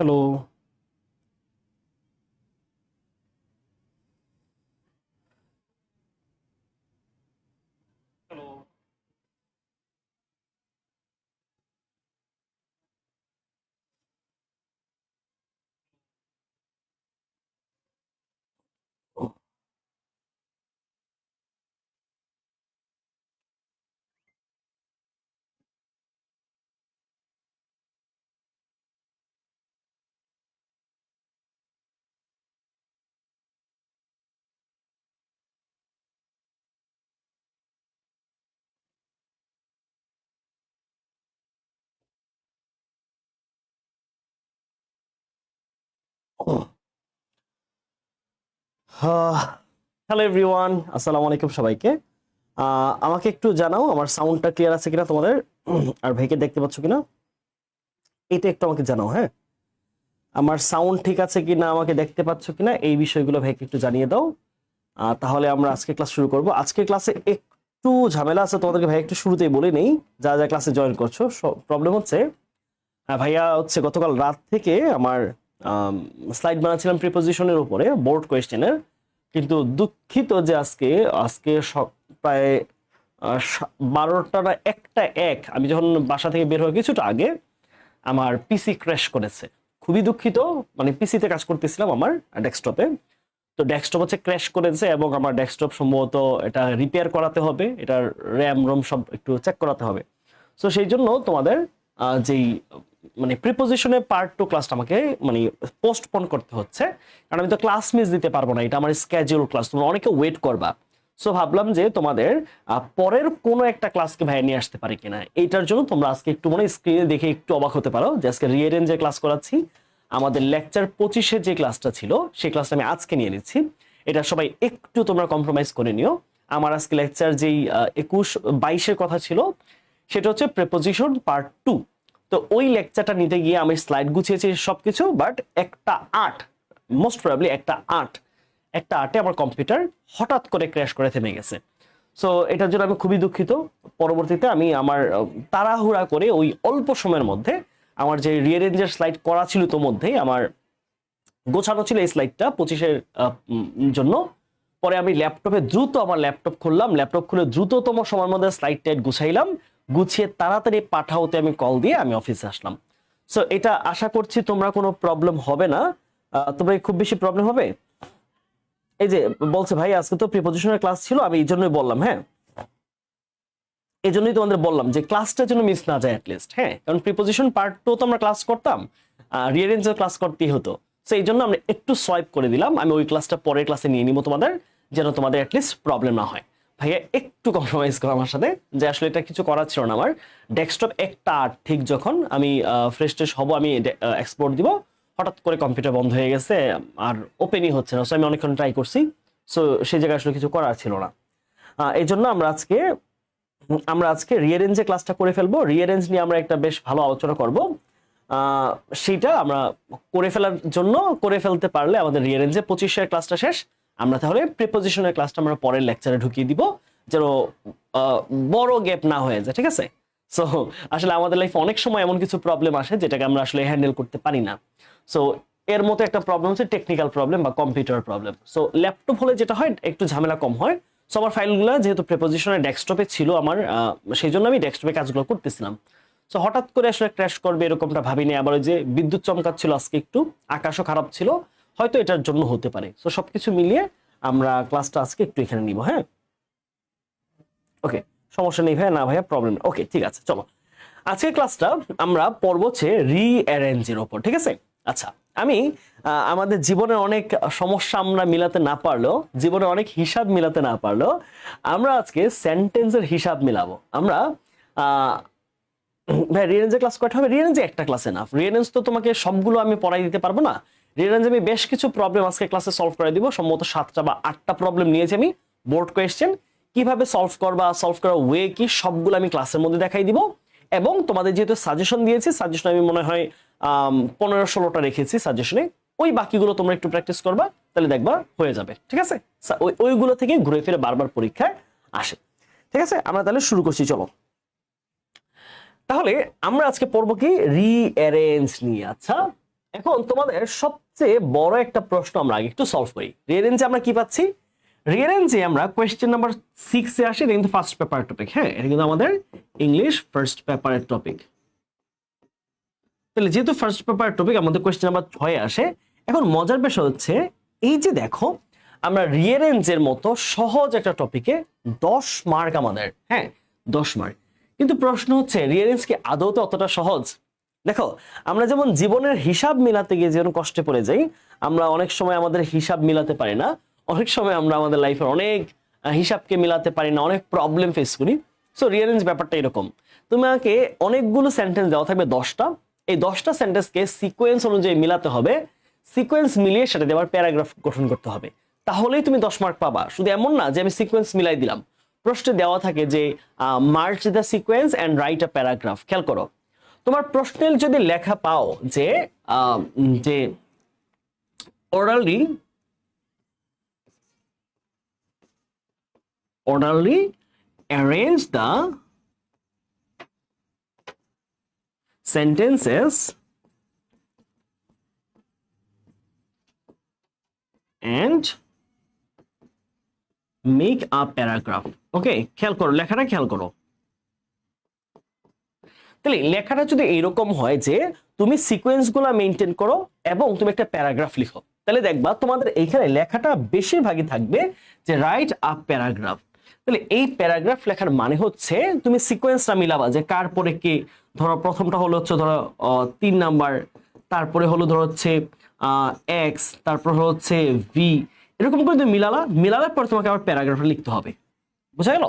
Hello. Hello. Hello everyone, আসসালামু আলাইকুম সবাইকে। আমাকে একটু জানাও আমার সাউন্ডটা ক্লিয়ার আছে কিনা তোমাদের, আর ভাইকে দেখতে পাচ্ছ কিনা এটা একটু আমাকে জানাও। হ্যাঁ, আমার সাউন্ড ঠিক আছে কিনা, আমাকে দেখতে পাচ্ছ কিনা, এই বিষয়গুলো ভাইকে একটু জানিয়ে দাও। তাহলে আমরা আজকে ক্লাস শুরু করব। আজকের ক্লাসে একটু ঝামেলা আছে, তোমাদেরকে ভাই একটু শুরুতেই বলে নেই যা যা ক্লাসে জয়েন করছো। প্রবলেম হচ্ছে, ভাইয়া হচ্ছে গতকাল রাত থেকে আমার স্লাইড বানাচ্ছিলাম প্রিপোজিশনের উপরে বোর্ড কোয়েশ্চেনের, কিন্তু দুঃখিত যে আজকে আজকে প্রায় 12টা না 1টা আমি যখন বাসা থেকে বের হয়ে কিছুটা আগে আমার পিসি ক্র্যাশ করেছে। খুবই দুঃখিত, মানে পিসিতে কাজ করতেছিলাম আমার ডেস্কটপে, তো ডেস্কটপ হচ্ছে ক্র্যাশ করেছে এবং আমার ডেস্কটপ সম্ভবত এটা রিপেয়ার করাতে হবে, এটার র্যাম রোম সব একটু চেক করাতে হবে। সো সেই জন্য তোমাদের যেই মানে প্রিপোজিশনের পার্ট টু ক্লাসটা আমাকে মানে পোস্টপোন করতে হচ্ছে, কারণ আমি তো ক্লাস মিস দিতে পারবো না, এটা আমার স্কেডিউল ক্লাস, তোমরা অনেকে ওয়েট করবা। সো ভাবলাম যে তোমাদের পরের কোনো একটা ক্লাসকে ভাই নিয়ে আসতে পারি কিনা, এইটার জন্য তোমরা আজকে একটু মনে স্ক্রিনে দেখে একটু অবাক হতে পারো যে আজকে রিয়ারেঞ্জে ক্লাস করাচ্ছি। আমাদের লেকচার 25-এর যে ক্লাসটা ছিল সেই ক্লাসটা আমি আজকে নিয়ে নিচ্ছি। এটা সবাই একটু তোমরা কম্প্রোমাইজ করে নিও। আমার আজকে লেকচার যেই 21-22-এর কথা ছিল সেটা হচ্ছে প্রেপোজিশন পার্ট 2। তো ওই লেকচারটা নিতে গিয়ে আমি স্লাইড গুছিয়েছি সবকিছু, বাট একটা আর্ট, মোস্ট প্রবাবলি একটা আর্টে আমার কম্পিউটার হঠাৎ করে ক্র্যাশ করে থেমে গেছে। সো এটার জন্য আমি খুবই দুঃখিত। পরবর্তীতে আমি আমার তাড়াহুড়া করে ওই অল্প সময়ের মধ্যে আমার যে রিয়ারেঞ্জের স্লাইড করা ছিল তো মধ্যেই আমার গোছানো ছিল এই স্লাইডটা 25-এর জন্য। পরে আমি আমার ল্যাপটপ খুললাম, ল্যাপটপ খুলে দ্রুততম সময়ের মধ্যে স্লাইড টাইড গুছাইলাম, গুছিয়ে তাড়াতাড়ি পাঠাওতে আমি কল দিয়ে আমি অফিসে আসলাম। সো এটা আশা করছি তোমরা কোনো প্রবলেম হবে না। তোমরা খুব বেশি প্রবলেম হবে? এই যে বলছে ভাই আজকে তো প্রিপোজিশনের ক্লাস ছিল, আমি এই জন্যই বললাম। হ্যাঁ, এই জন্যই তোমাদের বললাম যে ক্লাসটা যেন মিস না যায় অ্যাটলিস্ট। হ্যাঁ, কারণ প্রিপোজিশন পার্ট 2 তো আমরা ক্লাস করতাম, রিয়ারেঞ্জের ক্লাস করতেই হতো। সো এই জন্য আমরা একটু সোয়াইপ করে দিলাম, আমি ওই ক্লাসটা পরের ক্লাসে নিয়ে নিব তোমাদের, যেন তোমাদের অ্যাটলিস্ট প্রবলেম না হয়। ভাইয়া একটু কম্প্রোমাইজ করো আমার সাথে, যে আসলে এটা কিছু করার ছিল না। আমার ডেস্কটপ একটা ঠিক যখন আমি ফ্রেশ ট্রেশ হবো, আমি এক্সপোর্ট দিব, হঠাৎ করে কম্পিউটার বন্ধ হয়ে গেছে, আর ওপেনই হচ্ছে না। সো আমি অনেকক্ষণ ট্রাই করছি, সো সেই জায়গায় আসলে কিছু করার ছিল না। এই জন্য আমরা আজকে রিয়ারেঞ্জে ক্লাসটা করে ফেলবো। রিয়ারেঞ্জ নিয়ে আমরা একটা বেশ ভালো আলোচনা করব। সেইটা আমরা করে ফেলতে পারলে আমাদের রিয়ারেঞ্জে 25-এর ক্লাসটা শেষ। আমরা তাহলে প্রিপোজিশনের ক্লাসটা আমরা পরের লেকচারে ঢুকিয়ে দিব, যেন বড় গ্যাপ না হয়ে যায়। ঠিক আছে? সো আসলে আমাদের লাইফে অনেক সময় এমন কিছু প্রবলেম আসে যেটাকে আমরা আসলে হ্যান্ডেল করতে পারি না। সো এর মতো একটা প্রবলেম হচ্ছে টেকনিক্যাল প্রবলেম বা কম্পিউটার প্রবলেম। সো ল্যাপটপ হলে যেটা হয় একটু ঝামেলা কম হয়। সো আমার ফাইলগুলো যেহেতু প্রিপোজিশনের ডেস্কটপে ছিল আমার, সেই জন্য আমি ডেস্কটপে কাজগুলো করতেছিলাম। সো হঠাৎ করে আসলে ক্র্যাশ করবে এরকমটা ভাবিনি। আবার ওই যে বিদ্যুৎ চমকাচ্ছিল আজকে, একটু আকাশও খারাপ ছিল, হয়তো এটার জন্য হতে পারে। সো সবকিছু মিলিয়ে আমরা ক্লাসটা আজকে একটু এখানে নিব। হ্যাঁ, ওকে, সমস্যা নেই ভাইয়া। না ভাইয়া, প্রবলেম। ওকে, ঠিক আছে, চলো আজকের ক্লাসটা আমরা পড়ব হচ্ছে রিঅ্যারেঞ্জের ওপর। ঠিক আছে? আচ্ছা, আমি আমাদের জীবনে অনেক সমস্যা আমরা মিলাতে না পারলেও, জীবনে অনেক হিসাব মিলাতে না পারলেও, আমরা আজকে সেন্টেন্সের হিসাব মিলাবো। আমরা ভাই রিয়ারেঞ্জের ক্লাস কয়টা হবে? রিয়ারেঞ্জে একটা ক্লাস এনাফ। রিয়ারেঞ্জ তো তোমাকে সবগুলো আমি পড়াই দিতে পারবো না। রিয়ারেঞ্জে আমি বেশ কিছু প্রবলেম আজকে ক্লাসে সলভ করে দিব, সম্ভবত 7টা বা 8টা প্রবলেম নিয়েছি আমি, বোর্ড কোয়েশ্চেন। কিভাবে সলভ করবা, সলভ করার ওয়ে কি, সবগুলো আমি ক্লাসের মধ্যে দেখাই দিব। এবং তোমাদের যেহেতু সাজেশন দিয়েছি, সাজেশন আমি মনে হয় 15-16টা রেখেছি সাজেশনে, ওই বাকিগুলো তোমরা একটু প্র্যাকটিস করবা, তাহলে দেখবা হয়ে যাবে। ঠিক আছে? ওইগুলো থেকে ঘুরে ফিরে বারবার পরীক্ষায় আসে। ঠিক আছে, আমরা তাহলে শুরু করছি, চলো। তাহলে আমরা আজকে পড়বো কি রিঅ্যারেঞ্জ নিয়ে। আচ্ছা, এখন তোমাদের সবচেয়ে বড় একটা প্রশ্ন আমরা আগে একটু সলভ করি। রিয়ারেঞ্জে আমরা কি পাচ্ছি? রিয়ারেঞ্জে আমরা কোয়েশ্চেন নাম্বার 6 এ আসি, এটা কিন্তু ফার্স্ট পেপারের টপিক। হ্যাঁ, এটা কিন্তু আমাদের ইংলিশ ফার্স্ট পেপারের টপিক। তাহলে যেহেতু ফার্স্ট পেপারের টপিক, আমাদের কোয়েশ্চেন নাম্বার 6 আসে। এখন মজার বিষয় হচ্ছে এই যে দেখো, আমরা রিয়ারেঞ্জের মতো সহজ একটা টপিকে 10 মার্ক আমাদের, হ্যাঁ 10 মার্ক। কিন্তু প্রশ্ন হচ্ছে রিয়ারেঞ্জ কি আদৌতে অতটা সহজ? দেখো, আমরা যেমন জীবনের হিসাব মিলাতে গিয়ে যেমন কষ্টে পড়ে যাই, আমরা অনেক সময় আমাদের হিসাব মিলাতে পারি না, অনেক সময় আমরা আমাদের লাইফের অনেক হিসাবকে মিলাতে পারি না, অনেক প্রবলেম ফেস করি। সো রিয়ারেঞ্জ ব্যাপারটা এরকম, তোমাকে অনেকগুলো সেন্টেন্স দেওয়া থাকবে 10টা, এই 10টা সেন্টেন্সকে সিকোয়েন্স অনুযায়ী মিলাতে হবে, সিকোয়েন্স মিলিয়ে সেটা দিয়ে আবার প্যারাগ্রাফ গঠন করতে হবে, তাহলেই তুমি 10 মার্ক পাবা। শুধু এমন না যে আমি সিকোয়েন্স মিলাই দিলাম, প্রশ্নে দেওয়া থাকে যে match the sequence and write a paragraph. খেয়াল করো, তোমার প্রশ্নে যদি লেখা পাও যে যে orderly arrange the sentences and make a paragraph. ওকে, খেয়াল করো লেখাটা, খেয়াল করো। তাহলে লেখাটা যদি এইরকম হয় যে তুমি সিকোয়েন্স গুলা মেনটেন করো এবং তুমি একটা প্যারাগ্রাফ লিখো, তাহলে দেখবা তোমাদের এইখানে লেখাটা বেশিরভাগই থাকবে যে রাইট আ প্যারাগ্রাফ। তাহলে এই প্যারাগ্রাফ লেখার মানে হচ্ছে তুমি সিকোয়েন্সটা মিলাবা, যে কার পরে কে। ধরো প্রথমটা হলো হচ্ছে ধরো 3 নাম্বার, তারপরে হলো ধরো হচ্ছে এক্স, তারপর হচ্ছে ভি, এরকম করে তুমি মিলালার পর তোমাকে আবার প্যারাগ্রাফটা লিখতে হবে। বুঝা গেল?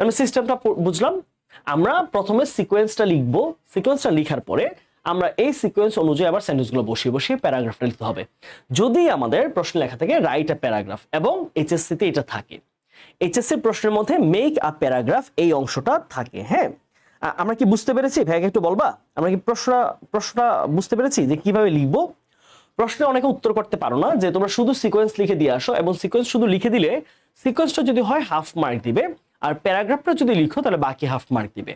আমি সিস্টেমটা বুঝলাম। আমরা প্রথমে সিকোয়েন্সটা লিখবো, সিকোয়েন্সটা লিখার পরে আমরা এই সিকোয়েন্স অনুযায়ী আবার সেন্টেন্সগুলো বসিয়ে বসিয়ে প্যারাগ্রাফটা লিখতে হবে। যদি আমাদের প্রশ্ন লেখা থাকে রাইট আ প্যারাগ্রাফ, এবং এইচএসসি তে এটা থাকে, এইচএসসি প্রশ্নের মধ্যে মেক আ প্যারাগ্রাফ এই অংশটা থাকে। হ্যাঁ, আমরা কি বুঝতে পেরেছি? ভাইকে একটু বলবা, আমরা কি প্রশ্নটা বুঝতে পেরেছি যে কিভাবে লিখবো? প্রশ্নে অনেকে উত্তর করতে পারো না, যে তোমরা শুধু সিকোয়েন্স লিখে দিয়ে আসো, এবং সিকোয়েন্স শুধু লিখে দিলে সিকোয়েন্সটা যদি হয় হাফ মার্ক দিবে, আর প্যারাগ্রাফটা যদি লিখো তাহলে বাকি হাফ মার্ক দিবে।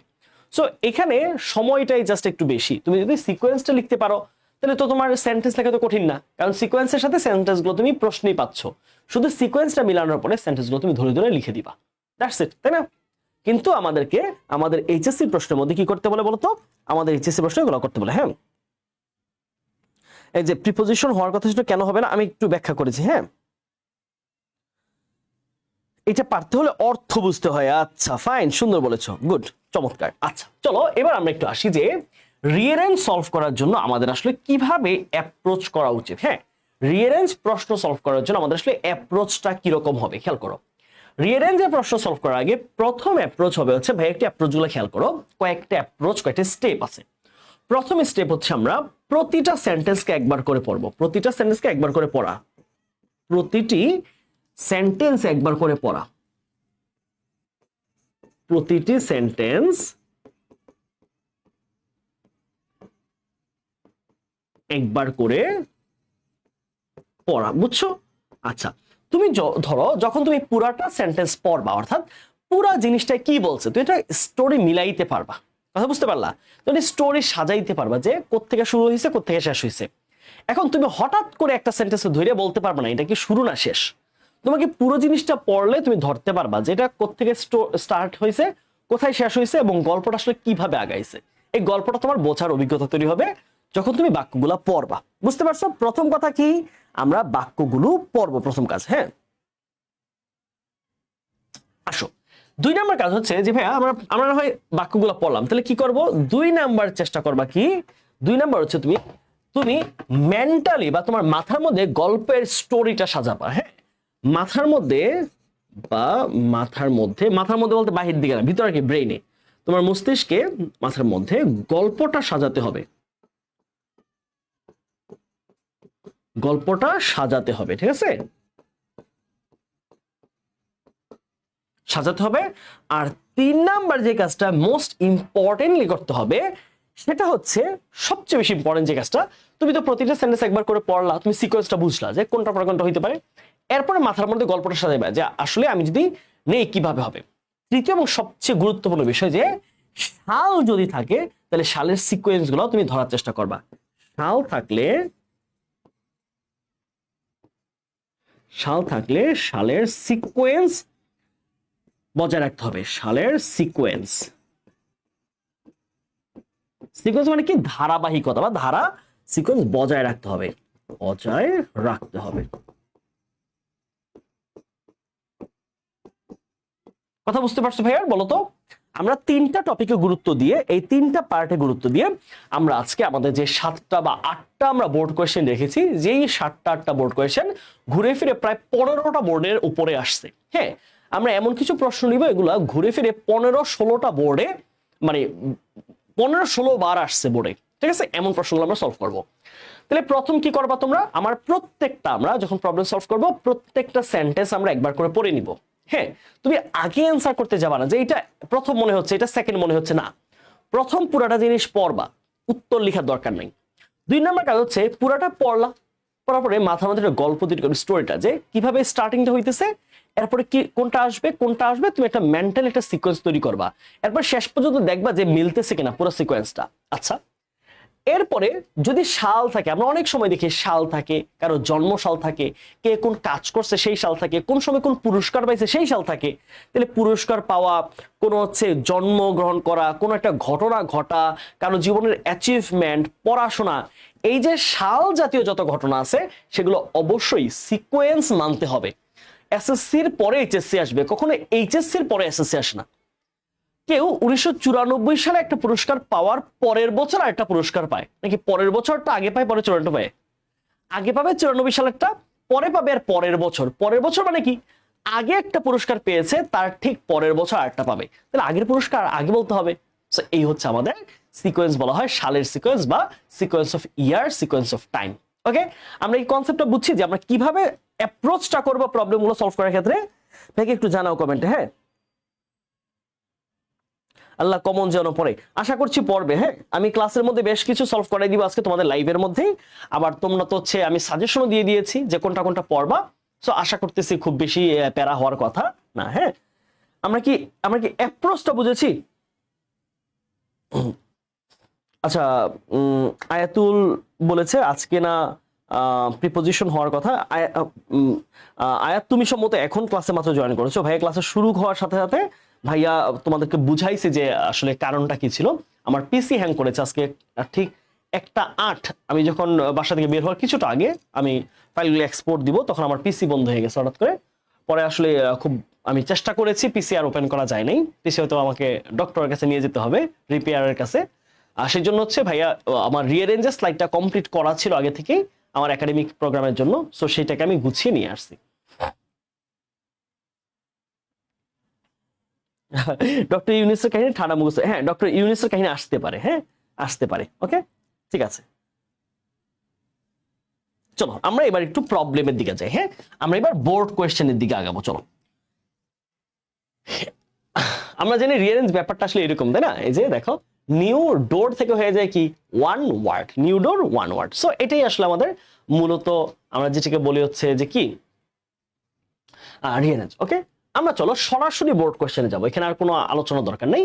সো এখানে সময়টাই জাস্ট একটু বেশি। তুমি যদি সিকোয়েন্সটা লিখতে পারো তাহলে তো তোমার সেন্টেন্স লেখা তো কঠিন না, কারণ সিকোয়েন্সের সাথে সেন্টেন্সগুলো তুমি প্রশ্নেই পাচ্ছ, শুধু সিকোয়েন্সটা মিলানোর পরে সেন্টেন্সগুলো তুমি ধরে ধরে লিখে দিবা, দ্যাটস ইট, তাই না? কিন্তু আমাদেরকে আমাদের এইচএসসি প্রশ্নের মধ্যে কি করতে বলে বলতো? আমাদের এইচএসসি প্রশ্ন এগুলো করতে বলে। হ্যাঁ, এই যে প্রিপোজিশন হওয়ার কথা সেটা কেন হবে না আমি একটু ব্যাখ্যা করেছি। হ্যাঁ, এটা পারতে হলে অর্থ বুঝতে হয়। আচ্ছা ফাইন, সুন্দর বলেছো, গুড, চমৎকার। আচ্ছা চলো এবার আমরা একটু আসি যে রিয়ারেঞ্জ সলভ করার জন্য আমাদের আসলে কিভাবে অ্যাপ্রোচ করা উচিত। হ্যাঁ, রিয়ারেঞ্জ প্রশ্ন সলভ করার জন্য আমাদের আসলে অ্যাপ্রোচটা কিরকম হবে খেয়াল করো। রিয়ারেঞ্জের প্রশ্ন সলভ করার আগে প্রথম অ্যাপ্রোচ হবে হচ্ছে, ভাই একটি অ্যাপ্রোচগুলো খেয়াল করো, কয়েকটা অ্যাপ্রোচ, কয়েকটা স্টেপ আছে। প্রথম স্টেপ হচ্ছে আমরা প্রতিটা সেন্টেন্সকে একবার করে পড়বো, প্রতিটা সেন্টেন্সকে একবার করে পড়া, প্রতিটি সেন্টেন্স একবার করে পড়া, প্রতিটি সেন্টেন্স একবার করে পড়া, বুঝছো? আচ্ছা, তুমি ধরো যখন তুমি পুরাটা সেন্টেন্স পড়বা, অর্থাৎ পুরা জিনিসটা কি বলছে তুমি এটা স্টোরি মিলাইতে পারবা, কথা বুঝতে পারলা? তুমি স্টোরি সাজাইতে পারবা যে কোত্থেকে শুরু হয়েছে কোত্থেকে শেষ হয়েছে। এখন তুমি হঠাৎ করে একটা সেন্টেন্স ধরে বলতে পারবা না এটা কি শুরু না শেষ। তোমাকে পুরো জিনিসটা পড়লে তুমি ধরতে পারবা যে এটা কোত্থেকে স্টার্ট হয়েছে, কোথায় শেষ হয়েছে, এবং গল্পটা আসলে কিভাবে আগাইছে। এই গল্পটা তোমার বোঝার অভিজ্ঞতা তৈরি হবে যখন তুমি বাক্যগুলো পড়বা। বুঝতে পারছো? প্রথম কথা কি, আমরা বাক্যগুলো পড়বো, প্রথম কাজ। হ্যাঁ, আসো 2 নাম্বার কাজ হচ্ছে যে ভাইয়া আমরা না হয় বাক্যগুলো পড়লাম, তাহলে কি করব? 2 নাম্বার চেষ্টা করবা কি, 2 নাম্বার হচ্ছে তুমি মেন্টালি বা তোমার মাথার মধ্যে গল্পের স্টোরিটা সাজাবা। হ্যাঁ, মাথার মধ্যে বলতে বাহির দিকে না, ভিতরে কি, ব্রেইনে, তোমার মস্তিষ্কে, মাথার মধ্যে গল্পটা সাজাতে হবে, গল্পটা সাজাতে হবে, ঠিক আছে? সাজাতে হবে। আর 3 নাম্বার যে কাজটা মোস্ট ইম্পর্টেন্টলি করতে হবে সেটা হচ্ছে সবচেয়ে বেশি ইম্পর্টেন্ট যে কাজটা, তুমি তো প্রতিটা সেন্টেন্স একবার করে পড়লা, তুমি সিকোয়েন্সটা বুঝলা যে কোনটা পর কোনটা হইতে পারে, এরপরে মাথার মধ্যে গল্পটা সাজাইবা যে আসলে আমি যদি নেই কিভাবে হবে। তৃতীয় এবং সবচেয়ে গুরুত্বপূর্ণ বিষয় যে সাল যদি থাকে তাহলে সালের সিকোয়েন্স গুলো তুমি ধরার চেষ্টা করবা। সাল থাকলে সাল থাকলে সালের সিকোয়েন্স বজায় রাখতে হবে। সালের সিকোয়েন্স, সিকোয়েন্স মানে কি ধারাবাহিকতা বা ধারা, সিকোয়েন্স বজায় রাখতে হবে, বজায় রাখতে হবে। কথা বুঝতে পারছো ভাইয়া? বলো তো। আমরা তিনটা টপিকে গুরুত্ব দিয়ে, এই তিনটা পার্টে গুরুত্ব দিয়ে আমরা আজকে আমাদের যে 7টা বা 8টা আমরা বোর্ড কোয়েশ্চেন রেখেছি, যেই 7টা 8টা বোর্ড কোয়েশ্চেন ঘুরে ফিরে প্রায় 15টা বোর্ডের উপরে আসছে। হ্যাঁ, আমরা এমন কিছু প্রশ্ন নিব এগুলা ঘুরে ফিরে 15-16টা বোর্ডে, মানে 15-16 বার আসছে বোর্ডে, ঠিক আছে? এমন প্রশ্নগুলো আমরা সলভ করব। তাহলে প্রথম কি করবা তোমরা, আমার প্রত্যেকটা, আমরা যখন প্রবলেম সলভ করব প্রত্যেকটা সেন্টেন্স আমরা একবার করে পড়ে নিব। হ্যাঁ, তুমি আগে অ্যান্সার করতে যাবা না যে এটা প্রথম মনে হচ্ছে, এটা সেকেন্ড মনে হচ্ছে, না, প্রথম পুরাটা জিনিস পড়বা, উত্তর লেখার দরকার নেই। 2 নাম্বার কাজ হচ্ছে পুরাটা পড়লা, পড়ার পরে মাথার মধ্যে একটা গল্প তৈরি করবে, স্টোরিটা যে কিভাবে স্টার্টিংটা হইতেছে, এরপরে কি কোনটা আসবে কোনটা আসবে, তুমি একটা মেন্টাল একটা সিকোয়েন্স তৈরি করবা। এরপর শেষ পর্যন্ত দেখবা যে মিলতেছে কিনা পুরো সিকোয়েন্সটা। আচ্ছা, এরপরে যদি সাল থাকে, আমরা অনেক সময় দেখি সাল থাকে, কারো জন্ম সাল থাকে, কে কোন কাজ করছে সেই সাল থাকে, কোন সময় কোন পুরস্কার পাইছে সেই সাল থাকে। তাহলে পুরস্কার পাওয়া, কোন হচ্ছে জন্মগ্রহণ করা, কোন একটা ঘটনা ঘটা, কারো জীবনের অ্যাচিভমেন্ট, পড়াশোনা, এই যে সাল জাতীয় যত ঘটনা আছে সেগুলো অবশ্যই সিকোয়েন্স মানতে হবে। এসএসসির পরে এইচএসসি আসবে, কখনো এইচএসসির পরে এসএসসি আসে না। কেউ 1994 সালে একটা পুরস্কার পাওয়ার পরের বছর আরেকটা পুরস্কার পায়, নাকি পরের বছরটা আগে পায় পরে 94 পায়? আগে পাবে 94 সালেরটা, পরে পাবে আর পরের বছর। পরের বছর মানে কি, আগে একটা পুরস্কার পেয়েছে তার ঠিক পরের বছর আরেকটা পাবে, তাহলে আগের পুরস্কার আগে বলতে হবে। সো এই হচ্ছে আমাদের সিকোয়েন্স, বলা হয় সালের সিকোয়েন্স বা sequence of year, sequence of time. Okay, আমরা এই কনসেপ্টটা বুঝছি যে আমরা কিভাবে অ্যাপ্রোচটা করবো প্রবলেমগুলো সলভ করার ক্ষেত্রে। ভাইকে একটু জানাও কমেন্টে। হ্যাঁ, আল্লাহ কমন যেন পড়ে, আশা করছি পড়বে। হ্যাঁ, আমি ক্লাসের মধ্যে বেশ কিছু সলভ করাই দিব আজকে তোমাদের লাইভের মধ্যেই। আবার তোমরা তো হচ্ছে আমি সাজেশনও দিয়ে দিয়েছি যে কোনটা কোনটা পড়বা। সো আশা করতেছি খুব বেশি প্যারা হওয়ার কথা না। হ্যাঁ, আমরা কি অ্যাপ্রোচটা বুঝেছি? আচ্ছা, আয়াতুল বলেছে আজকে না প্রিপোজিশন হওয়ার কথা। আয়াত, তুমি সম্মত এখন ক্লাসে মাত্র জয়েন করেছো, ভাইয়া ক্লাসে শুরু হওয়ার সাথে সাথে ভাইয়া তোমাদেরকে বুঝাইছে যে আসলে কারণটা কি ছিল। আমার পিসি হ্যাং করেছে আজকে ঠিক 1টা 8, আমি যখন বাসা থেকে বের হওয়ার কিছুটা আগে আমি ফাইলগুলো এক্সপোর্ট দিব, তখন আমার পিসি বন্ধ হয়ে গেছে হঠাৎ করে। পরে আসলে খুব আমি চেষ্টা করেছি, পিসি আর ওপেন করা যায় নাই। পিসি হয়তো আমাকে ডক্টরের কাছে নিয়ে যেতে হবে, রিপেয়ারের কাছে। আর সেই জন্য হচ্ছে ভাইয়া আমার রিঅ্যারেঞ্জের স্লাইডটা কমপ্লিট করা ছিল আগে থেকেই আমার একাডেমিক প্রোগ্রামের জন্য, সো সেটাকে আমি গুছিয়ে নিয়ে আসছি। ডক্টর ইউনিসের কাহিনী ঠান্ডা মুখস্থ, হ্যাঁ ডক্টর ইউনিসের কাহিনী আসতে পারে, হ্যাঁ আসতে পারে। ওকে, ঠিক আছে, চলো আমরা এবার একটু প্রবলেমের দিকে যাই। হ্যাঁ, আমরা এবার বোর্ড কোয়েশ্চেনের দিকে আগাবো। চলো, আমরা জানি রিঅ্যারেঞ্জ ব্যাপারটা আসলে এরকম, তাই না? এই যে দেখো, নিউ ডোর থেকে হয়ে যায় কি ওয়ান ওয়ার্ড, নিউ ডোর ওয়ান ওয়ার্ড। সো এটাই আসলে আমাদের মূলত আমরা যেটাকে বলি হচ্ছে যে কি রিঅ্যারেঞ্জ। ওকে, আমরা চলো সরাসরি বোর্ড কোশ্চেনে যাবো, এখানে আর কোনো আলোচনার দরকার নেই।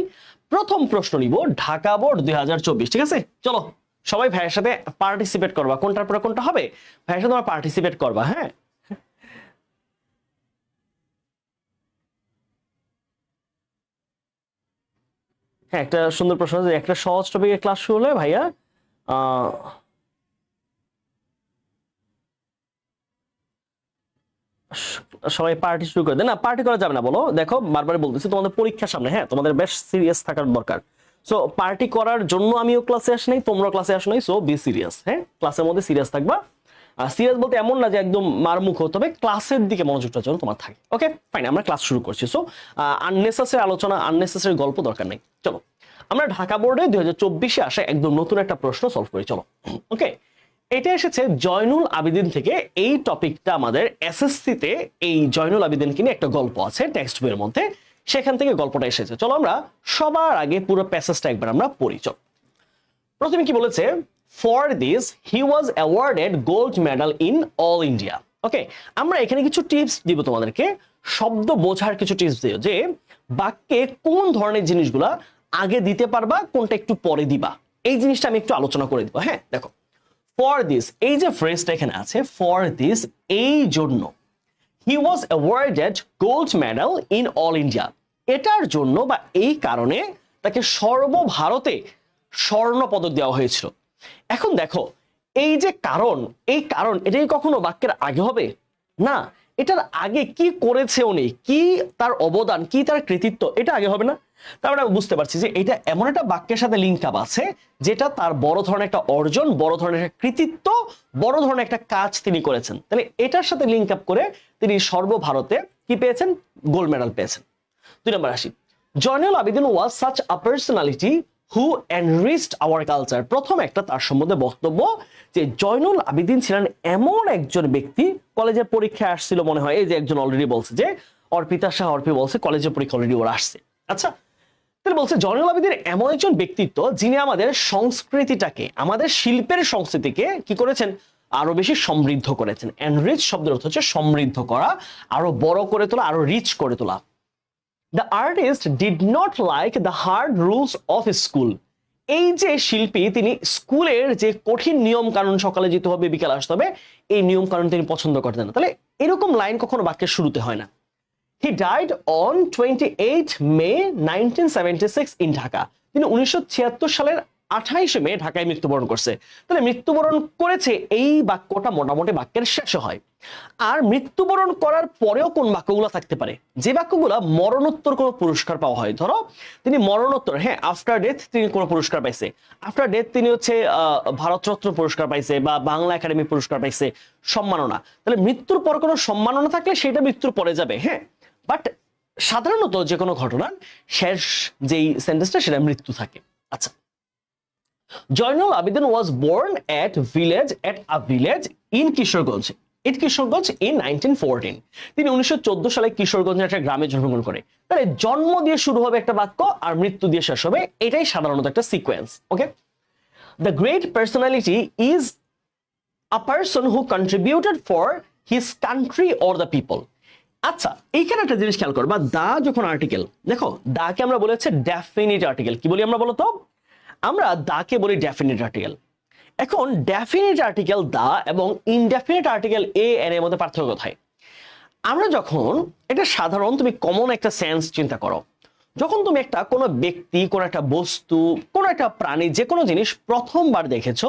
প্রথম প্রশ্ন নিব ঢাকা বোর্ড 2024, ঠিক আছে? চলো সবাই ভাইয়ের সাথে পার্টিসিপেট করবা, কোনটার পরে কোনটা হবে ভাইয়ের সাথে তোমরা পার্টিসিপেট করবা। হ্যাঁ, হ্যাঁ একটা সুন্দর প্রশ্ন, যে একটা সহজ টপিকের ক্লাস শুরু হলে ভাইয়া সবাই পার্টি শুরু করে দেয়, না পার্টি করা যাবে না। বলো, দেখো বারবার বলতেছি তোমাদের পরীক্ষার সামনে, হ্যাঁ তোমাদের বেশ সিরিয়াস থাকার দরকার। সো পার্টি করার জন্য আমিও ক্লাসে আসি নাই, তোমরা ক্লাসে আসো নাই, সো বি সিরিয়াস। হ্যাঁ, ক্লাসের মধ্যে সিরিয়াস থাকবা। আর সিরিয়াস বলতে এমন না যে একদম মারমুখ হতে হবে, ক্লাসের দিকে মনোযোগটা যেন তোমার থাকে। ওকে ফাইন, আমরা ক্লাস শুরু করছি। সো আননেসেসারি আলোচনা, আননেসেসারি গল্প দরকার নেই। চলো আমরা ঢাকা বোর্ডে 2024-এ আসা একদম নতুন একটা প্রশ্ন সলভ করি। চলো, ওকে, এটা এসেছে জয়নুল আবেদিন থেকে। এই টপিকটা আমাদের এসএসসিতে, এই জয়নুল আবেদিনকে নিয়ে একটা গল্প আছে টেক্সট বইয়ের মধ্যে, সেখান থেকে গল্পটা এসেছে। চলো আমরা সবার আগে পুরো প্যাসেজটা একবার আমরা পড়ি। চলো, প্রথমে কি বলেছে, for this he was awarded gold medal in all India. Okay, আমরা এখানে কিছু টিপস দিব তোমাদেরকে, শব্দ বোঝার কিছু টিপস দিও, যে বাক্যে কোন ধরনের জিনিসগুলা আগে দিতে পারবা, কোনটা একটু পরে দিবা, এই জিনিসটা আমি একটু আলোচনা করে দিব। হ্যাঁ দেখো, ফর দিস, এই যে ফ্রেজটা এখানে আছে, ফর দিস এই জন্য, he was awarded gold medal in all India. এটার জন্য বা এই কারণে তাকে সর্বভারতে স্বর্ণ পদক দেওয়া হয়েছিল। এখন দেখো, এই যে কারণ, এই কারণ এটাই কখনো বাক্যের আগে হবে না। এটার আগে কি করেছে উনি, কি তার অবদান, কি তার কৃতিত্ব, এটা আগে হবে না। তারপরে আমি বুঝতে পারছি যে এটা এমন একটা বাক্যের সাথে লিঙ্ক আপ আছে যেটা তার বড় ধরনের একটা অর্জন, বড় ধরনের একটা কৃতিত্ব, বড় ধরনের একটা কাজ তিনি করেছেন। তাহলে এটার সাথে লিঙ্ক আপ করে তিনি সর্বভারতে কি পেয়েছেন, গোল্ড মেডাল পেয়েছেন। 2 নম্বর আসি, Zainul Abedin was such a personality who enriched our culture. প্রথম একটা তার সম্বন্ধে বক্তব্য যে জয়নুল আবেদিন ছিলেন এমন একজন ব্যক্তি, কলেজের পরীক্ষায় আসছিল মনে হয়, এই যে একজন অলরেডি বলছে যে অর্পিতা শাহ অর্পি বলছে কলেজের পরীক্ষা অলরেডি ওরা আসছে। আচ্ছা, তিনি বলছে জয়নুল আবেদিন এমন একজন ব্যক্তিত্ব যিনি আমাদের সংস্কৃতিটাকে, আমাদের শিল্পের সংস্কৃতিকে কি করেছেন, আরো বেশি সমৃদ্ধ করেছেন। এনরিচ শব্দের অর্থ হচ্ছে সমৃদ্ধ করা, আরো বড় করে তোলা, আরো রিচ করে তোলা। The artist did not like the hard rules of school. এই যে শিল্পী, তিনি স্কুলের যে কঠিন নিয়ম কানুন, সকালে যেতে হবে বিকালে আসতে হবে, এই নিয়ম কানুন তিনি পছন্দ করতেন না। তাহলে এরকম লাইন কখনো বাক্যের শুরুতে হয় না। He died on 28 May 1976 in Dhaka. তিনি 1976 সালের 28 মে ঢাকায় মৃত্যুবরণ করছে। তাহলে মৃত্যুবরণ করেছে, এই বাক্যটা মোটামুটি বাক্যের শেষে হয়। আর মৃত্যুবরণ করার পরেও কোন বাক্যগুলো থাকতে পারে, যে বাক্যগুলো মরণোত্তর কোনো পুরস্কার পাওয়া হয়। ধরো তিনি মরণোত্তর, হ্যাঁ, আফটার ডেথ তিনি কোনো পুরস্কার পাইছে, আফটার ডেথ তিনি হচ্ছে ভারতরত্ন পুরস্কার পাইছে বা বাংলা একাডেমি পুরস্কার পাইছে, সম্মাননা। তাহলে মৃত্যুর পর কোনো সম্মাননা থাকলে সেটা মৃত্যুর পরে যাবে, হ্যাঁ। বাট সাধারণত যে কোনো ঘটনার শেষ যেই সেন্টেন্সটা সেটা মৃত্যু থাকে। আচ্ছা, Zainul Abedin was born at a village in Kishoreganj. Kishoreganj in 1914। তিনি 1914 সালে কিশোরগঞ্জের একটা গ্রামে জন্মগ্রহণ করে। তাহলে জন্ম দিয়ে শুরু হবে একটা বাক্য আর মৃত্যু দিয়ে শেষ হবে, এটাই সাধারণত একটা sequence. Okay, the great personality is a person who contributed for his country or the people. আচ্ছা, এইখানে একটা জিনিস খেয়াল করবা, দা যখন আর্টিকেল, দেখো দাকে আমরা বলেছে ডেফিনিট আর্টিকেল। কি বলি আমরা বলতো, আমরা দাকে বলি ডেফিনিট আর্টিকেল। এখন ডেফিনিট আর্টিকেল দা এবং ইনডেফিনিট আর্টিকেল এ এর মধ্যে পার্থক্য কোথায়? আমরা যখন, এটা সাধারণ তুমি কমন একটা সেন্স চিন্তা করো, যখন তুমি একটা কোনো ব্যক্তি, কোনো একটা বস্তু, কোনো একটা প্রাণী, যে কোনো জিনিস প্রথমবার দেখেছো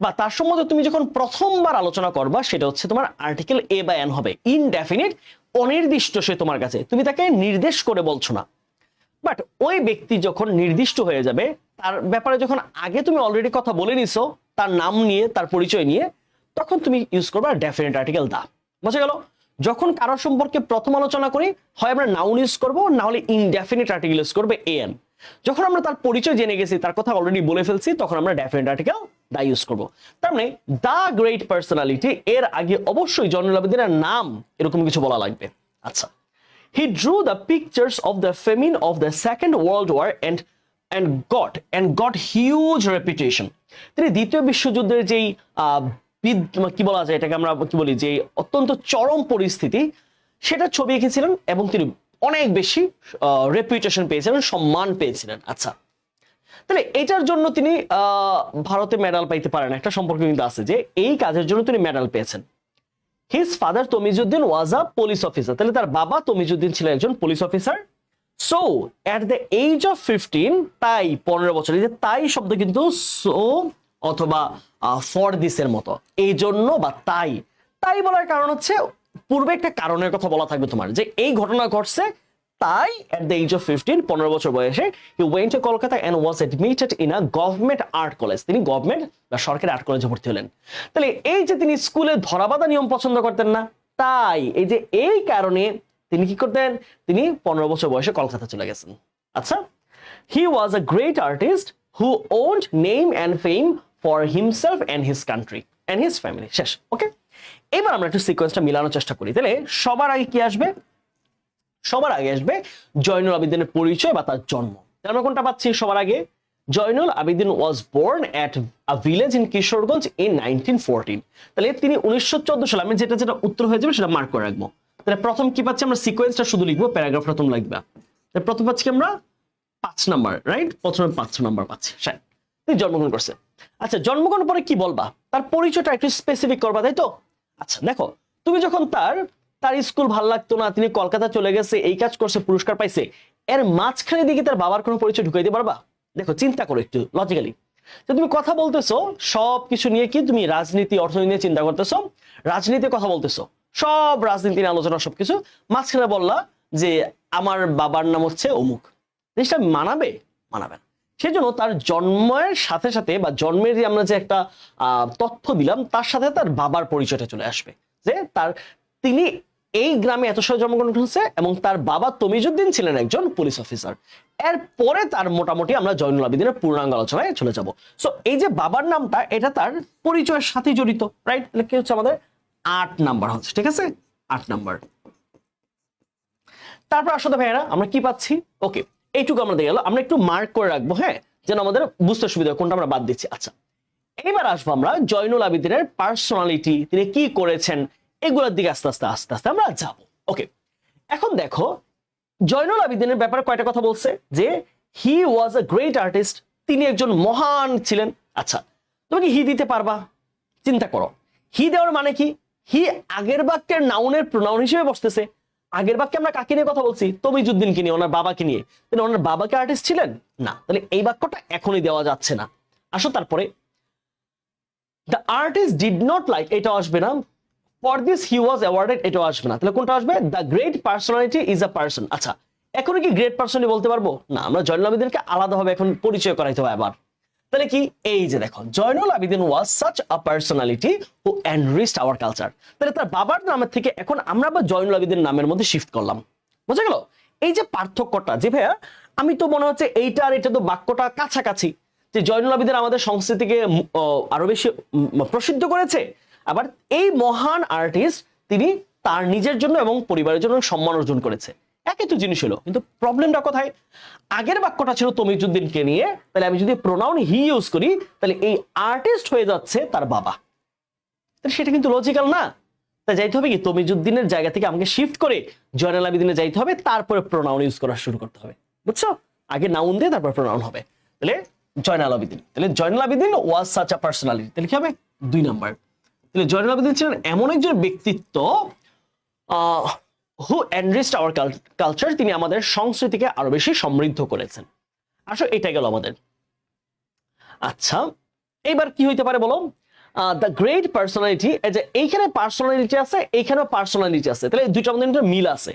বা তার সম্বন্ধে তুমি যখন প্রথমবার আলোচনা করবা, সেটা হচ্ছে তোমার আর্টিকেল এ বা এন হবে। ইনডেফিনিট, অনির্দিষ্ট, সে তোমার কাছে, তুমি তাকে নির্দেশ করে বলছো না। বাট ওই ব্যক্তি যখন নির্দিষ্ট হয়ে যাবে, তার ব্যাপারে যখন আগে তুমি অলরেডি কথা বলে নিছো, তার নাম নিয়ে, তার পরিচয় নিয়ে, তখন তুমি ইউজ করবা ডেফিনিট আর্টিকেল দা। বুঝা গেল? যখন কারো সম্পর্কে প্রথম আলোচনা করি, হয় আমরা নাউন ইউজ করবো, না হলে ইনডেফিনিট আর্টিকেল ইউজ করবে এন। যখন আমরা তার পরিচয় জেনে গেছি, তার কথা অলরেডি বলে ফেলছি, তখন আমরা ডেফিনিট আর্টিকেল দা ইউজ করবো। তার মানে দা গ্রেট পার্সোনালিটি এর আগে অবশ্যই জয়নুল আবেদিনের নাম এরকম কিছু বলা লাগবে। আচ্ছা, he drew the pictures of the famine of the Second World War and got huge reputation. তিনি দ্বিতীয় বিশ্বযুদ্ধের যেই কি বলা যায় এটাকে, আমরা কি বলি, যে অত্যন্ত চরম পরিস্থিতি, সেটা ছবি এঁকেছিলেন এবং তিনি অনেক বেশি রেপুটেশন পেয়েছিলেন, সম্মান পেয়েছিলেন। আচ্ছা, তাহলে এটার জন্য তিনি ভারতে মেডাল পাইতে পারেন, একটা সম্পর্ক কিন্তু আছে যে এই কাজের জন্য তিনি মেডাল পেয়েছেন। His father Tamizuddin was a police officer. তাহলে তার বাবা তমিজউদ্দিন ছিলেন একজন police officer. So at the age of 15, তাই 15 বছর, এই যে তাই শব্দ কিন্তু সো অথবা ফর দিস এর মতো, এই জন্য বা তাই, তাই বলার কারণ হচ্ছে পূর্বে একটা কারণের কথা বলা থাকবে তোমার, যে এই ঘটনা ঘটছে, তাই at the age of 15, 15 বছর বয়সে he went to Kolkata and was admitted in a government art college. তিনি গভর্নমেন্ট বা সরকারি আর্ট কলেজে ভর্তি হলেন। তাহলে এই যে তিনি স্কুলে ধরাবাঁধা নিয়ম পছন্দ করতেন না, তাই এই যে এই কারণে তিনি কি করতেন, তিনি 15 বছর বয়সে কলকাতা চলে গেছেন। আচ্ছা, he was a great artist who owned name and fame for himself and his country and his family. শেষ। ওকে, এবার আমরা একটু সিকোয়েন্সটা মিলানোর চেষ্টা করি। তাহলে সবার আগে কি আসবে? সবার আগে আসবে জয়নুল আবেদিনের পরিচয় বা তার জন্ম। আমরা কোনটা পাচ্ছি সবার আগে? Zainul Abedin was born at a village in Kishoreganj in 1914। তাহলে তিনি 1914 সালে, আমি যেটা যেটা উত্তর হয়ে যাবে সেটা মার্ক করে রাখবো। তাহলে প্রথম কি পাচ্ছি আমরা? সিকোয়েন্সটা শুধু লিখবো, প্যারাগ্রাফটা তুমি লিখবা। তাহলে প্রথম পাচ্ছি আমরা 5 নাম্বার, রাইট? প্রথমে 5 নাম্বার পাচ্ছি। তিনি জন্মগ্রহণ করছে। আচ্ছা, জন্মগ্রহণ পরে কি বলবা? তার পরিচয়টা একটু স্পেসিফিক করবা, তাই তো? আচ্ছা দেখো, তুমি যখন তার তার স্কুল ভালো লাগতো না, তিনি কলকাতা চলে গেছে, এই কাজ করছে, পুরস্কার পাইছে, এর মাঝখানে দিকে তার বাবার কোনো পরিচয় ঢুকাইতে পারবা? দেখো চিন্তা করো একটু লজিক্যালি। তো তুমি কথা বলতেছো সব কিছু নিয়ে, কি তুমি রাজনীতি অর্থনীতি নিয়ে চিন্তা করতেছো, রাজনীতির কথা বলতেছো, সব রাজনীতি নিয়ে আলোচনা সবকিছু, মাঝখানে বললা যে আমার বাবার নাম হচ্ছে অমুক, জিনিসটা মানাবে? মানাবে না। সেই জন্য তার জন্মের সাথে সাথে বা জন্মের যে আমরা যে একটা তথ্য দিলাম তার সাথে তার বাবার পরিচয়টা চলে আসবে, যে তিনি এই গ্রামে এত সালে জন্মগ্রহণ করেছে এবং তার বাবা তমিজউদ্দিন ছিলেন একজন পুলিশ অফিসার। এরপরে তার মোটামুটি আমরা জয়নুল আবেদিনের পূর্ণাঙ্গ আলোচনায় চলে যাব। সো এই যে বাবার নামটা, এটা তার পরিচয়ের সাথে জড়িত, রাইট? তাহলে কি হচ্ছে আমাদের 8 নাম্বার হচ্ছে, ঠিক আছে? 8 নাম্বার। তারপর আসলে ভাইয়েরা আমরা কি পাচ্ছি? ওকে, এইটুকু আমরা দেখে গেল, আমরা একটু মার্ক করে রাখবো, হ্যাঁ, যেন আমাদের বুঝতে সুবিধা কোনটা আমরা বাদ দিচ্ছি। আচ্ছা, এইবার আসবো আমরা জয়নুল আবেদিনের পার্সোনালিটি, তিনি কি করেছেন, এগুলোর দিকে আস্তে আস্তে আস্তে আস্তে আমরা যাবো। ওকে, এখন দেখো জয়নুল আবেদিনের ব্যাপারে কয়টা কথা বলছে, যে he was a great artist, তিনি একজন মহান ছিলেন। আচ্ছা, তুমি কি হি দিতে পারবা? চিন্তা করো, হি দেওয়ার মানে কি? হি আগের বাক্যের নাউনের প্রোনাউন হিসেবে বসতেছে। আগের বাক্যে আমরা কাকে নিয়ে কথা বলছি? তমিজউদ্দিনকে নিয়ে, ওনার বাবাকে নিয়ে। তাহলে ওনার বাবাকে আর্টিস্ট ছিলেন না, তাহলে এই বাক্যটা এখনই দেওয়া যাচ্ছে না। আসো তারপরে, the artist did not like, এটা আসবে না। For this he was awarded, এটাও আসবে না। তাহলে কোনটা আসবে? The great personality is a person. আচ্ছা, এখন কি গ্রেট পার্সনই বলতে পারবো না? আমরা জয়নুল আবেদিনকে আলাদাভাবে এখন পরিচয় করাইতে হবে আবার। তাহলে কি, এই যে দেখো, Zainul Abedin was such a personality who enriched our culture. তাহলে তার বাবার নামের থেকে এখন আমরা আবার জয়নুল আবেদিন নামের মধ্যে শিফট করলাম। বুঝা গেল এই যে পার্থক্যটা? যে ভাইয়া আমি তো মনে হচ্ছে এইটা আর এটা তো বাক্যটা কাছাকাছি, যে জয়নুল আবেদিন আমাদের সংস্কৃতিকে আরো বেশি প্রসিদ্ধ করেছে, আবার এই মহান আর্টিস্ট তিনি তার নিজের জন্য এবং পরিবারের জন্য সম্মান অর্জন করেছে। একই তো জিনিস হলো, কিন্তু প্রবলেমটা কোথায়? আগের বাক্যটা ছিল তমিজউদ্দিনকে নিয়ে, তাহলে আমি যদি প্রোনাউন হি ইউজ করি, তাহলে এই আর্টিস্ট হয়ে যাচ্ছে তার বাবা। তাহলে সেটা কিন্তু লজিক্যাল না। তাই যাইতে হবে কি, তমিজউদ্দিনের জায়গা থেকে আমাকে শিফট করে জয়নুল আবেদিনে যাইতে হবে, তারপরে প্রোনাউন ইউজ করা শুরু করতে হবে। বুঝছো? আগে নাউন দিয়ে তারপর প্রোনাউন হবে। তাহলে জয়নুল আবেদিন, তাহলে Zainul Abedin was such a personality, তাহলে কি হবে? 2 নাম্বার। তাহলে জয়নুল আবেদিন ছিলেন এমন একজন ব্যক্তিত্ব হু এনরিচড আওয়ার কালচার, তিনি আমাদের সংস্কৃতিকে আরো বেশি সমৃদ্ধ করেছেন। আসলে এটা গেল আমাদের। আচ্ছা, এইবার কি হইতে পারে বলো? দ্য গ্রেট পার্সোনালিটি, এই যে এইখানে পার্সোনালিটি আছে, এইখানেও পার্সোনালিটি আছে, তাহলে দুইটার মধ্যে মিল আছে।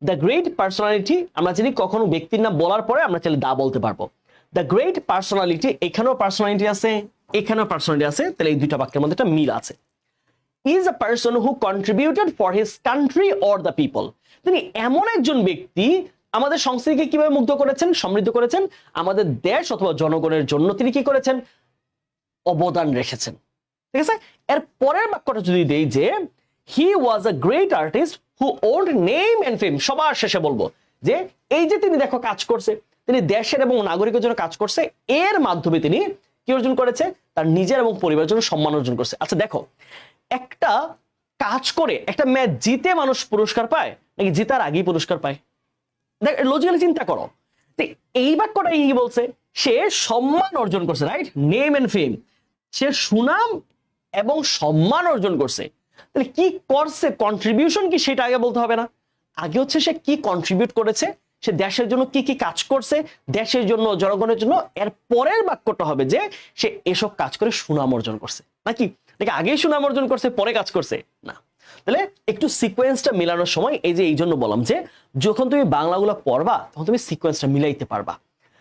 দ্য গ্রেট পার্সোনালিটি আমরা জানি কখনো ব্যক্তির নাম বলার পরে আমরা চাইলে দা বলতে পারবো। দ্য গ্রেট পার্সোনালিটি, এখানেও পার্সোনালিটি আছে, এখানেও পার্সোনালিটি আছে, তাহলে এই দুইটা বাক্যের মধ্যে একটা মিল আছে। is a person who contributed for his country or the people, তিনি এমন একজন ব্যক্তি আমাদের সংস্কৃতিকে কিভাবে মুগ্ধ করেছেন, সমৃদ্ধ করেছেন, আমাদের দেশ অথবা জনগণের জন্য তিনি কি করেছেন? অবদান রেখেছেন। ঠিক আছে, এর পরের বাক্যটা যদি দেই যে he was a great artist who owned name and fame, সবার শেষে বলবো যে এই যে তিনি দেখো কাজ করছে, তিনি দেশের এবং নাগরিকের জন্য কাজ করছে, এর মাধ্যমে তিনি কি অর্জন করেছে? তার নিজের এবং পরিবারের জন্য সম্মান অর্জন করছে। আচ্ছা দেখো, একটা কাজ করে একটা ম্যাচ জিতে মানুষ পুরস্কার পায় নাকি জিতার আগেই পুরস্কার পায়? দেখ লজিক্যালি চিন্তা করো, এই বাক্যটা কি বলছে? সে সম্মান অর্জন করছে, রাইট? নেম এন্ড ফেম, সে সুনাম এবং সম্মান অর্জন করছে। তাহলে কি করছে, কন্ট্রিবিউশন কি, সেটা আগে বলতে হবে না? আগে হচ্ছে সে কি কন্ট্রিবিউট করেছে, সে দেশের জন্য কি কি কাজ করছে, দেশের জন্য, জনগণের জন্য। এর পরের বাক্যটা হবে যে সে এসব কাজ করে সুনাম অর্জন করছে, নাকি নাকি আগেই সুনাম অর্জন করছে পরে কাজ করছে? না। তাহলে একটু সিকোয়েন্সটা মিলানোর সময় এই জন্য বললাম যে যখন তুমি বাংলাগুলো পড়বা তখন তুমি সিকোয়েন্সটা মিলাইতে পারবা।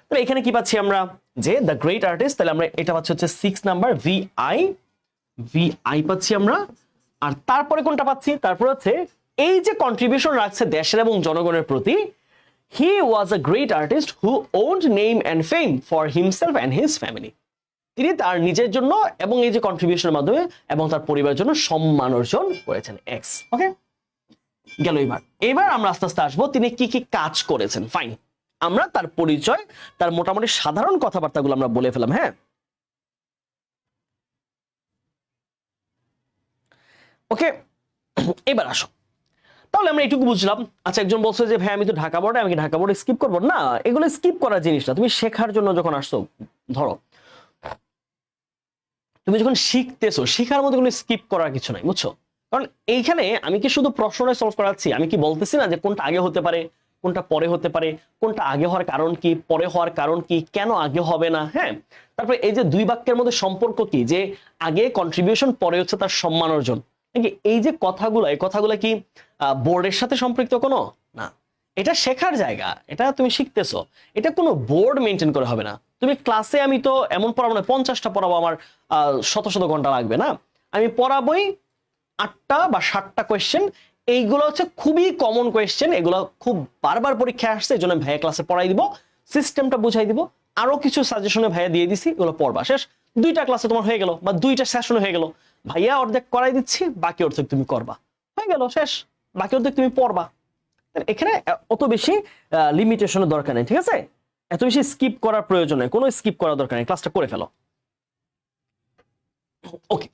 তাহলে এখানে কি পাচ্ছি আমরা? যে দ্য গ্রেট আর্টিস্ট, তাহলে আমরা এটা পাচ্ছি হচ্ছে 6 নাম্বার, VI পাচ্ছি আমরা। আর তারপরে কোনটা পাচ্ছি? তারপরে হচ্ছে এই যে কন্ট্রিবিউশন রাখছে দেশের এবং জনগণের প্রতি, he was a great artist who owned name and fame for himself and his family, তিনি তার নিজের জন্য এবং এই যে কন্ট্রিবিউশনের মাধ্যমে এবং তার পরিবারের জন্য সম্মান অর্জন করেছেন। এক্স। ওকে, গেল। এবার আমরা আস্তে আস্তে আসবো তিনি কি কি কাজ করেছেন। ফাইন, আমরা তার পরিচয়, তার মোটামুটি সাধারণ কথাবার্তাগুলো আমরা বলে ফেলাম। হ্যাঁ, ওকে, এবার আসো। তাহলে আমরা এইটুকু বুঝলাম। আচ্ছা, একজন বলছে যে ভাই আমি তো ঢাকা বোর্ডে, আমি কি ঢাকা বোর্ডে স্কিপ করবো? না, এগুলো স্কিপ করার জিনিস না। তুমি শেখার জন্য যখন আসছো, ধরো তুমি যখন শিখতেছো, শেখার মধ্যে কোনো স্কিপ করার কিছু নাই, বুঝছো? কারণ এইখানে আমি কি শুধু প্রশ্নটা সলভ করাচ্ছি, আমি কি বলতেছি না যে কোনটা আগে হতে পারে, কোনটা পরে হতে পারে, কোনটা আগে হওয়ার কারণ কি, পরে হওয়ার কারণ কি, কেন আগে হবে না। হ্যাঁ, তারপরে এই যে দুই বাক্যের মধ্যে সম্পর্ক কি, যে আগে কন্ট্রিবিউশন, পরে হচ্ছে তার সম্মান অর্জন, নাকি এই যে কথাগুলো, এই কথাগুলো কি বোর্ডের সাথে সম্পৃক্ত কোনো না। এটা শেখার জায়গা, এটা তুমি শিখতেছো, এটা কোনো বোর্ড মেনটেন করে হবে না। তুমি ক্লাসে, আমি তো এমন পড়াবো না 50টা পড়াবো, আমার শত শত ঘন্টা লাগবে না। আমি পড়াবোই 8টা বা 7টা কোয়েশ্চেন, এইগুলো হচ্ছে খুবই কমন কোয়েশ্চেন, এগুলো খুব বারবার পরীক্ষায় আসছে, এই জন্য ভাইয়া ক্লাসে পড়াই দিব, সিস্টেমটা বুঝাই দিব, আরো কিছু সাজেশনে ভাইয়া দিয়ে দিছি, এগুলো পড়বা, শেষ। 2টা ক্লাসে তোমার হয়ে গেল, বা 2টা সেশনে হয়ে গেল, ভাইয়া অর্ধেক করাই দিচ্ছি, বাকি অর্ধেক তুমি করবা, হয়ে গেল, শেষ। বাকি অর্ধেক তুমি পড়বা। এখানে অত বেশি লিমিটেশনের দরকার নেই, ঠিক আছে? এত বেশি স্কিপ করার প্রয়োজন নেই, কোনো স্কিপ করার দরকার নেই, ক্লাসটা করে ফেলো। ওকে,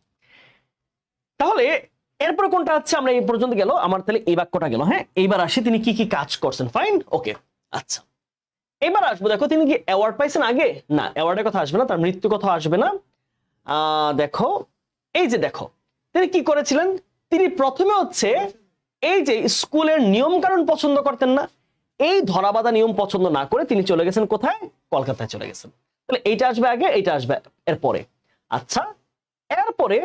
তাহলে এরপরে কোনটা আছে, আমরা এই পর্যন্ত গেল, আমার তাহলে এই বাক্যটা গেল। হ্যাঁ, এইবার আসি তিনি কি কি কাজ করছেন। ফাইন, ওকে, আচ্ছা, এবার আসবো, দেখো তিনি কি অ্যাওয়ার্ড পাইছেন আগে? না, অ্যাওয়ার্ডের কথা আসবে না, তার মৃত্যু কথা আসবে না। দেখো, এই যে দেখো, তিনি কি করেছিলেন, তিনি প্রথমে হচ্ছে এই যে স্কুলের নিয়ম কানুন পছন্দ করতেন না, এই ধরাবাঁধা নিয়ম পছন্দ না করে তিনি চলে গেছেন কোথায়? কলকাতায় চলে গেছেন। তাহলে এইটা আসবে আগে, এইটা আসবে এরপরে। আচ্ছা, এরপরে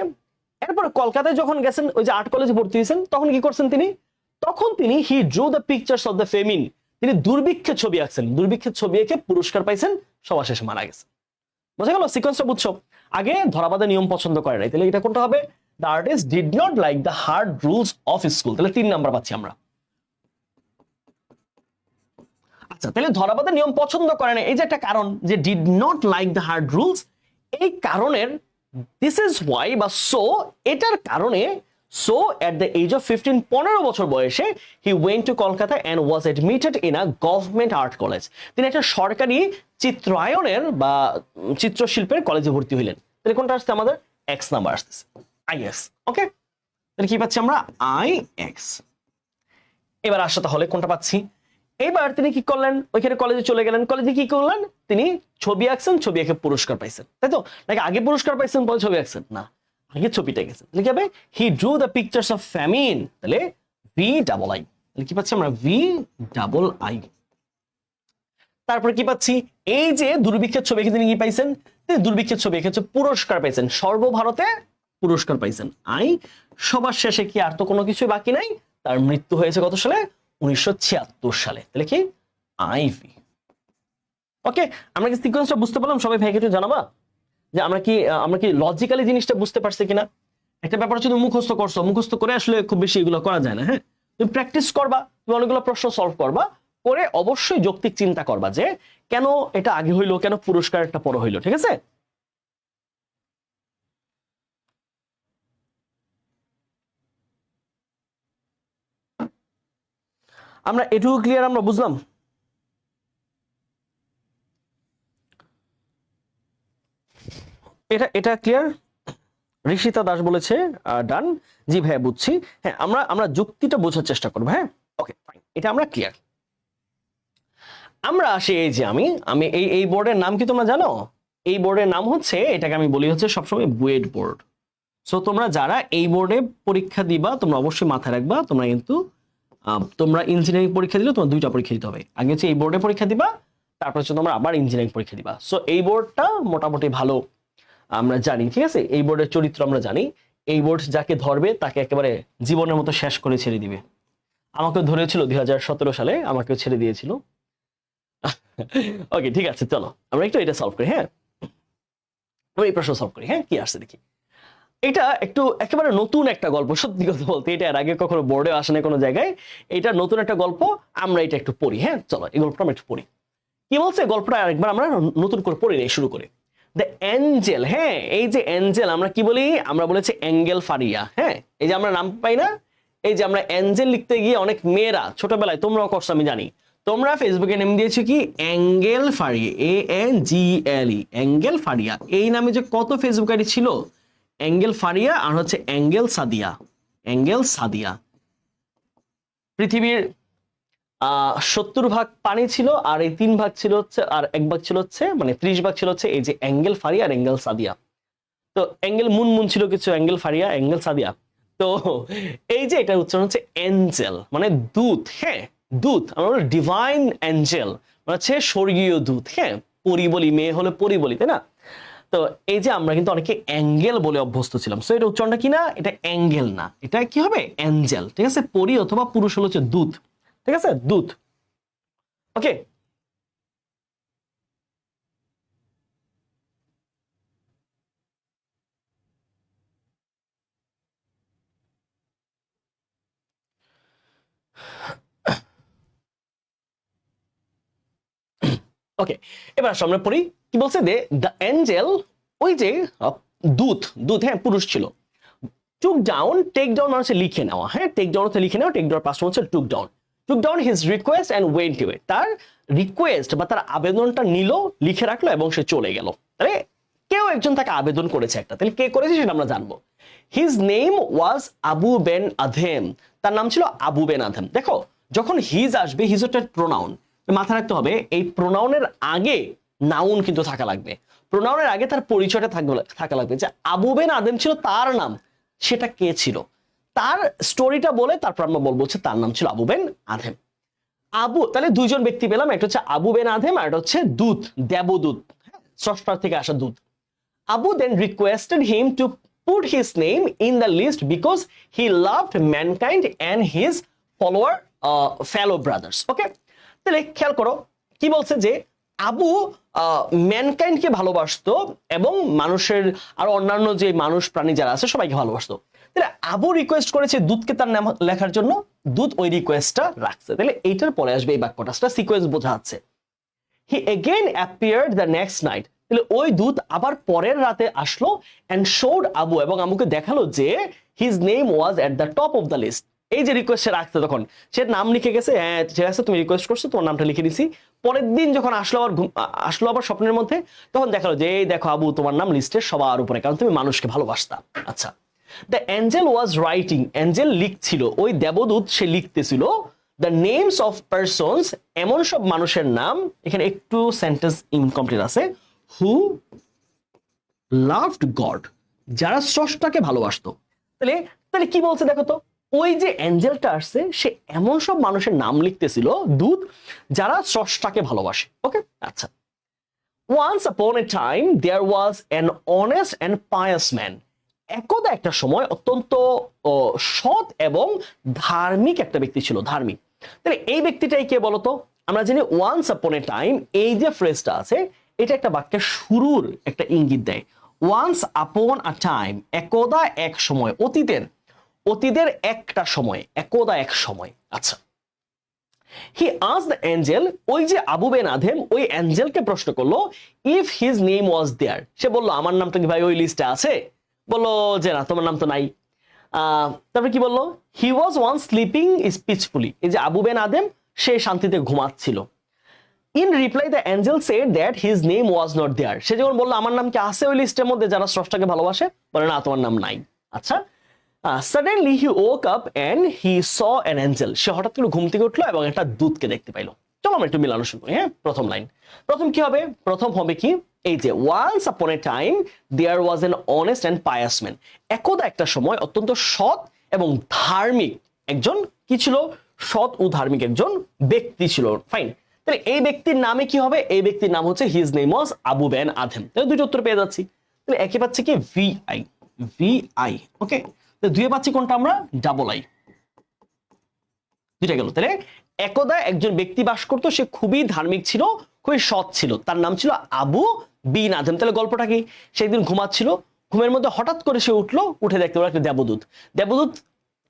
এরপরে কলকাতায় যখন গেছেন, ওই যে আর্ট কলেজে ভর্তি হয়েছেন, তখন কি করছেন তিনি? তখন তিনি he drew the pictures of the famine, তিনি দুর্ভিক্ষের ছবি আঁকছেন, দুর্ভিক্ষের ছবি এঁকে পুরস্কার পাইছেন, সবার শেষে মারা গেছেন। বুঝা গেল সিকোয়েন্সটা? বুঝছো? আগে ধরাবাঁধা নিয়ম পছন্দ করে নাই, তাহলে এটা কোনটা হবে? The artist did not like the hard rules of school, তাহলে 3 নাম্বার পাচ্ছি আমরা। আচ্ছা, তাহলে ধরাবাঁধা নিয়ম পছন্দ করে না, এই যে একটা কারণ, যে did not like the hard rules, এই কারণের দিস ইজ ওয়াই বা সো, এটার কারণে so at the age of 15 বছর বয়সে he went to Kolkata and was admitted in a government art college, তিনি একটা সরকারি চিত্রায়নের বা চিত্রশিল্পের কলেজে ভর্তি হইলেন। তাহলে কোনটা আসছে আমাদের? এক্স নাম্বার আসতেছে, আইএক্স। ওকে, তাহলে কি পাচ্ছি আমরা? I x. এবার আসা তাহলে কোনটা পাচ্ছি? এবার তিনি কি করলেন? ওইখানে কলেজে চলে গেলেন, কলেজে কি করলেন? তিনি ছবি আঁকছেন, ছবি এঁকে পুরস্কার পাইছেন, তাই তো? নাকি আগে পুরস্কার পাইছেন পরে ছবি আঁকছেন? না, আগে ছবিটা গেছেন। তাহলে কি হবে? হি drew the pictures of famine, তাহলে ভি ডাবল আই। তাহলে কি পাচ্ছি আমরা? V double I. তারপরে কি পাচ্ছি? এই যে দুর্ভিক্ষের ছবি এঁকে তিনি কি পাইছেন? তিনি দুর্ভিক্ষের ছবি এঁকে পুরস্কার পাইছেন, সর্বভারতে পুরস্কার পাইছেন। আই, সবার শেষে কি আর তো কোনো কিছুই বাকি নাই, তার মৃত্যু হয়েছে কত সালে? 1976 সালে। তাহলে কি? আইভি। ওকে, আমরা কি সিকোয়েন্সটা বুঝতে পারলাম? সবাই ভাইকে একটু জানাবা যে আমরা কি লজিক্যালি জিনিসটা বুঝতে পারছি কিনা। একটা ব্যাপার হচ্ছে তুমি মুখস্থ করছো, মুখস্থ করে আসলে খুব বেশি এগুলো করা যায় না। হ্যাঁ, তুমি প্র্যাকটিস করবা, তুমি অনেকগুলো প্রশ্ন সলভ করবা, করে অবশ্যই যৌক্তিক চিন্তা করবা যে কেন এটা আগে হইলো, কেন পুরস্কার একটা পরে হইলো। ঠিক আছে? আমরা এটুকু ক্লিয়ার, আমরা বুঝলাম? এটা ক্লিয়ার? ঋষিতা দাস বলেছে ডান। জি ভাই, বুঝছি। হ্যাঁ, আমরা যুক্তিটা বোঝার চেষ্টা করবো। হ্যাঁ, ওকে, ফাইন, এটা আমরা ক্লিয়ার। আমরা আসি এই যে আমি এই বোর্ডের নাম কি তোমরা জানো? এই বোর্ডের নাম হচ্ছে, এটাকে আমি বলি হচ্ছে সবসময় বুয়েট বোর্ড। সো তোমরা যারা এই বোর্ডে পরীক্ষা দিবা, তোমরা অবশ্যই মাথায় রাখবা, তোমরা কিন্তু তোমরা ইঞ্জিনিয়ারিং পরীক্ষা দিলে তোমার 2টা পরীক্ষা দিতে হবে। আগে হচ্ছে এই বোর্ডে পরীক্ষা দিবা, তারপর হচ্ছে তোমরা আবার ইঞ্জিনিয়ারিং পরীক্ষা দিবা। সো এই বোর্ডটা মোটামুটি ভালো আমরা জানি, ঠিক আছে? এই বোর্ডের চরিত্র আমরা জানি। এই বোর্ড যাকে ধরবে তাকে একেবারে জীবনের মতো শেষ করে ছেড়ে দিবে। আমাকে ধরেছিল 2017 সালে, আমাকেও ছেড়ে দিয়েছিল। ওকে, ঠিক আছে, চলো আমরা একটু এটা সলভ করি। হ্যাঁ, আমরা এই প্রশ্ন সলভ করি। হ্যাঁ, কি আসছে দেখি। এটা একটু একেবারে নতুন একটা গল্প, সত্যি কথা বলতে এটা এর আগে কখনো বোর্ডে আসে না কোনো জায়গায়। এটা নতুন একটা গল্প, আমরা এটা একটু পড়ি। হ্যাঁ, চলো এই গল্পটা আমরা একটু পড়ি। কি বলছে গল্পটা আরেকবার আমরা নতুন করে পড়ি নেই, শুরু করে। দ্য অ্যাঞ্জেল, হ্যাঁ, এই যে অ্যাঞ্জেল আমরা কি বলি? আমরা বলেছি অ্যাঙ্গেল ফারিয়া। হ্যাঁ, এই যে আমরা নাম পাই না, এই যে আমরা অ্যাঞ্জেল লিখতে গিয়ে অনেক মেয়েরা ছোটবেলায়, তোমরাও করছো আমি জানি, তোমরা ফেসবুকে নেম দিয়েছো কি? Angle Faria, ANGLE, angle Faria. এই নামে যে কত ফেসবুক আইডি ছিল, অ্যাঙ্গেল ফারিয়া আর হচ্ছে অ্যাঙ্গেল সাদিয়া। অ্যাঙ্গেল সাদিয়া। পৃথিবীর 70 ভাগ পানি ছিল, আর এই 3 ভাগ ছিল হচ্ছে, আর 1 ভাগ ছিল হচ্ছে, মানে 30 ভাগ ছিল হচ্ছে এই যে অ্যাঙ্গেল ফারিয়া আর অ্যাঙ্গেল সাদিয়া। তো অ্যাঙ্গেল মুনমুন ছিল কিছু, অ্যাঙ্গেল ফারিয়া, অ্যাঙ্গেল সাদিয়া। তো এই যে এটা উচ্চারণ হচ্ছে এঞ্জেল, মানে দূত। হ্যাঁ, দূত, আমরা বলি ডিভাইন এঞ্জেল, মানে হচ্ছে স্বর্গীয় দূত। হ্যাঁ, পরি বলি, মেয়ে হলে পরি বলি, তাই না? তো এই যে আমরা কিন্তু অনেকে অ্যাঙ্গেল বলে অভ্যস্ত ছিলাম, সো এটা উচ্চারণটা কি না, এটা অ্যাঙ্গেল না, এটা কি হবে, এঞ্জেল। ঠিক আছে, পরি অথবা পুরুষ হলো হচ্ছে দূত। ঠিক আছে, দূত। ওকে, ওকে, এবার আসলে আমরা পড়ি কি বলছে, দে দ্য এঞ্জেল, ওই যে দূত, দূত, হ্যাঁ পুরুষ ছিল, টুক ডাউন, টেক ডাউন মানে হচ্ছে লিখে নেওয়া। হ্যাঁ, টেক ডাউন হচ্ছে লিখে নেওয়া, টেক ডাউন পাস্ট হচ্ছে took down. Took down his request and went away, তার রিকোয়েস্ট বা তার আবেদনটা নিল, লিখে রাখলো এবং সে চলে গেল। তাহলে কেউ একজন তাকে আবেদন করেছে একটা, তাহলে কে করেছে সেটা আমরা জানবো। His name was Abou Ben Adhem, তার নাম ছিল আবু বেন আধেম। দেখো, যখন হিজ আসবে, হিজ হচ্ছে প্রোনাউন, মাথায় রাখতে হবে এই প্রোনাউনের আগে নাউন কিন্তু থাকা লাগবে। প্রোনাউনের আগে তার পরিচয়টা থাকা লাগবে, যে আবু বেন আদেম ছিল তার নাম, সেটা কে ছিল, তার স্টোরিটা বলে তারপর আমরা বলবো হচ্ছে তার নাম ছিল আবু বেন আধেম। আবু, তাহলে দুইজন ব্যক্তি পেলাম, একটা হচ্ছে আবু বেন আধেম আর একটা হচ্ছে দূত, দেবদূত, স্রষ্টার থেকে আসা দূত। Abu then requested him to put his name in the list because he loved mankind and his fellow brothers. ওকে, তাহলে খেয়াল করো কি বলছে, যে আবু ম্যানকাইন্ডকে ভালোবাসতো এবং মানুষের আর অন্যান্য যে মানুষ প্রাণী যারা আছে সবাইকে ভালোবাসতো। তাহলে আবু রিকোয়েস্ট করেছে দূতকে তার নাম লেখার জন্য, দূত ওই রিকোয়েস্টটা রাখছে। তাহলে এইটার পরে আসবে এই বাক্যটা, সিকোয়েন্স বোঝা যাচ্ছে। He again appeared the next night, তাহলে ওই দূত আবার পরের রাতে আসলো এন্ড শোড আবু, এবং আবুকে দেখালো যে his name was at the top of the list. এই যে রিকোয়েস্ট সে রাখছে, তখন সে নাম লিখে গেছে, হ্যাঁ ঠিক আছে তুমি রিকোয়েস্ট করছো, তোমার নামটা লিখে দিছি। পরের দিন যখন আসলো আবার স্বপ্নের মধ্যে, তখন দেখালো যে এই দেখো আবু, তোমার নাম লিস্টের সবার উপরে, কারণ তুমি মানুষকে ভালোবাসতা। আচ্ছা, the angel was writing, angel লিখছিল, ওই দেবদূত সে লিখতেছিল দ্য নেমস অফ পারসনস, এমন সব মানুষের নাম, এখানে একটু সেন্টেন্স ইনকমপ্লিট আছে, হু লাভড গড, যারা স্রষ্টাকে ভালোবাসতো। তাহলে তাহলে কি বলছে দেখো তো, ওই যে অ্যাঞ্জেলটা আসছে সে এমন সব মানুষের নাম লিখতেছিল, দূত, যারা স্রষ্টাকে ভালোবাসে। ওকে, আচ্ছা। Once upon a time there was an honest and pious man, একদা একটা সময় অত্যন্ত সৎ এবং ধার্মিক একটা ব্যক্তি ছিল, ধার্মিক। তাহলে এই ব্যক্তিটাই কে বলতো, আমরা জানি ওয়ান্স আপন এ টাইম, এই যে ফ্রেজটা আছে এটা একটা বাক্যের শুরুর একটা ইঙ্গিত দেয়। ওয়ান্স আপন আ টাইম, একদা এক সময়, অতীতের, অতীতের একটা সময়, একদা এক সময়। আচ্ছা, হি আস্কড দ্য এঞ্জেল, ওই যে আবু বেন আধেম ওই এঞ্জেলকে প্রশ্ন করলো, ইফ হিজ নেম ওয়াজ দেয়ার, সে বললো আমার নামটা কি ভাই ওই লিস্টে আছে? বললো যে না, তোমার নাম তো নাই। তারপরে কি বললো, he was one sleeping peacefully, এই যে আবু বেন আদেম সে শান্তিতে ঘুমাচ্ছিল। In reply the angel said that his name was not there, সে যখন বললো আমার নাম কি আছে ওই লিস্টের মধ্যে যারা স্রষ্টাকে ভালোবাসে, বলে না তোমার নাম নাই। আচ্ছা, suddenly he woke up and he saw an angel, সে হঠাৎ করে ঘুম থেকে উঠলো এবং একটা দূতকে দেখতে পাইলো। চলো আমরা একটু মিলানো শুরু করি। হ্যাঁ, প্রথম লাইন, প্রথম কি হবে, প্রথম হবে কি, এই যে once upon a time there was an honest and pious man, একদা একটা সময় অত্যন্ত সৎ এবং ধার্মিক একজন কি ছিল, সৎ ও ধার্মিক একজন ব্যক্তি ছিল। ফাইন, তাহলে এই ব্যক্তির নামে কি হবে, এই ব্যক্তির নাম হচ্ছে his name was Abou Ben Adhem. তাহলে দুটো উত্তর পেয়ে যাচ্ছি। তাহলে একে পাচ্ছি কি V I, V I. Okay, দুয়ে পাচ্ছি কোনটা আমরা, ডাবল আই, দুইটা গেল। তাহলে একদা একজন ব্যক্তি বাস করতো, সে খুবই ধার্মিক ছিল, খুবই সৎ ছিল, তার নাম ছিল আবু বিন আদম। তাহলে গল্পটা কি, সেদিন ঘুমাচ্ছিল, ঘুমের মধ্যে হঠাৎ করে সে উঠলো, উঠে দেখতে পারলো একটা দেবদূত, দেবদূত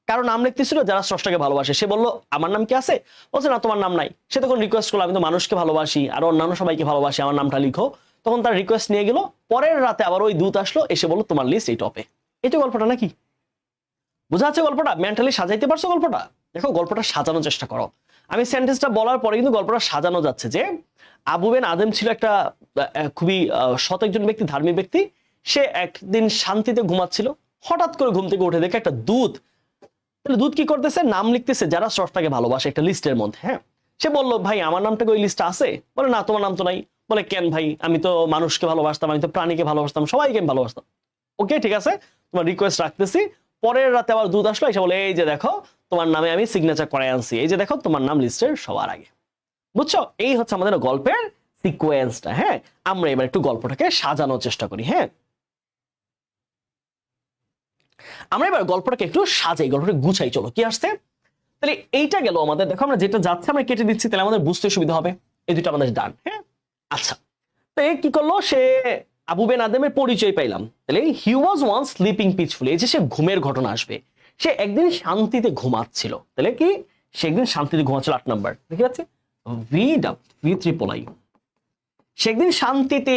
কারো নাম লিখতেছিল যারা স্রষ্টাকে ভালোবাসে। সে বললো আমার নাম কি আছে, বলছে না তোমার নাম নাই। সে তখন রিকোয়েস্ট করলো আমি তো মানুষকে ভালোবাসি আর অন্যান্য সবাইকে ভালোবাসি, আমার নামটা লিখো। তখন তার রিকোয়েস্ট নিয়ে গেল, পরের রাতে আবার ওই দূত আসলো, এসে বললো তোমার লিস্ট এই টপে। এই তো গল্পটা নাকি, বোঝা যাচ্ছে গল্পটা, মেন্টালি সাজাইতে পারছো গল্পটা? দেখো গল্পটা সাজানোর চেষ্টা করো। আমি সেন্টেন্সটা বলার পরে কিন্তু গল্পটা সাজানো যাচ্ছে, যে আবু বেন আদেম ছিল একটা খুবই সৎ একজন ব্যক্তি, ধার্মিক ব্যক্তি। সে একদিন শান্তিতে ঘুমাচ্ছিল, হঠাৎ করে ঘুম থেকে উঠে দেখে একটা দূত। তাহলে দূত কি করতেছে, নাম লিখতেছে যারা স্রষ্টাকে ভালোবাসে একটা লিস্টের মধ্যে। হ্যাঁ, সে বললো ভাই আমার নামটা ওই লিস্টে আছে? বলে না তোমার নাম তো নাই। বলে কেন ভাই, আমি তো মানুষকে ভালোবাসতাম, আমি তো প্রাণীকে ভালোবাসতাম, সবাইকে আমি ভালোবাসতাম। ওকে ঠিক আছে, তোমার রিকোয়েস্ট রাখতেছি, পরের রাতে আবার দূত আসলো, এসে বলে এই যে দেখো তোমার নামে আমি সিগনেচার করে আনছি, এই যে দেখো তোমার নাম লিস্টের সবার আগে। বুঝছো, এই হচ্ছে আমাদের গল্পের সিকোয়েন্সটা। হ্যাঁ, আমরা এবার একটু গল্পটাকে সাজানোর চেষ্টা করি। হ্যাঁ, আমরা এবার গল্পটাকে একটু সাজাই, গল্পটা গুছাই। চলো কি আসছে, তাহলে এইটা গেল আমাদের। দেখো আমরা যেটা যাচ্ছে আমরা কেটে দিচ্ছি, তাহলে আমাদের বুঝতে সুবিধা হবে। এই দুটো আমাদের ডান। হ্যাঁ, আচ্ছা, তো কি করলো সে, আবু বেন আদেমের পরিচয় পাইলাম। তাহলে হি ওয়াজ ওয়ান স্লিপিং পিসফুলি, এই যে সে ঘুমের ঘটনা আসবে। সে একদিন শান্তিতে ঘুমাচ্ছিল। তাহলে কি, সে একদিন শান্তিতে ঘুমাচ্ছিল। 8 নাম্বার দেখতে পাচ্ছি, ভি ট্রিপল আই। সে একদিন শান্তিতে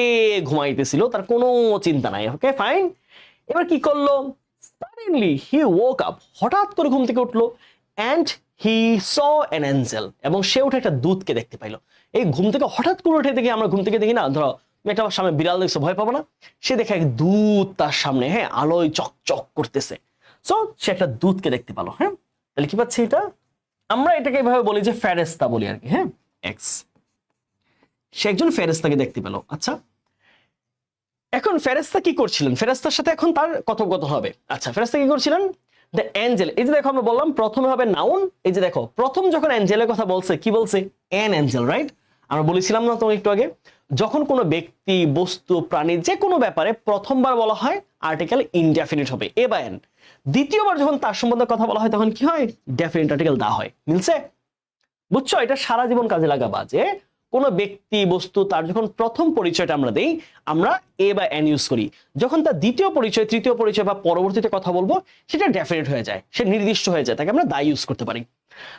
ঘুমাইতেছিল, তার কোনো চিন্তা নাই। Okay fine. এবার কি করলো, সাডেনলি হি woke up, হঠাৎ করে ঘুম থেকে উঠলো, and he saw an Angel, এবং সে উঠে একটা দূতকে দেখতে পাইলো। এই ঘুম থেকে হঠাৎ করে উঠে দেখি, আমরা ঘুম থেকে দেখি না, ধরো তুমি একটা সামনে বিড়াল দেখছো, ভয় পাবো না? সে দেখে এক দূত তার সামনে, হ্যাঁ, আলোয় চকচক করতেছে। সো সে একটা দূতকে দেখতে পেলো। হ্যাঁ, তাহলে কি পাচ্ছি, এটা আমরা এটাকে এভাবে বলি যে ফেরেশতা বলি আর কি। হ্যাঁ, এক্স, সে একজন ফেরেশতাকে দেখতে পেল। আচ্ছা, এখন ফেরেশতা কি করছিলেন, ফেরেশতার সাথে এখন তার কথোপকথন হবে। আচ্ছা, ফেরেশতা কি করছিলেন, দ্য এঞ্জেল। এই যে দেখো আমরা বললাম প্রথমে হবে নাউন। এই যে দেখো প্রথম যখন এঞ্জেলের কথা বলছে, কি বলছে, অ্যান এঞ্জেল, রাইট? আমরা বলেছিলাম না তোমাকে একটু আগে, যখন কোনো ব্যক্তি, বস্তু, প্রাণী, যে কোনো ব্যাপারে প্রথমবার বলা হয় আর্টিকেল ইনডেফিনিট হবে, এ বা এন। দ্বিতীয়বার যখন তার সম্বন্ধে কথা বলা হয় তখন কি হয়, ডেফিনিট আর্টিকেল দেওয়া হয়। মিলছে? বুঝছো, এটা সারা জীবন কাজে লাগাবা, যে কোনো ব্যক্তি, বস্তু, তার যখন প্রথম পরিচয়টা আমরা দেই, আমরা এ বা এন ইউজ করি। যখন তার দ্বিতীয় পরিচয়, তৃতীয় পরিচয় বা পরবর্তীতে কথা বলবো, সেটা ডেফিনিট হয়ে যায়, সে নির্দিষ্ট হয়ে যায়, তাকে আমরা দা ইউজ করতে পারি।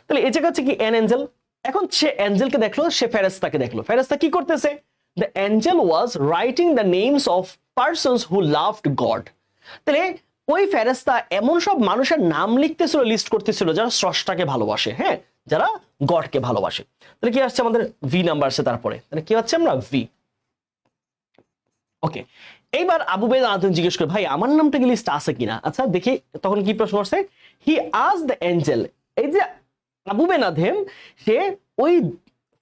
তাহলে এই জায়গা হচ্ছে কি, এন এঞ্জেল। এখন সে এঞ্জেলকে দেখলো, সে ফেরেশতাকে দেখলো। ফেরেশতা কি করতেছে, the angel was writing the names of persons who loved God. তাহলে ওই ফেরেশতা এমন সব মানুষের নাম লিখতেছিল, লিস্ট করতেছিল যারা স্রষ্টাকে ভালোবাসে, হ্যাঁ, যারা গডকে ভালোবাসে। তাহলে কি আসছে আমাদের, ভি নাম্বার আসছে তারপরে। তাহলে কি হচ্ছে, আমরা ভি। ওকে, এইবার আবু বেন আদম জিজ্ঞেস করে, ভাই আমার নামটা কি লিস্ট আছে কিনা? আচ্ছা দেখি তখন কি প্রশ্ন করছে, হি আজ দ্য এঞ্জেল। এই যে আবু বেন আদম, সে ওই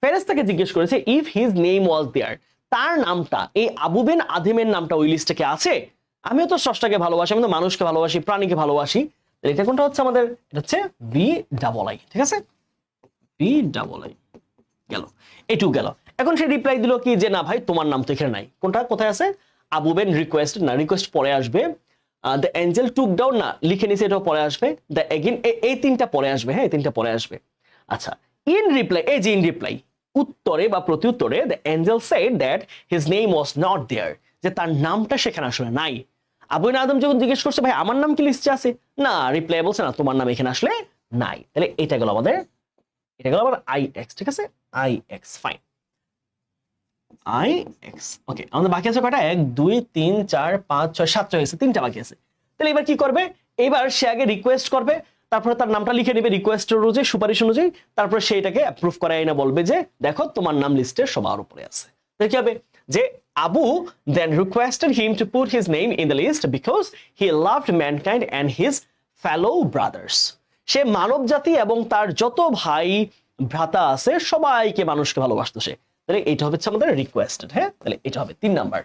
ফেরেশতাকে জিজ্ঞেস করেছে, ইফ হিজ নেম ওয়াজ দেয়ার, তার নামটা, এই আবু বেন আদমের নামটা ওই লিস্টে কি আছে? আমিও তো স্রষ্টাকে ভালোবাসি, আমি তো মানুষকে ভালোবাসি, প্রাণীকে ভালোবাসি। এটা কোনটা হচ্ছে আমাদের, এটা হচ্ছে ভি ডাবল আই। ঠিক আছে, ভি ডাবল আই গেল, এটুকু গেল। এখন সে রিপ্লাই দিল কি, যে না ভাই তোমার নাম তো এখানে নাই। কোনটা কোথায় আছে, আবু বেন রিকোয়েস্ট, না রিকোয়েস্ট পরে আসবে। দ্য এঞ্জেল টুক ডাউন, না লিখে নিছে, এটাও পরে আসবে। দ্য এগেইন, এই তিনটা পরে আসবে। হ্যাঁ, এই তিনটা পরে আসবে। আচ্ছা, ইন রিপ্লাই, এই যে ইন রিপ্লাই, উত্তরে বা প্রতি উত্তরে, the angel said that his name was not there, যে তার নামটা সেখানে আসলে নাই। আবু বেন আদম যখন জিজ্ঞেস করছে, ভাই আমার নাম কি লিস্টে আছে, না, রিপ্লাই বলছে না তোমার নাম এখানে আসলে নাই। তাহলে এটা গেল আমাদের, এটা গেল আবার আই এক্স। ঠিক আছে, I X, fine, I X. Okay, আমাদের বাকি আছে কয়টা, 1 2 3 4 5 6 7টা হয়েছে, 3টা বাকি আছে। তাহলে এবার কি করবে, এবার সে আগে রিকোয়েস্ট করবে, তারপরে তার নামটা লিখে নেবে রিকোয়েস্টের অনুযায়ী, সুপারিশ অনুযায়ী, তারপরে সে এটাকে অ্যাপ্রুভ করায় না, বলবে যে দেখো তোমার নাম লিস্টের সবার উপরে আছে। তাহলে কি হবে, যে Abu then requested him to put his name in the list because he loved mankind and his fellow brothers. সে মানব জাতি এবং তার যত ভাই ভ্রাতা আছে সবাইকে, মানুষকে ভালোবাসতো সে। তাহলে এটা হচ্ছে আমাদের রিকোয়েস্টেড। হ্যাঁ, তাহলে এটা হবে 3 নাম্বার।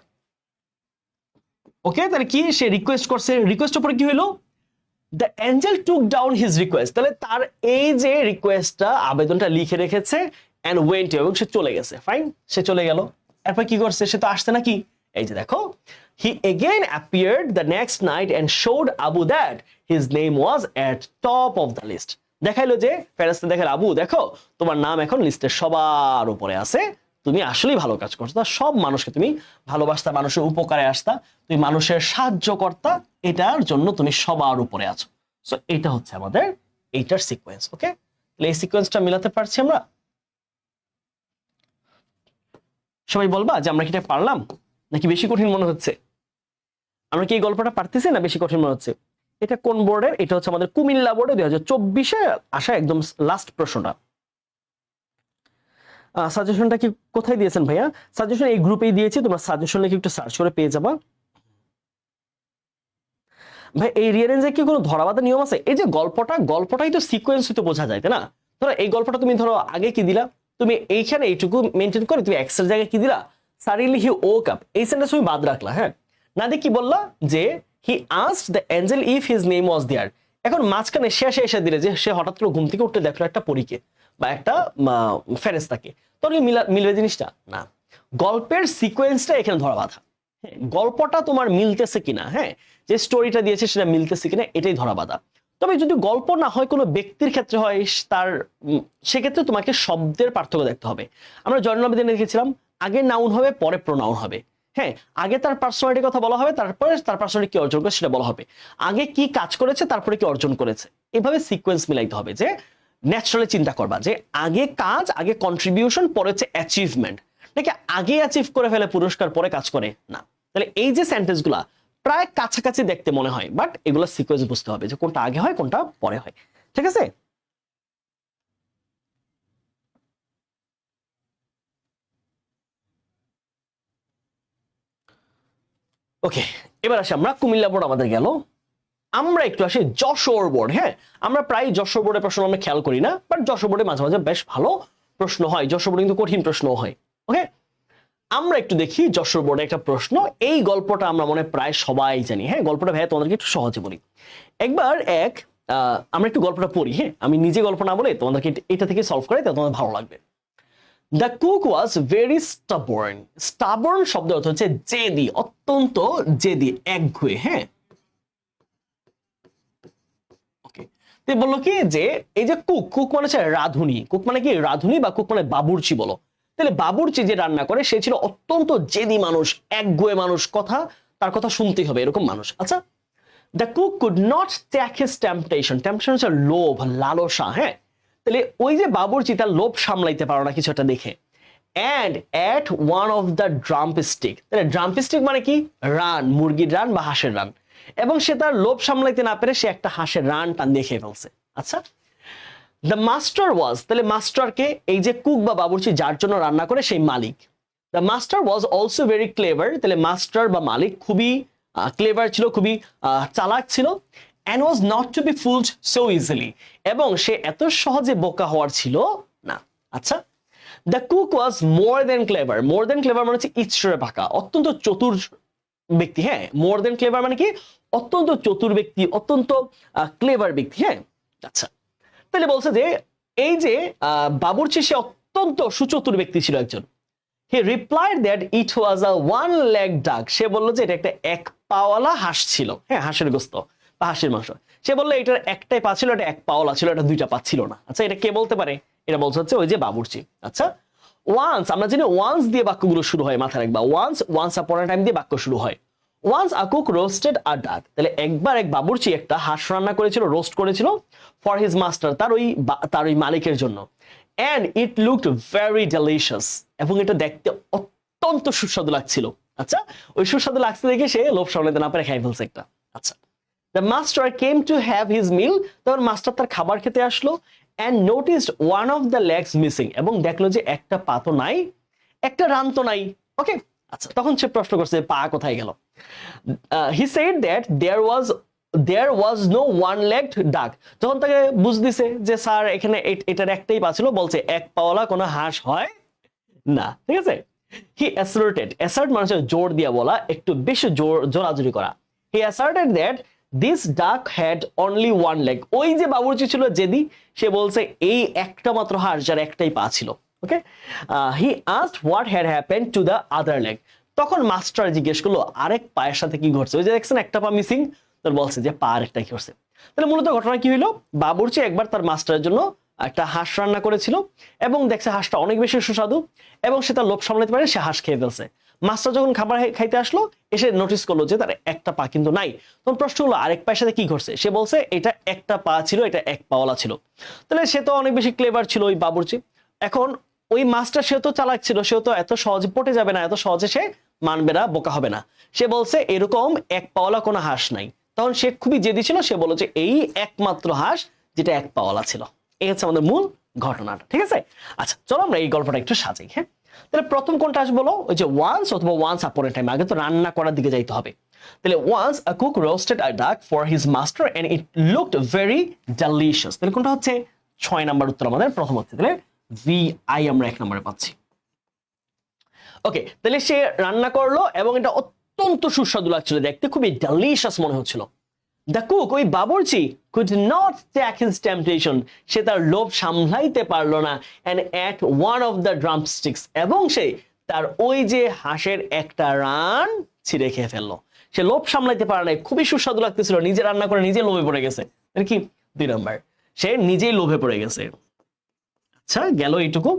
ওকে, তাহলে কি, সে রিকোয়েস্ট করছে, রিকোয়েস্টের পরে কি হলো, the Angel took down his request. তাহলে তার এই যে রিকোয়েস্টটা, আবেদনটা লিখে রেখেছে, এন্ড ওয়েন্ট, এবং সে চলে গেছে। ফাইন, সে চলে গেল। এরপর কি করছে, সে তো আসছে নাকি, এই যে দেখো, he again appeared the next night and showed Abu that his name was at top of the list. দেখাইলো যে, ফেরেশতা দেখাইলো, আবু দেখো তোমার নাম এখন লিস্টের সবার উপরে আছে, তুমি আসলেই ভালো কাজ করছো, সব মানুষকে তুমি ভালোবাসতা, মানুষের উপকারে আসতা, তুমি মানুষের সাহায্য করতা, এটার জন্য তুমি সবার উপরে আছো। সো এটা হচ্ছে আমাদের এইটার সিকোয়েন্স। ওকে, এই সিকোয়েন্সটা মিলাতে পারছি আমরা? সবাই বলবা যে আমরা কি এটা পারলাম, নাকি বেশি কঠিন মনে হচ্ছে? আমরা কি এই গল্পটা পারতেছি, না বেশি কঠিন মনে হচ্ছে? এটা কোন বোর্ডের? এটা হচ্ছে আমাদের কুমিল্লা বোর্ডে 2024-এ আসা একদম লাস্ট প্রশ্নটা। সাজেশনটা কি কোথায় দিয়েছেন ভাইয়া? সাজেশন এই গ্রুপেই দিয়েছি, তোমরা সাজেশন লিখে একটু সার্চ করে পেয়ে যাবা। ভাই এই রিয়ারেঞ্জে কি কোনো ধরাবাঁধা নিয়ম আছে? এই যে গল্পটাই তো সিকোয়েন্স হতে বোঝা যায়, তাই না? ধরো এই গল্পটা তুমি ধরো আগে কি দিলা, তুমি এইখানে এইটুকু মেনটেন করে তুমি এক্সের জায়গায় কি দিলা, সাডেনলি হি ওক আপ, এই সেন্টেন্স তুমি বাদ রাখলা। হ্যাঁ, না দিয়ে কি বললা, যে he asked the angel if his name was there. এখন মাঝখানে শেষে এসে দিলে যে সে হঠাৎ করে ঘুম থেকে উঠতে দেখলো একটা পরীকে বা একটা ফেরেশতাকে, তখন মিলবে জিনিসটা না। গল্পের সিকোয়েন্সটা এখানে ধরা বাঁধা। হ্যাঁ, গল্পটা তোমার মিলতেছে কিনা, হ্যাঁ, যে স্টোরিটা দিয়েছে সেটা মিলতেছে কিনা, এটাই ধরা বাঁধা। তবে যদি গল্প না হয়, কোনো ব্যক্তির ক্ষেত্রে হয়, তার সেক্ষেত্রে তোমাকে শব্দের পার্থক্য দেখতে হবে। আমরা জয়নুল দেখেছিলাম আগে নাউন হবে পরে প্রোনাউন হবে। হ্যাঁ, আগে তার পার্সোনালিটির কথা বলা হবে, তারপরে তার পার্সোনালিটি কি অর্জন করেছে সেটা বলা হবে। আগে কি কাজ করেছে তারপরে কি অর্জন করেছে, এভাবে সিকোয়েন্স মিলাইতে হবে। যে ন্যাচারালি চিন্তা করবা যে আগে কাজ, আগে কন্ট্রিবিউশন, পরে হচ্ছে অ্যাচিভমেন্ট, নাকি আগে অ্যাচিভ করে ফেলে পুরস্কার পরে কাজ করে না। তাহলে এই যে সেন্টেন্সগুলা প্রায় কাছাকাছি দেখতে মনে হয়, বাট এগুলো সিকোয়েন্স বুঝতে হবে যে কোনটা আগে হয় কোনটা পরে হয়। ঠিক আছে? ওকে, এবার আসি আমরা কুমিল্লা বোর্ড আমাদের গেল, আমরা একটু আসি যশোর বোর্ড। হ্যাঁ, আমরা প্রায় যশোর বোর্ডের প্রশ্ন আমরা খেয়াল করি না, বাট যশোর বোর্ডে মাঝে মাঝে বেশ ভালো প্রশ্ন হয়। যশোর বোর্ডে কিন্তু কঠিন প্রশ্ন হয়। ওকে, আমরা একটু দেখি যশোর বোর্ডে একটা প্রশ্ন। এই গল্পটা আমরা মনে প্রায় সবাই জানি। হ্যাঁ, গল্পটা ভাই তোমাদেরকে একটু সহজে বলি। একবার আমরা একটু গল্পটা পড়ি। হ্যাঁ, আমি নিজে গল্প না বলে তোমাদেরকে এটা থেকে সলভ করে তোমাদের ভালো লাগবে। The cook was very stubborn. Stubborn শব্দের অর্থ হচ্ছে জেদি, অত্যন্ত জেদি, একগুঁয়ে। হ্যাঁ, ওকে, তো বললো কি যে এই যে কুক, কুক মানে হচ্ছে রাঁধুনি। কুক মানে কি? রাঁধুনি, বা কুক মানে বাবুর্চি বলো। তাহলে বাবুর্চি যে রান্না করে সে ছিল অত্যন্ত জেদি মানুষ, একগুঁয়ে মানুষ, তার কথা শুনতেই হবে এরকম মানুষ। আচ্ছা, the cook could not take his temptation. Temptation হচ্ছে লোভ, লালসা। হ্যাঁ, তাহলে ওই যে বাবুর্চি তার লোভ সামলাইতে পারো না কিছু একটা দেখে। And at one of the drumstick. তাহলে ড্রামস্টিক মানে কি? রান, মুরগির রান বা হাঁসের রান। এবং সে তার লোভ সামলাইতে না পেরে সে একটা হাঁসের রান টান দিয়ে খেয়ে ফেলছে। আচ্ছা, দ্য মাস্টার ওয়াজ, তাহলে মাস্টারকে, এই যে কুক বা বাবুর্চি যার জন্য রান্না করে সেই মালিক। The master was also very clever. তাহলে মাস্টার বা মালিক খুবই ক্লেভার ছিল, খুবই চালাক ছিল। And was not to be fooled so easily. এবং সে এত সহজে বোকা হওয়ার ছিল না। আচ্ছা, the cook was more than clever. More than clever মানে হচ্ছে ইচ্ছরে পাকা, অত্যন্ত চতুর ব্যক্তি। হ্যাঁ, মোর দেন ক্লেভার মানে কি? অত্যন্ত চতুর ব্যক্তি, অত্যন্ত ক্লেভার ব্যক্তি। হ্যাঁ, আচ্ছা, তাহলে বলছে যে এই যে বাবুর্চি সে অত্যন্ত সুচতুর ব্যক্তি ছিল একজন। হি replied that it was a one leg ডাক। সে বললো যে এটা একটা এক পাওয়ালা হাঁস ছিল। হ্যাঁ, হাঁসের গোস্ত বা হাঁসের মাংস। সে বললো এটার একটাই পা ছিল, এটা এক পাওয়ালা ছিল, এটা দুইটা পা ছিল না। আচ্ছা, এটা কে বলতে পারে? এটা বলছে হচ্ছে ওই যে বাবুর্চি। আচ্ছা, ওয়ান্স, আমরা জানি ওয়ান্স দিয়ে বাক্যগুলো শুরু হয়, মাথায় রাখবা। ওয়ান্স আপন আ টাইম দিয়ে বাক্য শুরু হয়। Once a cook roasted a ডাক। তাহলে একবার এক বাবুর্চি একটা হাঁস রান্না করেছিল, রোস্ট করেছিল, ফর হিজ মাস্টার, তার ওই মালিকের জন্য। And it looked very delicious. এবং এটা দেখতে অত্যন্ত সুস্বাদু লাগছিল। আচ্ছা, ওই সুস্বাদু লাগছে দেখে সে লোভ সামলাতে না পারে খাই ফেলছে একটা। আচ্ছা, the master came to have his মিল। তখন মাস্টার তার খাবার খেতে আসলো। And noticed one of the legs missing. এবং দেখলো যে একটা পা তো নাই, একটা রান তো নাই। ওকে, আচ্ছা, তখন সে প্রশ্ন করছে পা কোথায় গেল। He said that there was no one legged duck. যখন তাকে বুঝ দিছে যে স্যার এখানে এটার একটাই পা ছিল, বলছে এক পাওয়ালা কোনো হাঁস হয় না। ঠিক আছে, হি অ্যাসার্টেড। অ্যাসার্ট মানে জোর দিয়া বলা, একটু বেশি জোরাজুরি করা। হি অ্যাসার্টেড দ্যাট দিস ডাক হ্যাড অনলি ওয়ান লেগ। ওই যে বাবুর্চি ছিল জেদি, সে বলছে এই একটা মাত্র হাঁস যার একটাই পা ছিল। Okay, he asked what had happened to the other leg. তখন মাস্টার জিজ্ঞেস করলো আরেক পায়ের সাথে কি ঘটছে। ওই যে দেখছেন একটা পা মিসিং, তোর বলছে যে পা আরেকটা কি করছে। তাহলে মূলত ঘটনা কি হইলো, বাবুর্চি একবার তার মাস্টারের জন্য একটা হাঁস রান্না করেছিল এবং দেখছে হাঁসটা অনেক বেশি সুস্বাদু এবং সে তার লোভ সামলাতে পারে, সে হাঁস খেয়ে ফেলছে। মাস্টার যখন খাবার খাইতে আসলো, এসে নোটিস করলো যে তার একটা পা কিন্তু নাই। তখন প্রশ্ন হলো আরেক পায়ের সাথে কি ঘটছে। সে বলছে এটা একটা পা ছিল, এটা এক পাওয়ালা ছিল। তাহলে সে তো অনেক বেশি ক্লেভার ছিল ওই বাবুর্চি। এখন ওই মাস্টার সেও তো চালাক ছিল, সেও তো এত সহজে পটে যাবে না, এত সহজে সে মানবে না, বোকা হবে না। সে বলছে এরকম এক পাওয়ালা কোনো হাঁস নাই। তখন সে খুবই জেদি ছিল, সে বলল যে এই একমাত্র হাঁস যেটা এক পাওয়ালা ছিল। এই হচ্ছে আমাদের মূল ঘটনাটা। ঠিক আছে, আচ্ছা চলো আমরা এই গল্পটা একটু সাজাই। হ্যাঁ, তাহলে প্রথম কোনটা আসবে বলো, ওই যে ওয়ান্স অথবা ওয়ান্স আপন এ টাইম। আগে তো রান্না করার দিকে যাইতে হবে। তাহলে once a cook roasted a duck for his master and it looked very delicious. তাহলে কোনটা হচ্ছে 6 নাম্বার উত্তর আমাদের প্রথম হচ্ছে। তাহলে আমরা 1 নম্বরে পাচ্ছি। ওকে, তাহলে সে রান্না করলো এবং এটা অত্যন্ত সুস্বাদু লাগছিল, দেখতে খুবই ডেলিশিয়াস মনে হচ্ছিল। দ্য কুক, ওই বাবুর্চি, could not take his temptation, সে তার লোভ সামলাইতে পারলো না, and ate one of the drumsticks, এবং সে তার ওই যে হাঁসের একটা রান ছিঁড়ে খেয়ে ফেললো। সে লোভ সামলাইতে পারে নাই, খুবই সুস্বাদু লাগতেছিল, নিজে রান্না করে নিজে লোভে পড়ে গেছে। কি 2 নাম্বার, সে নিজেই লোভে পড়ে গেছে। আচ্ছা গেল এইটুকু।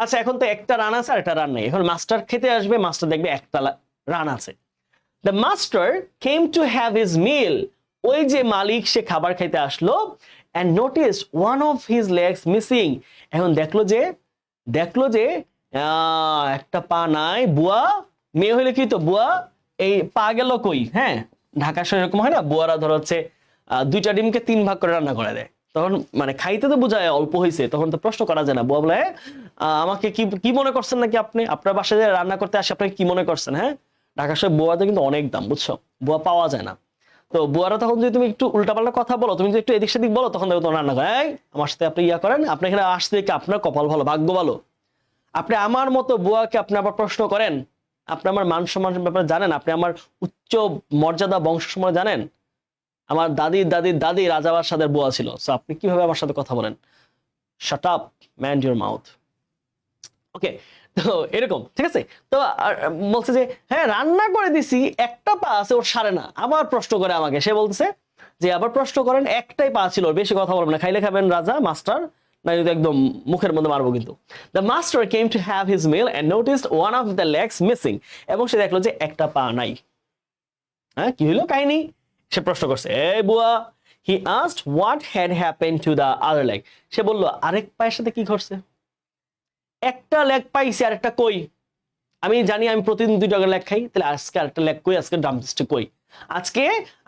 আচ্ছা এখন তো একটা রান আছে আর একটা রান নেই, এখন মাস্টার খেতে আসবে, মাস্টার দেখবে একটা রান আছে। The master came to have his meal, ওই যে মালিক সে খাবার খাইতে আসলো, and noticed one of his legs missing, এখন দেখলো যে একটা পা নাই। বুয়া মেয়ে হইলে কি তো বুয়া, এই পা গেল কই? হ্যাঁ, ঢাকা শহরে এরকম হয় না, বুয়ারা ধর হচ্ছে 2টা ডিমকে 3 ভাগ করে রান্না করে দেয়, তখন মানে খাইতে তো বোঝায় অল্প হয়েছে, তখন তো প্রশ্ন করা যায় না। বুয়া বলে আমাকে কি মনে করছেন নাকি আপনি, আপনার বাসায় যে রান্না করতে আসে আপনাকে কি মনে করছেন? হ্যাঁ, ঢাকা শহরে বুয়াতে কিন্তু অনেক দাম, বুঝছো, বুয়া পাওয়া যায় না। তো বুয়ারা তখন যদি তুমি একটু উল্টাপাল্টা কথা বলো, তুমি যদি একটু এদিক সেদিক বলো, তখন দেখো তোমার রান্না করে, আমার সাথে আপনি ইয়া করেন, আপনি এখানে আসতে কি আপনার কপাল ভালো, ভাগ্য ভালো, আপনি আমার মতো বুয়াকে আপনি আবার প্রশ্ন করেন, আপনি আমার মান সম্মানের ব্যাপারে জানেন, আপনি আমার উচ্চ মর্যাদা বংশ সম্বন্ধে জানেন, আমার দাদি রাজাবাদশাদের বুয়া ছিল, সো আপনি কিভাবে আমার সাথে কথা বলেন? Shut up, mind your mouth. Okay, তো এরকম, ঠিক আছে। তো বলছে যে হ্যাঁ রান্না করে দিছি, একটা পা আছে ওর সারে না, আবার প্রশ্ন করে আমাকে, সে বলতেছে যে আবার প্রশ্ন করেন, একটাই পা ছিল, বেশি কথা বলবেন না, খাইলে খাবেন রাজা মাস্টার, না যদি একদম মুখের মধ্যে মারবো কিন্তু। The master came to have his meal and noticed one of the legs missing, এবং সে দেখলো যে একটা পা নাই। হ্যাঁ, কি হইলো কাহিনী? সে প্রশ্ন করছে, এই বুয়া, he asked what had happened to the other leg, সে বলল আরেক পায়ের সাথে কি ঘটছে? একটা লেগ পাইছি আর একটা কই? আমি জানি আমি প্রতিদিন 2টা লেগ খাই, তাহলে আজকে আরেকটা লেগ কই, আজকে ড্রামস্টিক কই?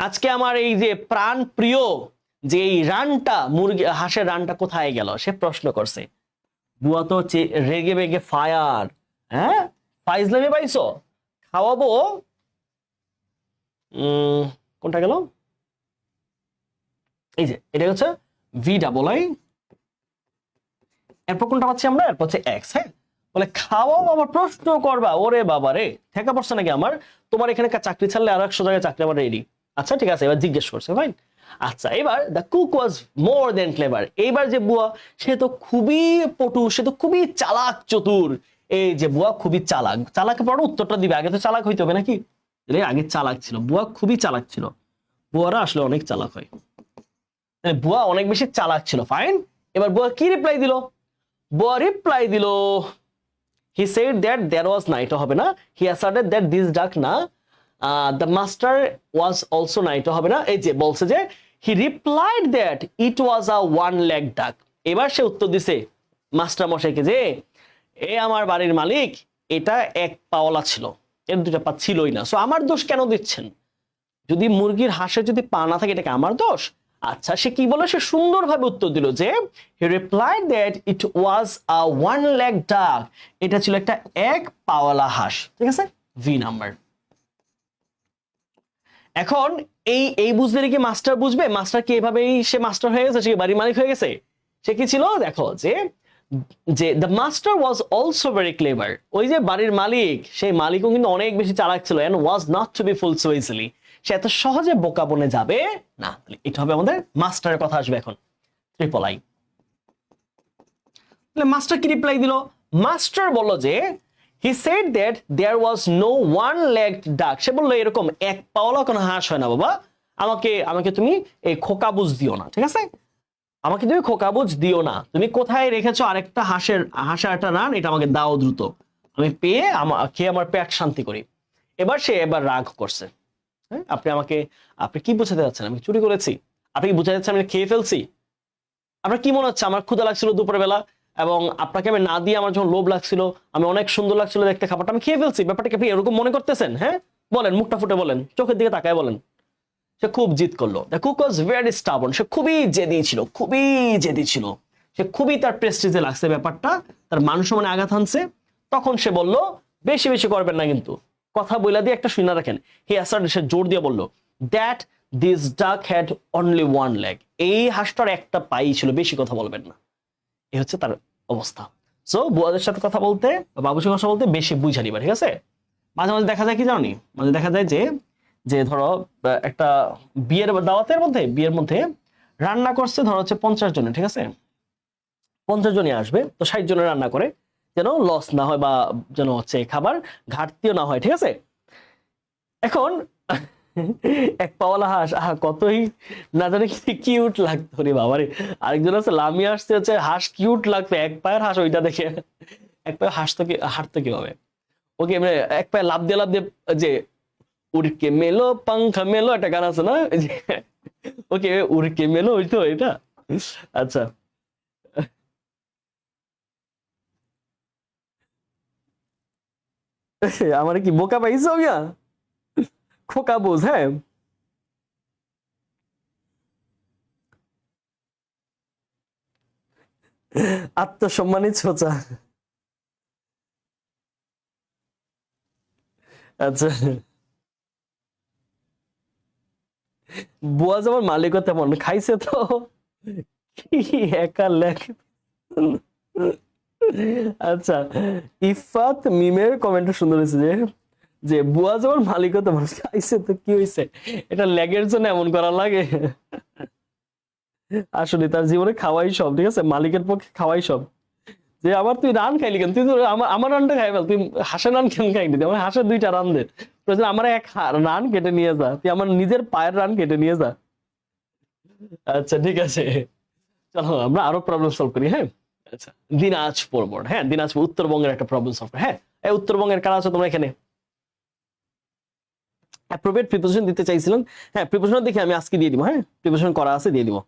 আজকে আমার এই যে প্রাণ প্রিয় যে এই রানটা, মুরগি হাঁসের রানটা কোথায় গেল? সে প্রশ্ন করছে। বুয়া তো রেগে বেগে ফায়ার, হ্যাঁ ফাইজলামে পাইছো, খাওয়াবো। কোনটা গেল? এই যে এটা হচ্ছে ভি ডাবল আই, এরপর কোনটা পাচ্ছি আমরা? এরপর হচ্ছে এক্স। হ্যাঁ, বলে খাওয়াও আবার প্রশ্ন করবা, ওরে বাবা রে, ঠেকা পড়ছে নাকি আমার? তোমার এখানে চাকরি ছাড়লে আর 100 জায়গায় চাকরি আমার রেডি। আচ্ছা ঠিক আছে, এবার জিজ্ঞেস করছে, ফাইন। আচ্ছা এবার the cook was more than clever, এইবার যে বুয়া সে তো খুবই পটু, সে তো খুবই চালাক চতুর। এই যে বুয়া খুবই চালাক, চালাকের পর উত্তরটা দিবে, আগে তো চালাক হইতে হবে নাকি? আগে চালাক ছিল, বুয়া খুবই চালাক ছিল, বুয়ারা আসলে অনেক চালাক হয়, বুয়া অনেক বেশি চালাক ছিল। ফাইন, এবার বুয়া কি রিপ্লাই দিল? বুয়া রিপ্লাই দিল, he said that there was না, এটা হবে না, he asserted that this duck না, the master was also না, এটা হবে না। এই যে বলছে যে he replied that it was a one leg duck, এবার সে উত্তর দিছে মাস্টার মশাইকে যে এ আমার বাড়ির মালিক, এটা এক পাওয়ালা ছিল, এর 2টা পা ছিলই না, সো আমার দোষ কেন দিচ্ছেন? যদি মুরগির হাঁসের যদি পা না থাকে, এটাকে আমার দোষ? আচ্ছা সে কি বলে? সে সুন্দরভাবে উত্তর দিল যে he replied that it was a one leg duck, এটা ছিল একটা এক পাওয়ালা হাঁস। ঠিক আছে, ভি নাম্বার। এখন এই বুঝলে কি মাস্টার বুঝবে? মাস্টার কি এভাবেই সে মাস্টার হয়ে গেছে, সে বাড়ির মালিক হয়ে গেছে? সে কি ছিল দেখো, যে the master was also very clever, ওই যে বাড়ির মালিক, সেই মালিকও কিন্তু অনেক বেশি চালাক ছিল, and was not to be fooled so easily, সে এত সহজে বোকা বনে যাবে না। এটা হবে আমাদের মাস্টারের কথা আসবে এখন, ট্রিপল আই। তাহলে মাস্টার কি রিপ্লাই দিল? মাস্টার বলল যে he said that there was no one legged duck, সে বললো এরকম এক পাওয়ালা কোনো হাঁস হয় না বাবা, আমাকে তুমি এই খোকাবুজ দিও না, ঠিক আছে, আমাকে তুমি খোকাবুজ দিও না, তুমি কোথায় রেখেছো আরেকটা হাঁসের একটা রান, এটা আমাকে দাও দ্রুত, আমি পেয়ে খেয়ে আমার পেট শান্তি করি। এবার রাগ করছে। হ্যাঁ, আপনি কি বোঝাতে যাচ্ছেন? আমি চুরি করেছি? আপনি কি বোঝাতে যাচ্ছেন আমি খেয়ে ফেলছি? আপনার কি মনে হচ্ছে আমার ক্ষুধা লাগছিল দুপুর বেলা, এবং আপনাকে আমি না দিয়ে আমার যখন লোভ লাগছিল, আমি অনেক সুন্দর লাগছিল দেখতে খাবারটা, আমি খেয়ে ফেলছি, ব্যাপারটা কি আপনি এরকম মনে করতেছেন? হ্যাঁ বলেন, মুখটা ফুটে বলেন, চোখের দিকে তাকায় বলেন। সে খুব জিদ করলো। The cook was very stubborn, সে খুবই জেদি ছিল, সে খুবই তার প্রেস্টিজে লাগছে ব্যাপারটা, তার মান সম্মানে আঘাত হানছে। তখন সে বলল, বেশি করবেন না কিন্তু, কথা বইলা দিয়ে একটা শুনে রাখেন। হি অ্যাসার্টেড, সে জোর দিয়ে বলল, দ্যাট দিস ডাক হ্যাড অনলি ওয়ান লেগ, এই হাঁসটার একটা পাই ছিল, বেশি কথা বলবেন না। এই হচ্ছে তার অবস্থা। সো বুয়াদের সাথে কথা বলতে, বাবুসের কথা বলতে বেশি বুঝা নিবা, ঠিক আছে? মাঝে মাঝে দেখা যায় কি জানি, মাঝে দেখা যায় যে যে ধরো একটা বিয়ের মধ্যে রান্না করছে ধরো হচ্ছে 50 জনে, ঠিক আছে, 50 জনই আসবে, তো 60 জনের রান্না করে যেন লস না হয় বা যেন হচ্ছে খাবার ঘাটতিও না হয়, ঠিক আছে। এখন এক পাওয়ালা হাঁস, কতই না জানি কি কিউট লাগতো রে বাবারে। আরেকজন আছে লামি আসছে হচ্ছে হাঁস কিউট লাগতো, এক পায়ের হাঁস, ওইটা দেখে এক পায়ে হাঁস তো কি হাঁটতো কিভাবে, ওকে মানে এক পায়ে লাভ দিয়ে যে উড়কে মেলো পাংখা মেলো একটা গান আছে না, ওকে উড়কে মেলো, ওই তো এটা। আচ্ছা, আমার কি বোকা পাইছো গিয়া, খোকা বোঝ, হ্যাঁ। আত্মসম্মানী ছোচা। আচ্ছা, বুয়া যেমন মালিকও তেমন, খাইছে তো কি একা লেখ। আচ্ছা, ইফাত মিমের কমেন্টটা সুন্দর হয়েছে যে যে বুয়া যেমন মালিকও তেমন, খাইছে তো কি হয়েছে, এটা ল্যাগের জন্য এমন করা লাগে। আসলে তার জীবনে খাওয়াই সব, ঠিক আছে, মালিকের পক্ষে খাওয়াই সব। যে আবার তুই রান খাইলি কেন, তুই তো আমার রানটা খাই ফেল, তুই হাঁসের রান কেন খাইলি, আমার হাঁসের 2টা রান দে, প্রয়োজন আমার এক রান কেটে নিয়ে যা, তুই আমার নিজের পায়ের রান কেটে নিয়ে যা। আচ্ছা ঠিক আছে, চলো আমরা আরো প্রবলেম সলভ করি, হ্যাঁ। আচ্ছা, দিনাজপুর বোর্ড, হ্যাঁ, দিনাজপুর উত্তরবঙ্গের একটা প্রবলেম সলভ, হ্যাঁ। এই উত্তরবঙ্গের কারা আছো তোমরা এখানে, অ্যাপ্রোপ্রিয়েট প্রিপোজিশন দিতে চাইছিলেন, হ্যাঁ, প্রিপোজিশন দেখে আমি আজকে দিয়ে দিব, হ্যাঁ, প্রিপোজিশন করা আছে, দিয়ে দিব।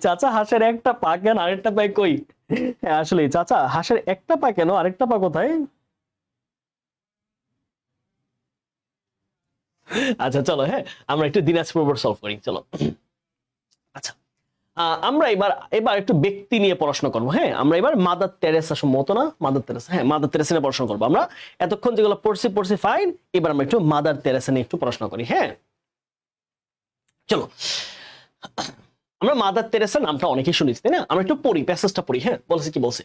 চাচা হাঁসের একটা পা কেন আরেকটা পায় কই, হ্যাঁ আসলে চাচা হাঁসের একটা পা কেন আরেকটা পা কোথায়। আচ্ছা চলো, হ্যাঁ, আমরা একটু দিনাজপুর বোর্ড সলভ করি, চলো। আচ্ছা, আমরা এবার এবার একটু ব্যক্তি নিয়ে পড়াশোনা করবো, হ্যাঁ। আমরা এবার মাদার তেরেসা, সম্ভবত না মাদার তেরেসা, হ্যাঁ মাদার তেরেসা নিয়ে পড়াশোনা করবো আমরা। এতক্ষণ যেগুলো পড়ছি ফাইন, এবার আমরা একটু মাদার তেরেসা নিয়ে একটু পড়াশোনা করি, হ্যাঁ। চলো, আমরা মাদার তেরেসা নামটা অনেকেই শুনেছি, তাই না, আমরা একটু পড়ি, প্যাসেজটা পড়ি, হ্যাঁ, বলছে কি বলছে।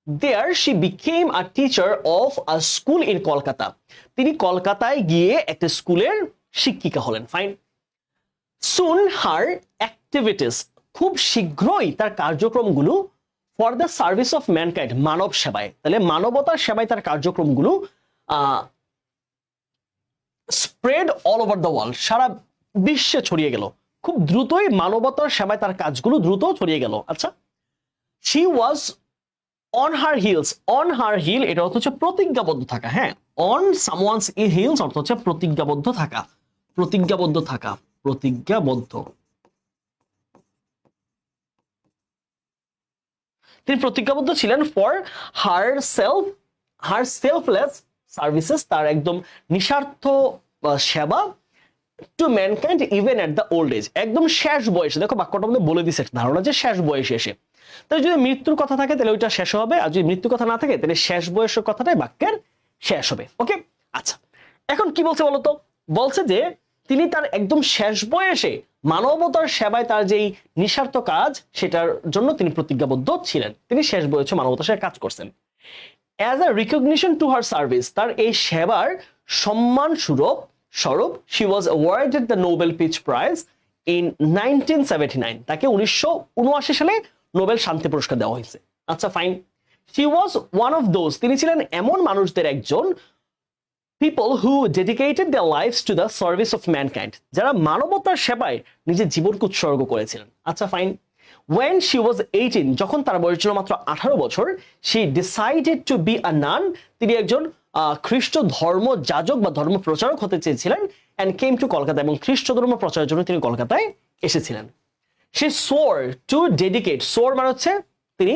There she became a teacher of a school in Kolkata. তিনি কলকাতায় গিয়ে একটা স্কুলের শিক্ষিকা হলেন, ফাইন। Soon her activities, খুব শীঘ্রই তার কার্যক্রমগুলো, for the service of mankind, মানব সেবায়, তাহলে মানবতার সেবায় তার কার্যক্রমগুলো spread all over the world, সারা বিশ্বে ছড়িয়ে গেল, খুব দ্রুতই মানবতার সেবায় তার কাজগুলো দ্রুত ছড়িয়ে গেল। আচ্ছা, she was on her heels, on her heel এটা অর্থ হচ্ছে প্রতিজ্ঞাবদ্ধ থাকা, হ্যাঁ, অন সামওয়ানস হিলস অর্থ হচ্ছে প্রতিজ্ঞাবদ্ধ থাকা, প্রতিজ্ঞাবদ্ধ থাকা, প্রতিজ্ঞাবদ্ধ। তিনি প্রতিজ্ঞাবদ্ধ ছিলেন ফর হার সেলফলেস সার্ভিসেস, তার একদম নিঃস্বার্থ সেবা, to mankind even at the old age, একদম শেষ বয়সে, দেখো বাক্যটা আমাদের বলে দিচ্ছে ধারণা যে শেষ বয়সে এসে, তাহলে যদি মৃত্যুর কথা থাকে তাহলে ওইটা শেষ হবে, আর যদি মৃত্যুর কথা না থাকে তাহলে শেষ বয়সের কথাটাই বাক্যের শেষ হবে, ওকে। আচ্ছা, এখন কি বলছে বলতো, বলছে যে তিনি তার একদম শেষ বয়সে মানবতার সেবায় তার যেই নিঃস্বার্থ কাজ সেটার জন্য তিনি প্রতিজ্ঞাবদ্ধ ছিলেন, তিনি শেষ বয়সে মানবতার সেবায় কাজ করছেন। As a recognition to her service, তার এই সেবার সম্মান স্বরূপ she was awarded the Nobel peace prize in 1979, তাকে 1979 সালে নোবেল শান্তি পুরস্কার দেওয়া হয়েছে। আচ্ছা fine, she was one of those, তিনি ছিলেন এমন মানুষদের একজন, people who dedicated their lives to the service of mankind, যারা মানবতার সেবায় নিজের জীবনকে উৎসর্গ করেছিলেন। আচ্ছা ফাইন, when she was 18, যখন তার বয়স ছিল মাত্র 18 বছর, she decided to be a nun, তিনি একজন খ্রিস্ট ধর্ম যাজক বা ধর্ম প্রচারক হতে চেয়েছিলেন, and came to কলকাতা, এবং খ্রিস্ট ধর্ম প্রচারের জন্য তিনি কলকাতায় এসেছিলেন। she swore to dedicate, swore মানে হচ্ছে তিনি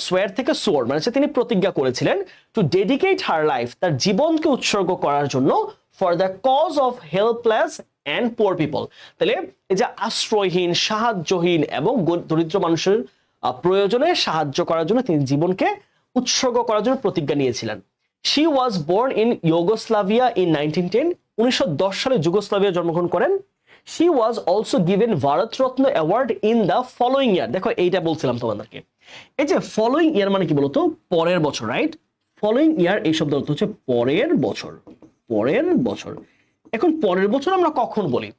swear থেকে swore মানে হচ্ছে তিনি প্রতিজ্ঞা করেছিলেন, to dedicate her life, তার জীবনকে উৎসর্গ করার জন্য, for the cause of helpless and poor people, তাহলে এই যে আশ্রয়হীন, সাহায্যহীন এবং দরিদ্র মানুষের প্রয়োজনে সাহায্য করার জন্য তিনি জীবনকে উৎসর্গ করার জন্য প্রতিজ্ঞা নিয়েছিলেন। she was born in Yugoslavia in 1910, 1910 সালে যুগোস্লাভিয়া জন্মগ্রহণ করেন। she was also given Bharat Ratna award in the following year, দেখো এইটা বলছিলাম তোমাদেরকে, এই যে ফলোইং ইয়ার মানে কি বলতো, পরের বছর, রাইট, ফলোইং ইয়ার এই শব্দ অর্থ হচ্ছে পরের বছর, পরের বছর। এখন পরের বছর আমরা কখন বলি?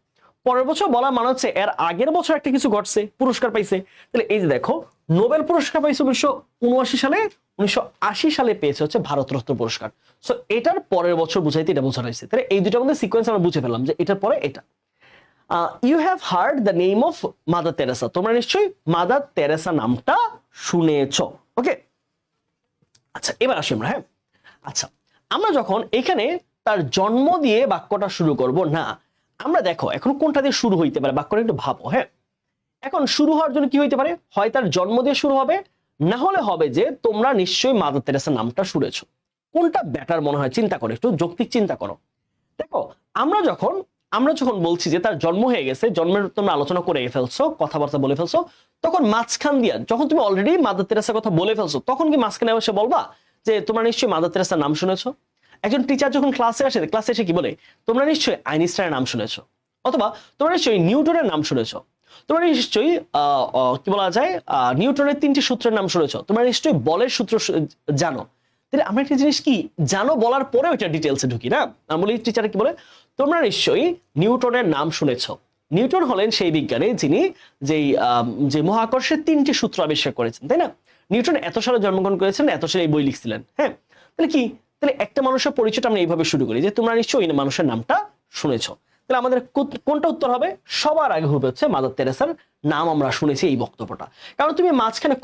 পরের বছর বলা মানে হচ্ছে এর আগের বছর একটা কিছু ঘটছে, পুরস্কার পাইছে। তাহলে এই যে দেখো, নোবেল পুরস্কার পাইছে 1979 সালে, 1980 সালে পেয়েছে হচ্ছে ভারতরত্ন পুরস্কার। সো এটার পরের বছর বুঝাইতে এটা বোঝানো হয়েছে। তাহলে এই দুটোর মধ্যে সিকোয়েন্স আমরা বুঝে ফেললাম যে এটার পরে এটা। You have heard the name of Mother Teresa, তোমরা নিশ্চয়ই মাদার তেরেসা নামটা শুনেছ। ওকে, আচ্ছা এবার আসি আমরা। হ্যাঁ, আচ্ছা আমরা যখন এখানে তার জন্ম দিয়ে বাক্যটা শুরু করব না, আমরা দেখো এখন কোনটা দিয়ে শুরু হইতে পারে বাক্যটা একটু ভাবো। হ্যাঁ, এখন শুরু হওয়ার জন্য কি হইতে পারে? হয় তার জন্ম দিয়ে শুরু হবে, না হলে হবে যে তোমরা নিশ্চয়ই মাদার তেরেসা নামটা শুনেছো। কোনটা বেটার মনে হয়? চিন্তা করো, একটু যৌক্তিক চিন্তা করো। দেখো, আমরা যখন বলছি যে তার জন্ম হয়ে গেছে, জন্মের তোমরা আলোচনা করে ফেলছো, কথাবার্তা বলে ফেলছো, তখন মাঝখান দিয়া যখন তুমি অলরেডি মাদার তেরেসার কথা বলে ফেলছো, তখন কি মাঝখানে এসে বলবা যে তোমরা নিশ্চয়ই মাদার তেরেসার নাম শুনেছো? একজন টিচার যখন ক্লাসে এসে কি বলে, তোমরা নিশ্চয়ই আইনস্টাইনের নাম শুনেছো, অথবা তোমরা নিশ্চয়ই নিউটনের নাম শুনেছো, তোমরা নিশ্চয়ই কি বলা যায় নিউটনের 3টি সূত্রের নাম শুনেছো, তোমরা নিশ্চয়ই বলের সূত্র জানো। তাহলে আমরা একটা জিনিস কি জানো বলার পরে ওইটা ডিটেলসে ঢুকি না, আমরা বলি টিচার কি বলে, তোমরা নিশ্চয়ই নিউটনের নাম শুনেছো। নিউটন হলেন সেই বিজ্ঞানী যিনি যে মহাকর্ষের 3টি সূত্র আবিষ্কার করেছেন, তাই না? নিউটন এত সালে জন্মগ্রহণ করেছেন, এত সালে এই বই লিখছিলেন। হ্যাঁ, তাহলে কি, তাহলে একটা মানুষের পরিচয়টা আমরা এইভাবে শুরু করি যে তোমরা নিশ্চয়ই এই মানুষের নামটা শুনেছো। তাহলে আমাদের কোনটা উত্তর হবে? সবার আগে হবে হচ্ছে মাদার তেরেসার নাম আমরা শুনেছি এই বক্তব্যটা। কারণ তুমি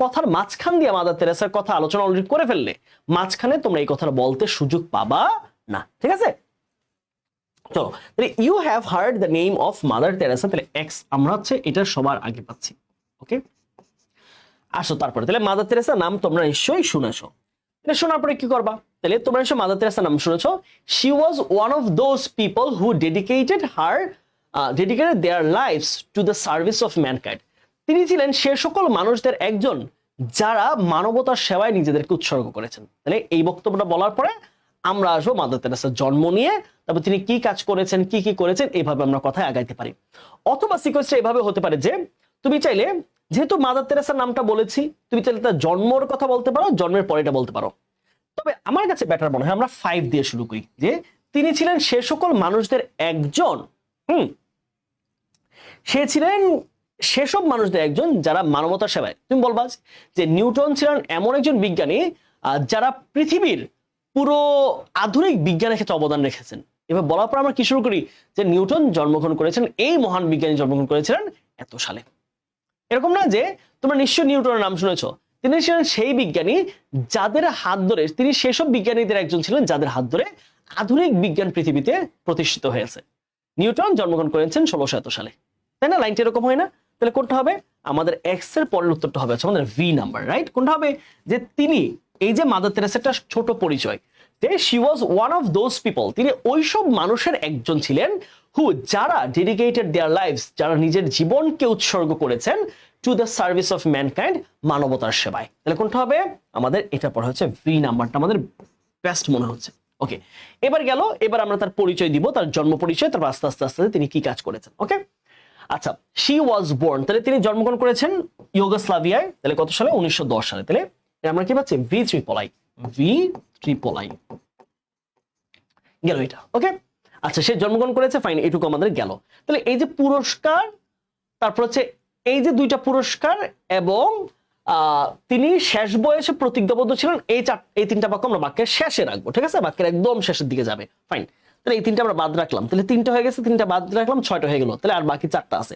কথার মাঝখান দিয়ে মাদার তেরেসার কথা আলোচনা অলরেডি করে ফেললে, মাঝখানে তোমরা এই কথাটা বলতে সুযোগ পাবা না। ঠিক আছে, চলো তাহলে you have heard the name of Mother Teresa, তাহলে এক্স আমরা হচ্ছে এটা সবার আগে পাচ্ছি। ওকে, আসো তারপরে তাহলে মাদার তেরেসার নাম তোমরা নিশ্চয়ই শুনেছো। তাহলে শোনার পরে কি করবা? তাহলে তোমরা নিশ্চয়ই মাদার তেরেসার নাম শুনেছো। She was one of those people who dedicated their lives to the service of mankind. তিনি ছিলেন সে সকল মানুষদের একজন যারা মানবতার সেবায় নিজেদেরকে উৎসর্গ করেছেন। তাহলে এই বক্তব্যটা বলার পরে আমরা আসবো মাদার তেরেসার জন্ম নিয়ে, তারপর তিনি কি কাজ করেছেন, কি কি করেছেন, এইভাবে আমরা কথায় আগাইতে পারি। অথবা সিকোয়েন্সটা এইভাবে হতে পারে যে তুমি চাইলে, যেহেতু মাদার তেরেসার নামটা বলেছি, তুমি চাইলে তার জন্মের কথা বলতে পারো, জন্মের পরেটা বলতে পারো। তবে আমার কাছে বেটার মনে হয় আমরা 5 দিয়ে শুরু করি, যে তিনি ছিলেন সে সকল মানুষদের একজন। সে ছিলেন সেসব মানুষদের একজন যারা মানবতার সেবায়। তুমি বলবা যে নিউটন ছিলেন এমন একজন বিজ্ঞানী যারা পৃথিবীর পুরো আধুনিক বিজ্ঞানের ক্ষেত্রে অবদান রেখেছেন। এবার বলার পর আমরা কি শুরু করি যে নিউটন জন্মগ্রহণ করেছেন, এই মহান বিজ্ঞানী জন্মগ্রহণ করেছিলেন এত সালে। এরকম না যে তোমরা নিশ্চয়ই নিউটনের নাম শুনেছো। তিনি ছিলেন সেই বিজ্ঞানী যাদের হাত ধরে, তিনি সেসব বিজ্ঞানীদের একজন ছিলেন যাদের হাত ধরে আধুনিক বিজ্ঞান পৃথিবীতে প্রতিষ্ঠিত হয়েছে। নিউটন জন্মগ্রহণ করেছেন 1600 সালে, তাই না? লাইনটা এরকম হয় না? তাহলে কোনটা হবে? আমাদের এক্স এর পরের উত্তরটা হবে আমাদের ভি নাম্বার, রাইট? কোনটা হবে? যে তিনি, এই যে মাদার তেরেসার একটা ছোট পরিচয়, যে she was one of those people, তিনি ওইসব মানুষের একজন ছিলেন যারা ডেডিকেটেড দেয়ার লাইফস, যারা নিজের জীবনকে উৎসর্গ করেছেন two the service of mankind, মানবতার সেবায়। তাহলে কোনটা হবে? আমাদের এটা পড়া হচ্ছে ভি নাম্বারটা আমাদের বেস্ট মনে হচ্ছে। ওকে, এবার আমরা তার পরিচয় দিব, তার জন্ম পরিচয়, তারপর আস্তে আস্তে আস্তে তিনি কি কাজ করেছেন। ওকে, আচ্ছা, শি ওয়াজ বোর্ন, তাহলে তিনি জন্মগ্রহণ করেছেন ইউগোস্লাভিয়ায়। তাহলে কত সালে? 1910 সালে। তাহলে আমরা কি পাচ্ছি? ভি ট্রিপল আই গেল এটা। ওকে, আচ্ছা, সে জন্মগ্রহণ করেছে, ফাইন, এটুকু আমাদের গেল। তাহলে এই যে পুরস্কার, তারপর হচ্ছে এই যে 2টা পুরস্কার, এবং তিনি শেষ বয়সে প্রতিজ্ঞাবদ্ধ ছিলেন, এই 3টা বাক্য আমরা বাক্যের শেষে রাখবো। ঠিক আছে, বাক্যের একদম শেষের দিকে যাবে। ফাইন, তাহলে এই 3টা আমরা বাদ রাখলাম। তাহলে 3টা হয়ে গেছে, 3টা বাদ রাখলাম, 6টা হয়ে গেল। তাহলে আর বাকি 4টা আছে।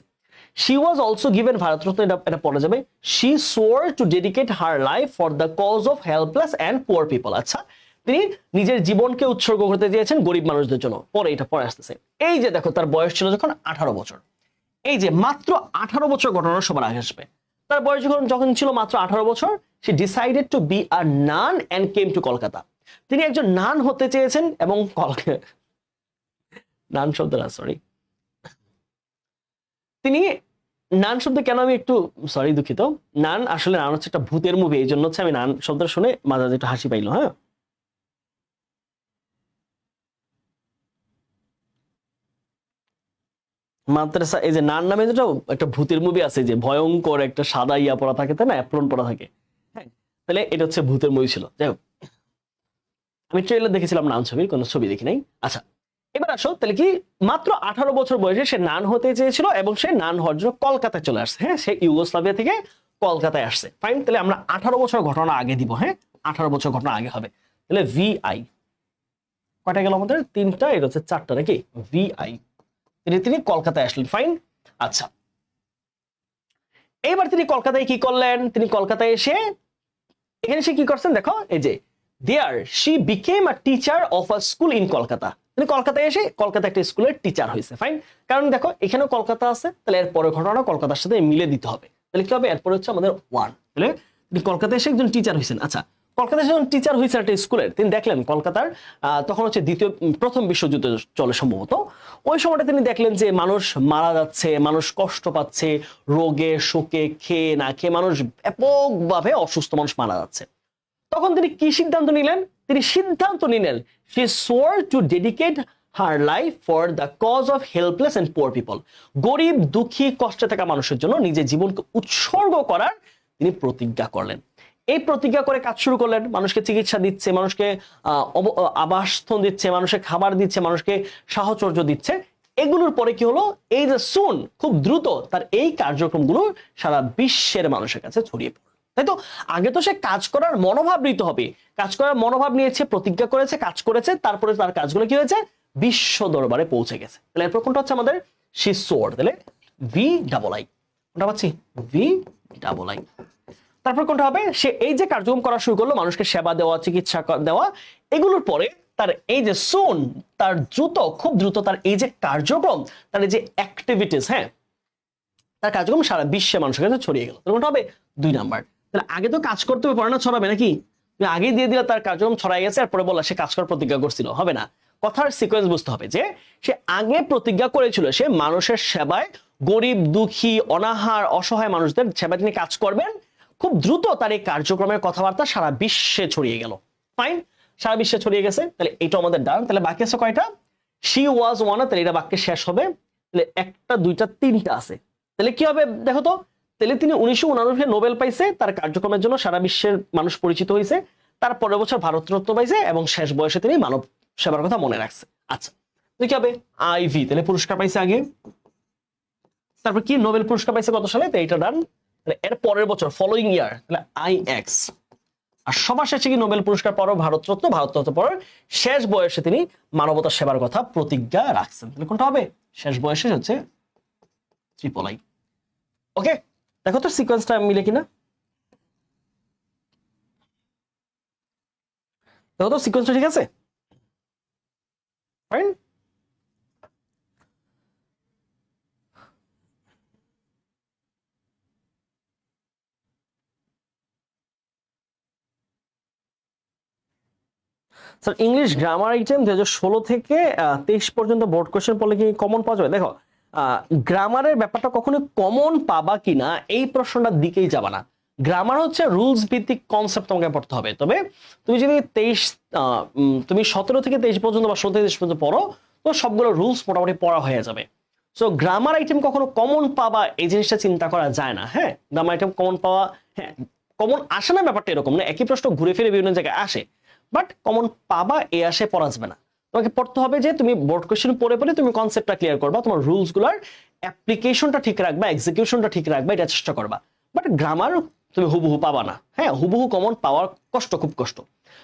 She was also given Bharat Ratna, এটা পড়া যাবে। She swore to dedicate her life for the cause of helpless and poor people. আচ্ছা, তিনি নিজের জীবনকে উৎসর্গ করতে চেয়েছেন গরিব মানুষদের জন্য। এটা পরে আসতেছে। এই যে দেখো, তার বয়স ছিল যখন 18 বছর। এই যে মাত্র 18 বছর, ঘটনা সবার আগে আসবে। তার বয়স যখন ছিল মাত্র 18 বছর, সে decided to be a nun and came to Kolkata. তিনি একজন নান হতে চেয়েছেন এবং নান শব্দটা, সরি, তিনি নান শব্দ কেন, আমি একটু সরি, দুঃখিত। নান আসলে নান হচ্ছে একটা ভূতের মুভি, এই জন্য হচ্ছে আমি নান শব্দটা শুনে মাঝে মাঝে একটু হাসি পাইলো। হ্যাঁ, মাদ্রাসা, এই যে নান নামে যেটা একটা ভূতের মুভি আছে, যে ভয়ঙ্কর একটা সাদা ইয়া পরা থাকে, তাই না, অ্যাপ্রন পরা থাকে। হ্যাঁ, তাহলে এটা হচ্ছে ভূতের মুভি ছিল। যাই হোক, আমি ট্রেলার দেখেছিলাম, নান ছবির কোনো ছবি দেখি নাই। আচ্ছা এবার আসো, তাহলে কি মাত্র 18 বছর বয়সে সে নান হতে চেয়েছিল এবং সে নান হওয়ার জন্য কলকাতায় চলে আসছে। হ্যাঁ, সে ইউগোস্লাভিয়া থেকে কলকাতায় আসছে। ফাইন, তাহলে আমরা 18 বছর ঘটনা আগে দিব। হ্যাঁ, 18 বছর ঘটনা আগে হবে। তাহলে VI কয়টা গেল আমাদের? 3টা, এটা হচ্ছে 4টা নাকি? VI তিনি কলকাতায় আসলেন। ফাইন। আচ্ছা এইবার তিনি কলকাতায় কি করলেন? তিনি কলকাতায় এসে এখানে সে কি করছেন দেখো, এই যে there she became a teacher of a school in Kolkata. তিনি কলকাতায় এসে কলকাতা একটা স্কুলের টিচার হয়েছে। ফাইন, কারণ দেখো এখানেও কলকাতা আছে, তাহলে এর পরের ঘটনা কলকাতার সাথে মিলে দিতে হবে। তাহলে কি হবে? এরপরে হচ্ছে আমাদের 1। তাহলে তিনি কলকাতায় এসে একজন টিচার হয়েছেন। আচ্ছা, কলকাতায় যখন টিচার হয়েছে একটা স্কুলের, তিনি দেখলেন কলকাতার তখন হচ্ছে প্রথম বিশ্বযুদ্ধ চলে সম্ভবত। ওই সময়টা তিনি দেখলেন যে মানুষ মারা যাচ্ছে, মানুষ কষ্ট পাচ্ছে, রোগে শোকে, খেয়ে না খেয়ে মানুষ ব্যাপকভাবে অসুস্থ মানুষ মারা যাচ্ছে। তখন তিনি কি সিদ্ধান্ত নিলেন? তিনি সিদ্ধান্ত নিলেন she swore to dedicate her life for the cause of helpless and poor people. গরিব, দুঃখী, কষ্টে থাকা মানুষের জন্য নিজের জীবনকে উৎসর্গ করার তিনি প্রতিজ্ঞা করলেন। এই প্রতিজ্ঞা করে কাজ শুরু করলেন। মানুষকে চিকিৎসা দিচ্ছে, মানুষকে আবাসস্থল দিচ্ছে, মানুষকে খাবার দিচ্ছে, মানুষকে সাহচর্য দিচ্ছে। এগুলোর পরে কি হলো? এই যে সুন, খুব দ্রুত তার এই কার্যক্রমগুলো সারা বিশ্বের মানুষের কাছে ছড়িয়ে পড়ল। তাই তো আগে তো সে কাজ করার মনোভাব নিতে হবে, কাজ করার মনোভাব নিয়েছে, প্রতিজ্ঞা করেছে, কাজ করেছে, তারপরে তার কাজগুলো কি হয়েছে? বিশ্ব দরবারে পৌঁছে গেছে। তাহলে এরপর কোনটা হচ্ছে আমাদের? শি সোর। তাহলে VII কোনটা পাচ্ছি? VII। তারপর কোনটা হবে? সে এই যে কার্যক্রম করা শুরু করলো, মানুষকে সেবা দেওয়া, চিকিৎসা দেওয়া, এগুলোর পরে তার এই যে সুন, তার দ্রুত, খুব দ্রুত তার এই যে কার্যক্রম, তার এই যে অ্যাক্টিভিটিস, হ্যাঁ, তার কার্যক্রম সারা বিশ্বের মানুষের কাছে ছড়িয়ে গেল। কোনটা হবে? 2 নাম্বার। তাহলে আগে তো কাজ করতে হবে, পরে না ছড়াবে নাকি? তুমি আগেই দিয়ে দিলে তার কার্যক্রম ছড়াই গেছে, এরপরে বললা সে কাজ করার প্রতিজ্ঞা করছিল, হবে না। কথার সিকোয়েন্স বুঝতে হবে যে সে আগে প্রতিজ্ঞা করেছিল সে মানুষের সেবায়, গরিব, দুঃখী, অনাহার, অসহায় মানুষদের সেবায় তিনি কাজ করবেন। খুব দ্রুত তার এই কার্যক্রমের কথাবার্তা সারা বিশ্বে ছড়িয়ে গেল। ফাইন, সারা বিশ্বে ছড়িয়ে গেছে। তাহলে এটা আমাদের ডান। তাহলে বাকি আছে কয়টা? She was one. তাহলে এটা বাক্যে শেষ হবে। তাহলে 1টা 2টা 3টা আছে। তাহলে কি হবে দেখো তো? তাহলে তিনি 1999 নোবেল পাইছে, তার কার্যক্রমের জন্য সারা বিশ্বের মানুষ পরিচিত হয়েছে। তার পরের বছর ভারতরত্ন পাইছে এবং শেষ বয়সে তিনি মানব সেবার কথা মনে রাখছে। আচ্ছা, কি হবে? IV। তাহলে পুরস্কার পাইছে আগে, তারপর কি নোবেল পুরস্কার পাইছে কত সালে? তো এইটা ডান। তাহলে এর পরের বছর, ফলোইং ইয়ার, তাহলে IX। আর সবার শেষে কি নোবেল পুরস্কার পাওয়ার ভারতরত্ন, ভারতরত্ন পাওয়ার শেষ বয়সে তিনি মানবতার সেবার কথা প্রতিজ্ঞা রাখছেন। তাহলে কোনটা হবে? শেষ বয়সে হচ্ছে III। ওকে, দেখো তো সিকোয়েন্সটা মিলে কিনা। দেখো তো সিকোয়েন্সটা ঠিক আছে। Fine, sir English grammar item 2016 থেকে 23 পর্যন্ত বোর্ড কোশ্চেন পড়লে কি কমন পাওয়া যাবে? দেখো গ্রামারের ব্যাপারটা কখনো কমন পাবা কিনা এই প্রশ্নটার দিকেই যাবা না। গ্রামার হচ্ছে রুলস ভিত্তিক কনসেপ্ট তোমাকে পড়তে হবে। তবে তুমি যদি 17 থেকে 23 পর্যন্ত বা 16 থেকে 23 পর্যন্ত পড়ো, তো সবগুলো রুলস মোটামুটি পড়া হয়ে যাবে। সো গ্রামার আইটেম কখনো কমন পাবা এই জিনিসটা চিন্তা করা যায় না। হ্যাঁ, গ্রামার আইটেম কমন পাওয়া, হ্যাঁ কমন আসে না, ব্যাপারটা এরকম না। একই প্রশ্ন ঘুরে ফিরে বিভিন্ন জায়গায় আসে, বাট কমন পাবা এ আসে পড়া যাবে না। তোমাকে পড়তে হবে যে তুমি বোর্ড কোশ্চেন পড়ে পড়ে তুমি কনসেপ্টটা ক্লিয়ার করবা, তোমার রুলস গুলার অ্যাপ্লিকেশনটা ঠিক রাখবা, এক্সিকিউশনটা ঠিক রাখবা, এটা চেষ্টা করবা। বাট গ্রামার তুমি হুবহু পাবা না। হ্যাঁ, হুবহু কমন পাওয়ার কষ্ট, খুব কষ্ট।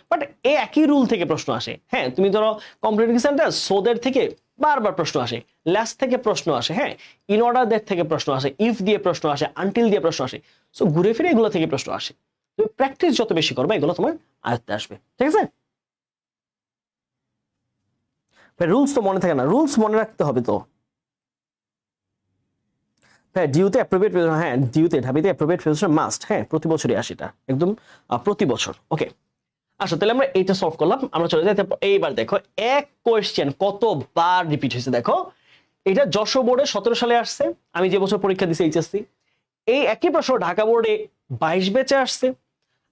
বাট এই একই রুল থেকে প্রশ্ন আসে। হ্যাঁ, তুমি ধরো কমপ্লিটিং সেন্টেন্স, সোদের থেকে বারবার প্রশ্ন আসে, ল্যাস থেকে প্রশ্ন আসে, হ্যাঁ ইন অর্ডার দের থেকে প্রশ্ন আসে, ইফ দিয়ে প্রশ্ন আসে, আনটিল দিয়ে প্রশ্ন আসে। সো ঘুরে ফিরে এগুলো থেকে প্রশ্ন আসে। তুমি প্র্যাকটিস যত বেশি করবে এগুলো তোমার আয়ত্তে আসবে। ঠিক আছে, রুলস তো মনে থাকে না, রুলস মনে রাখতে হবে তো। হ্যাঁ, ডিউতে অ্যাপ্রোপ্রিয়েট প্রিপারেশন, হ্যাঁ ডিউতে ঢাবিতে অ্যাপ্রোপ্রিয়েট প্রিপারেশন মাস্ট। হ্যাঁ, প্রতি বছরই আসে এটা, একদম প্রতি বছর। ওকে, আচ্ছা তাহলে আমরা এইটা সলভ করলাম, আমরা চলে যাই। এইবার দেখো এক কোয়েশ্চেন কতবার রিপিট হয়েছে দেখো। এটা যশোর বোর্ডে 17 সালে আসছে, আমি যে বছর পরীক্ষা দিছি HSC। এই একই প্রশ্ন ঢাকা বোর্ডে 22 ব্যাচে আসছে।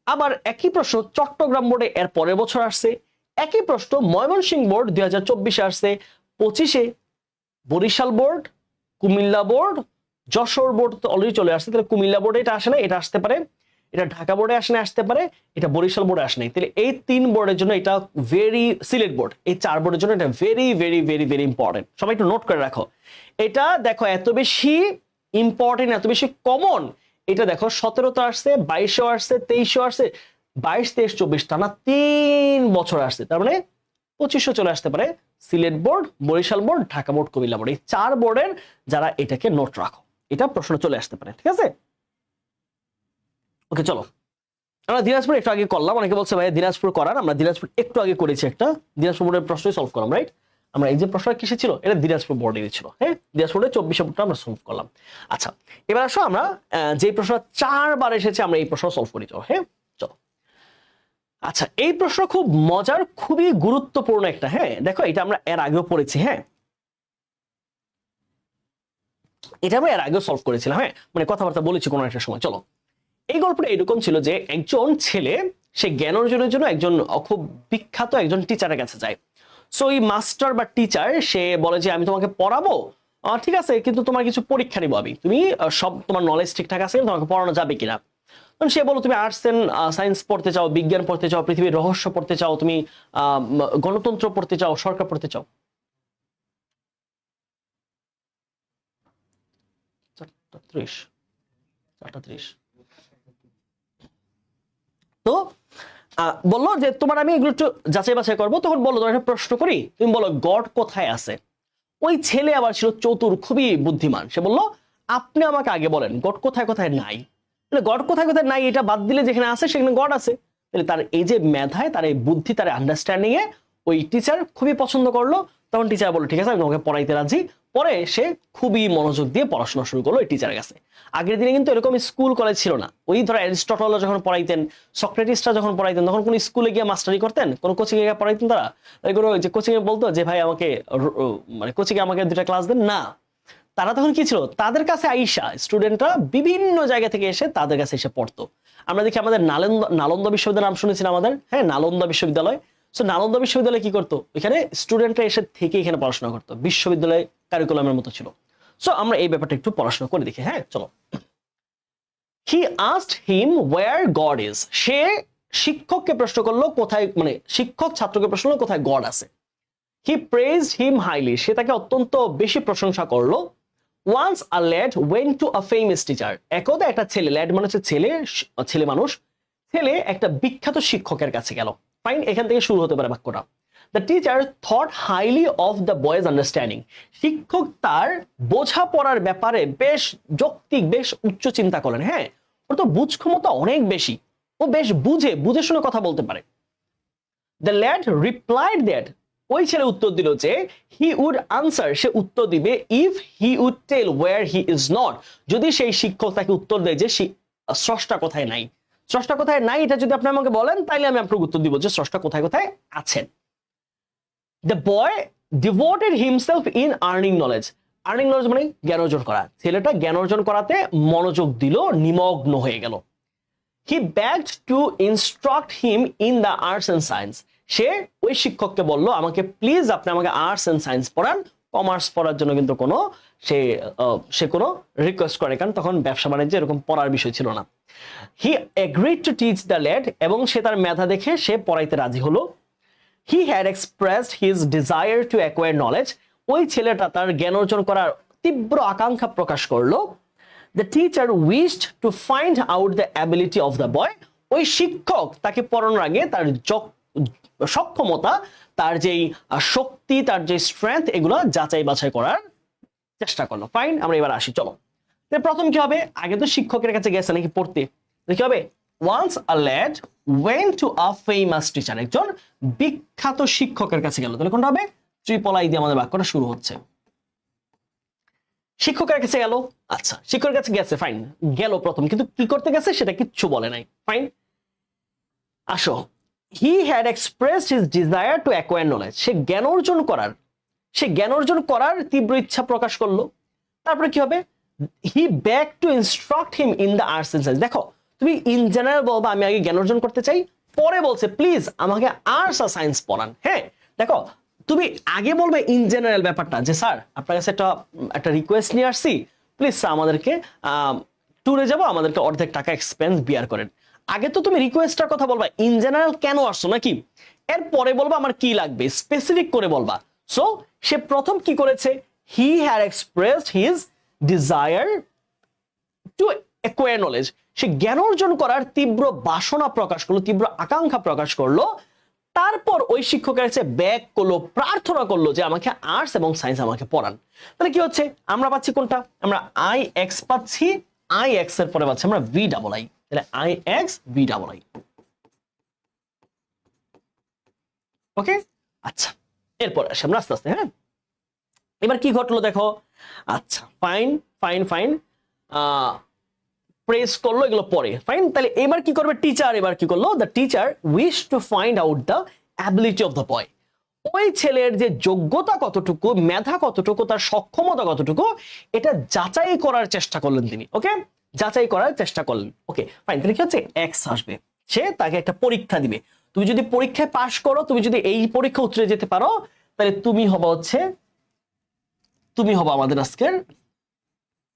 আবার একই প্রশ্ন চট্টগ্রাম বোর্ডে এর পরের বছর আসছে। একই প্রশ্ন ময়মনসিংহ বোর্ড 2024-এ আসছে, 25-এ Barishal board, Comilla board, Jessore board তো অলরেডি চলে আসছে। তাহলে কুমিল্লা বোর্ডে এটা আসে না, এটা আসতে পারে এটা ঢাকা বোর্ডে আসনে আসতে পারে, এটা বরিশাল বোর্ডে আসে নাই। তাহলে এই 3 বোর্ডের জন্য এটা ভেরি, সিলেট বোর্ড এই 4 বোর্ডের জন্য এটা very very very very important. সবাই একটু নোট করে রাখো। এটা দেখো এত বেশি ইম্পর্টেন্ট, এত বেশি কমন। এটা দেখো 17তে আসছে, 22এও আসছে, 23এও আসছে, 22, 23, 24 টানা 3 বছর আসছে। তার মানে 2500 চলে আসতে পারে Sylhet board, Barishal board, Dhaka board, Comilla board, এই 4 বোর্ডের যারা এটাকে নোট রাখো, এটা প্রশ্ন চলে আসতে পারে। ঠিক আছে, ওকে চলো আমরা দিনাজপুর একটু আগে করলাম। অনেকে বলছে ভাই দিনাজপুর করার, আমরা দিনাজপুর একটু আগে করেছি, একটা দিনাজপুর বোর্ডের প্রশ্নই সলভ করলাম, রাইট? আমরা এই যে প্রশ্নটা কিসে ছিল, এটা দিনাজপুর বোর্ডে ছিল। হ্যাঁ, দিনাজপুরে 24 বোর্ডটা আমরা সলভ করলাম। আচ্ছা, এবার আসো আমরা যে প্রশ্ন 4 বার এসেছে আমরা এই প্রশ্ন সলভ করি। চলো, হ্যাঁ চলো। আচ্ছা, এই প্রশ্ন খুব মজার, খুবই গুরুত্বপূর্ণ একটা। হ্যাঁ দেখো, এটা আমরা এর আগেও পড়েছি। হ্যাঁ, এটা আমরা এর আগেও সলভ করেছিলাম। হ্যাঁ, মানে কথাবার্তা বলেছি কোনো একটা সময়। চলো, এই গল্পটা এরকম ছিল যে একজন ছেলে সে জ্ঞান অর্জনের জন্য একজন খুব বিখ্যাত একজন টিচারের কাছে যায়। সো এই মাস্টার বা টিচার সে বলে যে আমি তোমাকে পড়াবো, ঠিক আছে, কিন্তু তোমার কিছু পরীক্ষা নিবো আমি, তুমি সব তোমার নলেজ ঠিকঠাক আছে, তোমাকে পড়ানো যাবে কিনা। তখন সে বলো তুমি আর্টস এন্ড সায়েন্স পড়তে চাও, বিজ্ঞান পড়তে চাও, পৃথিবীর রহস্য পড়তে চাও, তুমি গণতন্ত্র পড়তে চাও, সরকার পড়তে চাও। 4:30 4:30 তো বললো যে তোমার আমি এগুলো একটু যাচাই বাছাই করবো। তখন বললো তোমার একটা প্রশ্ন করি, তুমি বলো গড কোথায় আছে। ওই ছেলে আবার ছিল চতুর, খুবই বুদ্ধিমান। সে বললো আপনি আমাকে আগে বলেন গড কোথায় কোথায় নাই। গড কোথায় কোথায় নাই এটা বাদ দিলে যেখানে আছে সেখানে গড আছে। তাহলে তার এই যে মেধায়, তার এই বুদ্ধি, তার আন্ডারস্ট্যান্ডিং এ ওই টিচার খুবই পছন্দ করলো। তখন টিচার বললো ঠিক আছে আমি তোমাকে পড়াইতে রাজি। পরে সে খুবই মনোযোগ দিয়ে পড়াশোনা শুরু করলো এই টিচারের কাছে। আগের দিনে কিন্তু এরকম স্কুল কলেজ ছিল না। ওই ধরো অ্যারিস্টটল যখন পড়াইতেন, সক্রেটিসরা যখন পড়াইতেন, তখন কোন স্কুলে গিয়ে মাস্টারি করতেন, কোন কোচিং এ গিয়ে পড়াইতেন তারা? এগুলো যে কোচিং এ বলতো যে ভাই আমাকে মানে কোচিং এ আমাকে 2টা ক্লাস দেন না। তারা তখন কি ছিল, তাদের কাছে আইসা স্টুডেন্টরা বিভিন্ন জায়গা থেকে এসে তাদের কাছে এসে পড়তো। আমরা দেখি আমাদের নালন্দা বিশ্ববিদ্যালয় নাম শুনেছেন আমাদের, হ্যাঁ নালন্দা বিশ্ববিদ্যালয়। সো নালন্দা বিশ্ববিদ্যালয় কি করতো, এখানে স্টুডেন্টরা এসে থেকে এখানে পড়াশোনা করতো, বিশ্ববিদ্যালয় কারিকুলামের মতো ছিল। সো আমরা এই ব্যাপারটা একটু পড়াশোনা করে দেখি। হ্যাঁ চলো। He asked him where God is. সে শিক্ষককে প্রশ্ন করলো কোথায়, মানে শিক্ষক ছাত্রকে প্রশ্ন করলো কোথায় গড আছে। হি প্রেজড হিম হাইলি। সে তাকে অত্যন্ত বেশি প্রশংসা করলো। Once a lad went to a famous teacher. একদা একটা ছেলে, ল্যাড মানে হচ্ছে ছেলে, ছেলে মানুষ, ছেলে একটা বিখ্যাত শিক্ষকের কাছে গেল। ফাইন, এখান থেকে শুরু হতে পারে বাক্যটা। The teacher thought highly of the boys understanding. শিক্ষক তার বোঝাপড়ার ব্যাপারে বেশ যৌক্তিক, বেশ উচ্চ চিন্তা করলেন। হ্যাঁ, ওর তো বুঝ ক্ষমতা অনেক বেশি, ও বেশ বুঝে বুঝে শুনে কথা বলতে পারে। The lad replied that. ওই ছেলে উত্তর দিল যে হি উড আনসার, সে উত্তর দিবে if he would tell where he is not. যদি সেই শিক্ষক তাকে উত্তর দেয় যে স্রষ্টা কোথায় নাই। স্রষ্টা কোথায় নাই এটা যদি আপনি আমাকে বলেন তাহলে আমি আপনাকে উত্তর দিব যে স্রষ্টা কোথায় কোথায় আছেন। The boy devoted himself in earning knowledge. Earning knowledge মানে জ্ঞান অর্জন করা। ছেলেটা জ্ঞান অর্জন করাতে মনোযোগ দিল, নিমগ্ন হয়ে গেল। He begged to instruct him in the arts and science. সে ওই শিক্ষককে বলল আমাকে প্লিজ আপনি আমাকে আর্টস এন্ড সায়েন্স পড়ান, কমার্স পড়ার জন্য কিন্তু কোনো সে কোনো রিকোয়েস্ট করে, কারণ তখন ব্যবসা বাণিজ্য এরকম পড়ার বিষয় ছিল না। He agreed to teach the lad, এবং সে তার মেধা দেখে সে পড়াইতে রাজি হলো। He had expressed his desire to acquire knowledge. ওই ছেলেটা তার জ্ঞান অর্জন করার তীব্র আকাঙ্ক্ষা প্রকাশ করলো। The teacher wished to find out the ability of the boy. ওই শিক্ষক তাকে পড়ানোর আগে তার সক্ষমতা, তার যেই শক্তি, তার যে স্ট্রেংথ, এগুলো যাচাই বাছাই করার চেষ্টা করলো। ফাইন, আমরা এবার আসি। চলো, প্রথম কি হবে, আগে তো শিক্ষকের কাছে গেছে নাকি পড়তে, কি হবে once a lad went to a famous teacher. একজন বিখ্যাত শিক্ষকের কাছে গেল। তাহলে কোনটা হবে, ট্রিপল আই দিয়ে আমাদের বাক্যটা শুরু হচ্ছে। শিক্ষকের কাছে গেল। আচ্ছা, শিক্ষকের কাছে গেছে, ফাইন, গেল প্রথম, কিন্তু কি করতে গেছে সেটা কিচ্ছু বলে নাই। ফাইন, আসো। He had expressed his desire to acquire knowledge. সে জ্ঞান অর্জন করার তীব্র ইচ্ছা প্রকাশ করলো। তারপরে কি হবে, he beg to instruct him in the arts and science. দেখো, তুমি ইন জেনারেল বলবা আমি আগে জ্ঞান অর্জন করতে চাই, পরে বলছে প্লিজ আমাকে আর্টস আর সায়েন্স পড়ান। হ্যাঁ দেখো, তুমি আগে বলবে ইন জেনারেল ব্যাপারটা যে স্যার আপনার কাছে একটা রিকোয়েস্ট নিয়ে আসছি, প্লিজ স্যার আমাদেরকে ট্যুরে যাবো, আমাদেরকে অর্ধেক টাকা এক্সপেন্স বিয়ার করেন। আগে তো তুমি রিকোয়েস্টটার কথা বলবা, ইন জেনারেল কেন আসছো নাকি, এরপরে বলবা আমার কি লাগবে, স্পেসিফিক করে বলবা। সো সে প্রথম কি করেছে, he had expressed his desire to acquire knowledge, সে জ্ঞান অর্জন করার তীব্র বাসনা প্রকাশ করলো, তীব্র আকাঙ্ক্ষা প্রকাশ করলো। তারপর ওই শিক্ষকের কাছে ব্যাক করলো, প্রার্থনা করলো যে আমাকে আর্টস এবং সায়েন্স আমাকে পড়ান। তাহলে কি হচ্ছে, আমরা পাচ্ছি কোনটা, আমরা আই এক্স পাচ্ছি, আই এক্স এর পরে পাচ্ছি আমরা ভি ডাবল আই, তাহলে I X V double I. Okay, আচ্ছা এরপর আসি আমরা আস্তে আস্তে। হ্যাঁ, এবার কি ঘটলো দেখো। আচ্ছা ফাইন ফাইন ফাইন, প্রেস করলো, এগুলো পরে ফাইন। তাহলে এবার কি করবে টিচার, এবার কি করলো, the teacher wish to find out the ability of the boy, ওই ছেলের যে যোগ্যতা কতটুকু, মেধা কতটুকু, তার সক্ষমতা কতটুকু, এটা যাচাই করার চেষ্টা করলেন তিনি। ওকে, যাচাই করার চেষ্টা করলেন। ওকে ফাইন, তাহলে কি হচ্ছে, এক্স আসবে, সে তাকে একটা পরীক্ষা দিবে। তুমি যদি পরীক্ষায় পাশ করো, তুমি যদি এই পরীক্ষা উতরে যেতে পারো, তাহলে তুমি হবা হচ্ছে, তুমি হবা আমাদের আজকের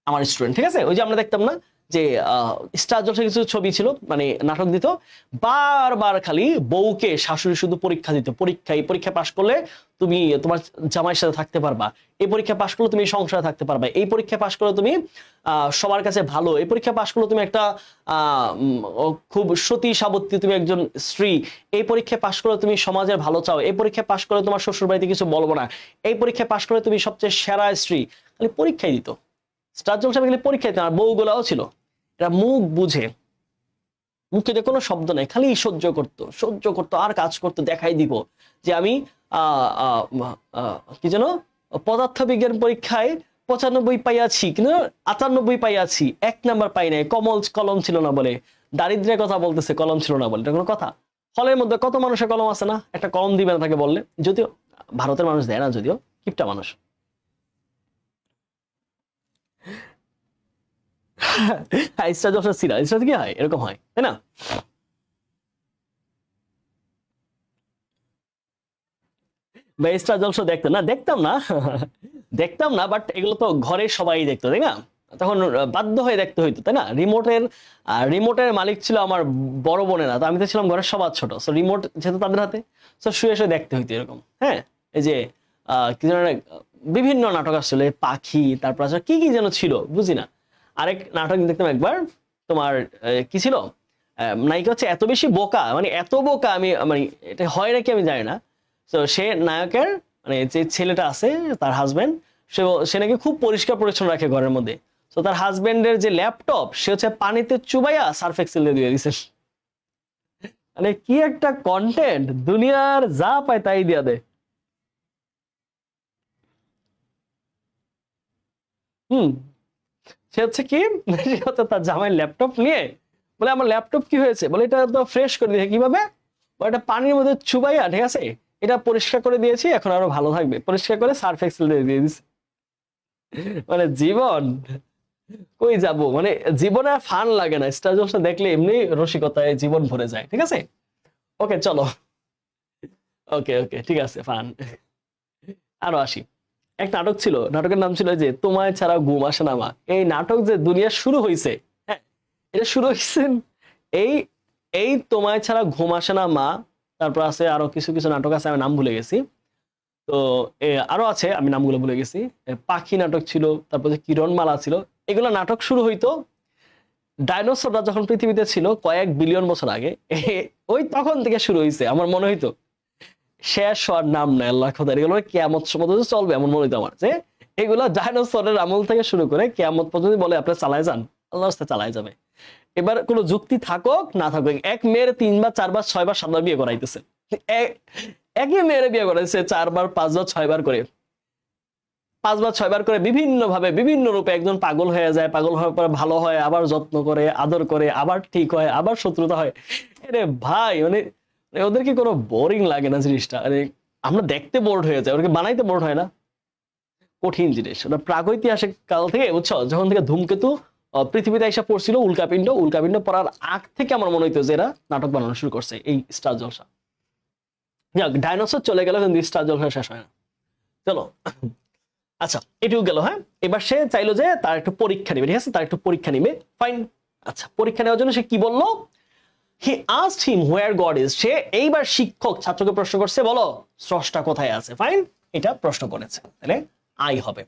আমার স্টুডেন্ট। ঠিক আছে, ওই যে আমরা দেখতাম না যে স্টার জলসা কিছু ছবি ছিল, মানে নাটক দিত, বারবার খালি বউকে শাশুড়ি শুধু পরীক্ষা দিত, এই পরীক্ষা পাশ করলে তুমি তোমার জামাইয়ের সাথে থাকতে পারবা, এই পরীক্ষা পাশ করলে তুমি সংসারে থাকতে পারবা, এই পরীক্ষা পাশ করলে তুমি সবার কাছে ভালো, এই পরীক্ষা পাশ করলে তুমি একটা খুব সতী সাবত্রী, তুমি একজন স্ত্রী, এই পরীক্ষা পাশ করলে তুমি সমাজের ভালো চাও, এই পরীক্ষা পাশ করলে তোমার শ্বশুর বাড়িতে কিছু বলবো না, এই পরীক্ষা পাশ করলে তুমি সবচেয়ে সেরা স্ত্রী, খালি পরীক্ষাই দিত। স্টার জলসা খালি পরীক্ষা দিত। আর বউগুলাও ছিল, এরা মুখ বুঝে, মুখে যে কোনো শব্দ নেই, খালি সহ্য করতো আর কাজ করতো, দেখাই দিব যে আমি কি যেন পদার্থ বিজ্ঞান পরীক্ষায় 95 পাইয়াছি, কিন্তু 98 পাইয়াছি, 1 নাম্বার পাই নাই, কলম ছিল না বলে, দারিদ্র্যের কথা বলতেছে, কলম ছিল না বলে, এটা কোনো কথা? হলের মধ্যে কত মানুষের কলম আছে না, একটা কলম দিবে না তাকে বললে, যদিও ভারতের মানুষ দেয় না, যদিও কিপটা মানুষ। স্টার জলসা সিরিয়াল, স্টার কি হয়, এরকম হয় তাই না? বা স্টার জলসা দেখতো না, দেখতাম না, বাট এগুলো তো ঘরে সবাই দেখতো তাই না, তখন বাধ্য হয়ে দেখতে হইতো তাই না। রিমোটের মালিক ছিল আমার বড় বোনেরা, তো আমি তো ছিলাম ঘরের সবার ছোট, সো রিমোট যেহেতু তাদের হাতে, সো শুয়ে শুয়ে দেখতে হইতো এরকম। হ্যাঁ, এই যে কি যেন বিভিন্ন নাটক আসছিল, পাখি, তারপর আসলে কি কি যেন ছিল বুঝি না। আরেক নাটক দেখতাম একবার, তোমার কি ছিল, নায়িকা হচ্ছে এত বেশি বোকা, মানে এত বোকা, আমি মানে এটা হয় নাকি আমি জানি না। তো সে নায়কের মানে যে ছেলেটা আছে, তার হাজবেন্ড, সে নাকি খুব পরিষ্কার পরিচ্ছন্ন রাখে ঘরের মধ্যে। তো তার হাজবেন্ডের যে ল্যাপটপ, সে হচ্ছে পানিতে চুবাইয়া সার্ফ এক্সেল দিয়ে দিছে। মানে কি একটা কন্টেন্ট, দুনিয়ার যা পায় তাই দিয়া দেয়। হুম, সে হচ্ছে কি, সে হচ্ছে তার জামাইয়ের ল্যাপটপ নিয়ে বলে আমার ল্যাপটপ কি হয়েছে, বলে এটা তো ফ্রেশ করে দিয়ে কিভাবে, এটা পানির মধ্যে চুবাইয়া, ঠিক আছে, এটা পরিষ্কার করে দিয়েছি, এখন আরো ভালো থাকবে, পরিষ্কার করে সার্ফ এক্সেল দিয়ে দিয়েছে। মানে জীবন কই যাব, মানে জীবনে ফান লাগে না, স্টার জলসা দেখলে এমনি রসিকতায় জীবন ভরে যায়। ঠিক আছে, ওকে চলো, ওকে ওকে ঠিক আছে, ফান। আরো আসি, এক নাটক ছিল, নাটকের নাম ছিল যে তোমায় ছাড়া ঘুম আসে না মা। এই নাটক যে দুনিয়া শুরু হয়েছে, হ্যাঁ, এটা শুরু হয়েছে এই এই তোমায় ছাড়া ঘুম আসে না মা। তারপর আছে আরো কিছু কিছু নাটক আছে, আমি নাম ভুলে গেছি। তো আরো আছে, আমি নামগুলো ভুলে গেছি। পাখি নাটক ছিল, তারপর যে কিরণমালা ছিল। এগুলো নাটক শুরু হইতো ডাইনোসররা যখন পৃথিবীতে ছিল কয়েক বিলিয়ন বছর আগে, ওই তখন থেকে শুরু হয়েছে। আমার মনে হইতো শেষ হওয়ার নাম নাই, আল্লাহ খোদার, এগুলো কেয়ামত পর্যন্ত চলবে এমন মনে হইতো আমার, যে এগুলো ডাইনোসরের আমল থেকে শুরু করে কেয়ামত পর্যন্ত বলে আপনি চালায় যান, আল্লাহর রাস্তায় চালায় যাবে। এবার কোনো যুক্তি থাকুক না থাকুক, এক মেয়ের 3 বার 4 বার 6 বার 7 বার বিয়ে করাইতেছে, একই মেয়ের বিয়ে করাইছে 4 বার 5 বার 6 বার করে, 5 বার 6 বার করে, বিভিন্ন ভাবে বিভিন্ন রূপে। একজন পাগল হয়ে যায়, পাগল হওয়ার পর ভালো হয়, আবার যত্ন করে আদর করে, আবার ঠিক হয়, আবার শত্রুতা হয়। আরে ভাই, মানে ওদের কি কোনো বোরিং লাগে না জিনিসটা? আরে আমরা দেখতে বোর্ড হয়ে যায়, ওদেরকে বানাইতে বোর্ড হয় না? কঠিন জিনিস ওটা, প্রাগৈতিহাসিক কাল থেকে, বুঝছো, যখন থেকে ধূমকেতু পৃথিবীতে এসে পড়ছিল, উল্কাপিন্ড পড়ার আগ থেকে আমার মনে হইতো যে এরা নাটক বানানো শুরু করছে, এই স্টার জলসা। যাক, ডাইনোসর চলে গেল, কিন্তু স্টার জলসা শেষ হয় না। চলো, আচ্ছা এটুকু গেল। হ্যাঁ, এবার সে চাইলো যে তার একটু পরীক্ষা নিবে, ঠিক আছে, তার একটু পরীক্ষা নিবে, ফাইন। আচ্ছা, পরীক্ষা নেওয়ার জন্য সে কি বললো, he asked him where God is, সে এইবার শিক্ষক ছাত্রকে প্রশ্ন করছে, বলো স্রষ্টা কোথায় আছে। ফাইন, এটা প্রশ্ন করেছে, তাহলে আই হবে।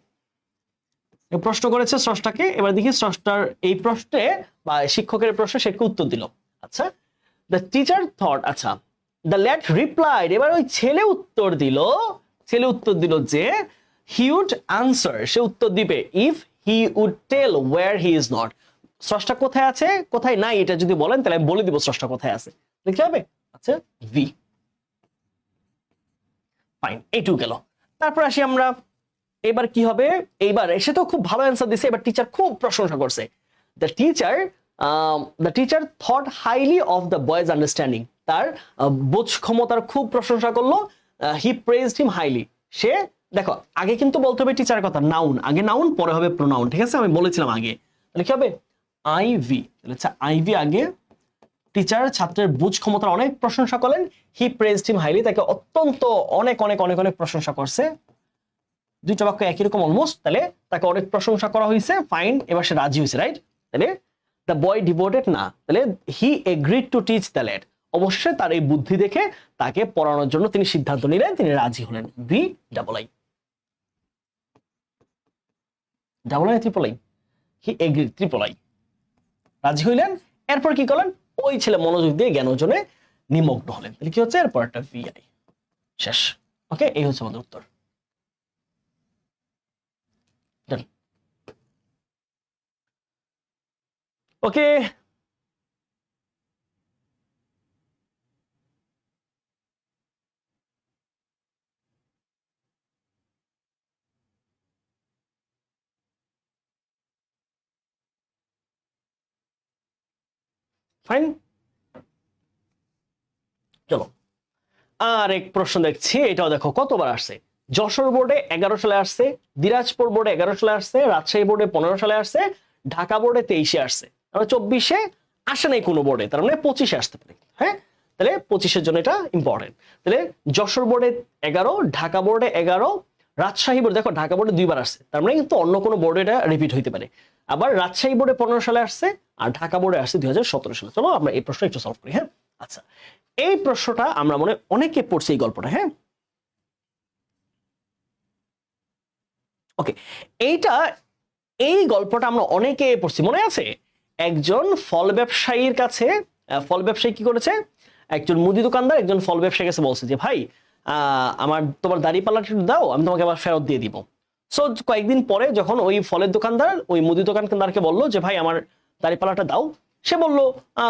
প্রশ্ন করেছে স্রষ্টাকে, এবার দেখি স্রষ্টার এই প্রশ্নে বা শিক্ষকের প্রশ্নে সে উত্তর দিল। আচ্ছা, দ্য টিচার থট, আচ্ছা দ্য ল্যাড রিপ্লাইড, এবার ওই ছেলে উত্তর দিল যে হি উড আনসার, সে উত্তর দিবে if he would tell where he is not, স্রষ্টা কোথায় আছে কোথায় নাই এটা যদি বলেন তাহলে আমি বলে দিব স্রষ্টা কোথায় আছে, লিখতে হবে। আচ্ছা ভি, ফাইন, এইটুকু গেল। তারপর আসি আমরা, এবার কি হবে, এইবার এসে তো খুব ভালো অ্যান্সার দিছে, এবার টিচার খুব প্রশংসা করছে। The teacher thought highly of the boys understanding, তার বোঝ ক্ষমতার খুব প্রশংসা করলো। হি প্রেজড হিম হাইলি, সে দেখো আগে কিন্তু বলতে হবে টিচার কথা, নাউন আগে, নাউন পরে হবে প্রোনাউন, ঠিক আছে, আমি বলেছিলাম আগে। তাহলে কি হবে আইভি, আচ্ছা আইভি আগে, টিচার ছাত্রের বুঝ ক্ষমতার অনেক প্রশংসা করলেন। হি প্রেজড হিম হাইলি, তাকে অত্যন্ত অনেক অনেক অনেক অনেক প্রশংসা করছে। দুইটা বাক্য একই রকম অলমোস্ট, তাহলে তাকে অনেক প্রশংসা করা হয়েছে, ফাইন, এবার সে রাজি হয়েছে, রাইট। তাহলে দ্য বয় ডিভোটেড না, তাহলে he agreed to teach the lad, অবশ্যই তার এই বুদ্ধি দেখে তাকে পড়ানোর জন্য তিনি সিদ্ধান্ত নিলেন, তিনি রাজি হলেন। V double I, double I triple I, he agreed triple I, রাজি হইলেন। এরপর কি করলেন, ওই ছেলে মনোযোগ দিয়ে জ্ঞান অর্জনে নিমগ্ন হলেন। তাহলে কি হচ্ছে, এরপর একটা ভি আই, শেষ। ওকে, এই হচ্ছে আমাদের উত্তর। ওকে, ফাইন, চলো আর এক প্রশ্ন দেখছি, এটাও দেখো কতবার আসছে। যশোর বোর্ডে 11 সালে আসছে, দিনাজপুর বোর্ডে 11 সালে আসছে, রাজশাহী বোর্ডে 15 সালে আসছে, ঢাকা বোর্ডে 23-এ আসছে, তাহলে 24-এ আসে নাই কোনো বোর্ডে, তার মানে 25-এ আসতে পারে। হ্যাঁ, তাহলে 25-এর জন্য এটা ইম্পর্টেন্ট। তাহলে যশোর বোর্ডে 11, ঢাকা বোর্ডে 11, রাজশাহী বোর্ডে, দেখো ঢাকা বোর্ডে 2বার আসছে, তার মানে কিন্তু অন্য কোনো বোর্ডে এটা রিপিট হইতে পারে। আবার রাজশাহী বোর্ডে 15 সালে আসছে, আর ঢাকা বোর্ডে আসছে 2017 সালে। চলো আমরা এই প্রশ্ন একটু সলভ করি। হ্যাঁ, আচ্ছা, এই প্রশ্নটা আমরা মনে অনেকে পড়ছি এই গল্পটা। হ্যাঁ, ওকে, এই গল্পটা আমরা অনেকে পড়ছি, মনে আছে? একজন ফল ব্যবসায়ীর কাছে, ফল ব্যবসায়ী কি করেছে, একজন মুদি দোকানদার একজন ফল ব্যবসায়ীর কাছে বলছে যে ভাই আমার তোমার দাড়িপাল্লাটা দাও, আমি তোমাকে আবার ফেরত দিয়ে দিব। সো কয়েকদিন পরে যখন ওই ফলের দোকানদার ওই মুদি দোকানদারকে বললো যে ভাই আমার দাড়িপাল্লাটা দাও, সে বললো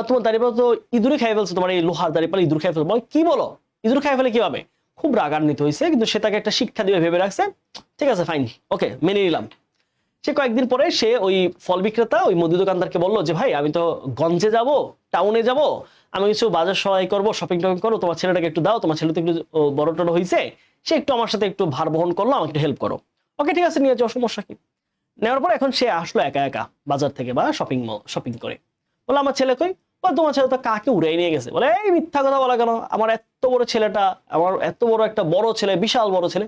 তোমার দাড়িপাল্লা তো ইঁদুরে খাই ফেলছে, তোমার এই লোহার দাড়িপাল্লা ইঁদুর খাই ফেলছে। কি বলো, ইঁদুর খাই ফেলে কিভাবে? খুব রাগান্বিত হয়েছে, কিন্তু সে তাকে একটা শিক্ষা দিয়ে ভেবে রাখছে, ঠিক আছে ফাইন, ওকে মেনে নিলাম। সে কয়েকদিন পরে সে ওই ফল বিক্রেতা ওই মুদি দোকানদারকে বললো যে ভাই আমি তো গঞ্জে যাব, টাউনে যাব, আমি কিছু বাজার সহায় করবো, শপিং টপিং করবো, তোমার ছেলেটাকে একটু দাও, তোমার ছেলে তো একটু বড় টড়ো হয়েছে, সে একটু আমার সাথে একটু ভার বহন করলো, আমাকে একটু হেল্প করো। ওকে ঠিক আছে, নিয়ে যাও, সমস্যা কি। নেওয়ার পর এখন সে আসলো একা একা বাজার থেকে বা শপিং করে, বলে আমার ছেলে কই? বলে তোমার ছেলে তো কাকে উড়াই নিয়ে গেছে। বলে এই মিথ্যা কথা বলা কেন, আমার এত বড় ছেলেটা, আমার এত বড় একটা বড় ছেলে, বিশাল বড় ছেলে,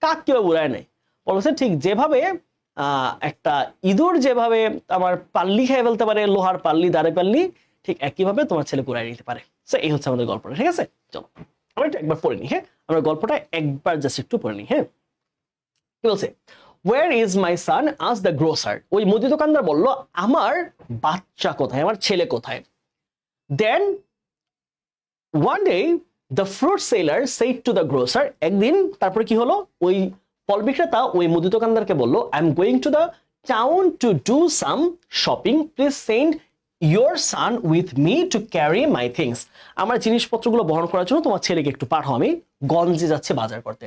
কাক কেউ উড়ায় নেই। বলছে ঠিক যেভাবে একটা ইঁদুর যেভাবে আমার পাল্লি খেয়ে ফেলতে পারে, লোহার পাল্লি, দাঁড়ে পাল্লি, ঠিক একইভাবে তোমার ছেলে কুড়াই নিতে পারে। এই হচ্ছে আমাদের গল্পটা, ঠিক আছে। চলো আমরা একটু একবার পড়ে নিই। হ্যাঁ, আমরা গল্পটা একবার জাস্ট একটু পড়ে নিই। হ্যাঁ, কি বলছে, ওয়ার ইজ মাই সান আজ দ্য গ্রোসার, ওই মুদি দোকানদার বলল আমার বাচ্চা কোথায়, আমার ছেলে কোথায়। Then one day the fruit seller said to the grocer, একদিন তারপরে কি হলো, ওই ফল বিক্রেতা ওই মুদি দোকানদারকে বললো I am going to the town to do some shopping, please send your son with me to carry my things, আমার জিনিসপত্রগুলো বহন করার জন্য তোমার ছেলেকে একটু পাঠাও, আমি গঞ্জে যাচ্ছে বাজার করতে।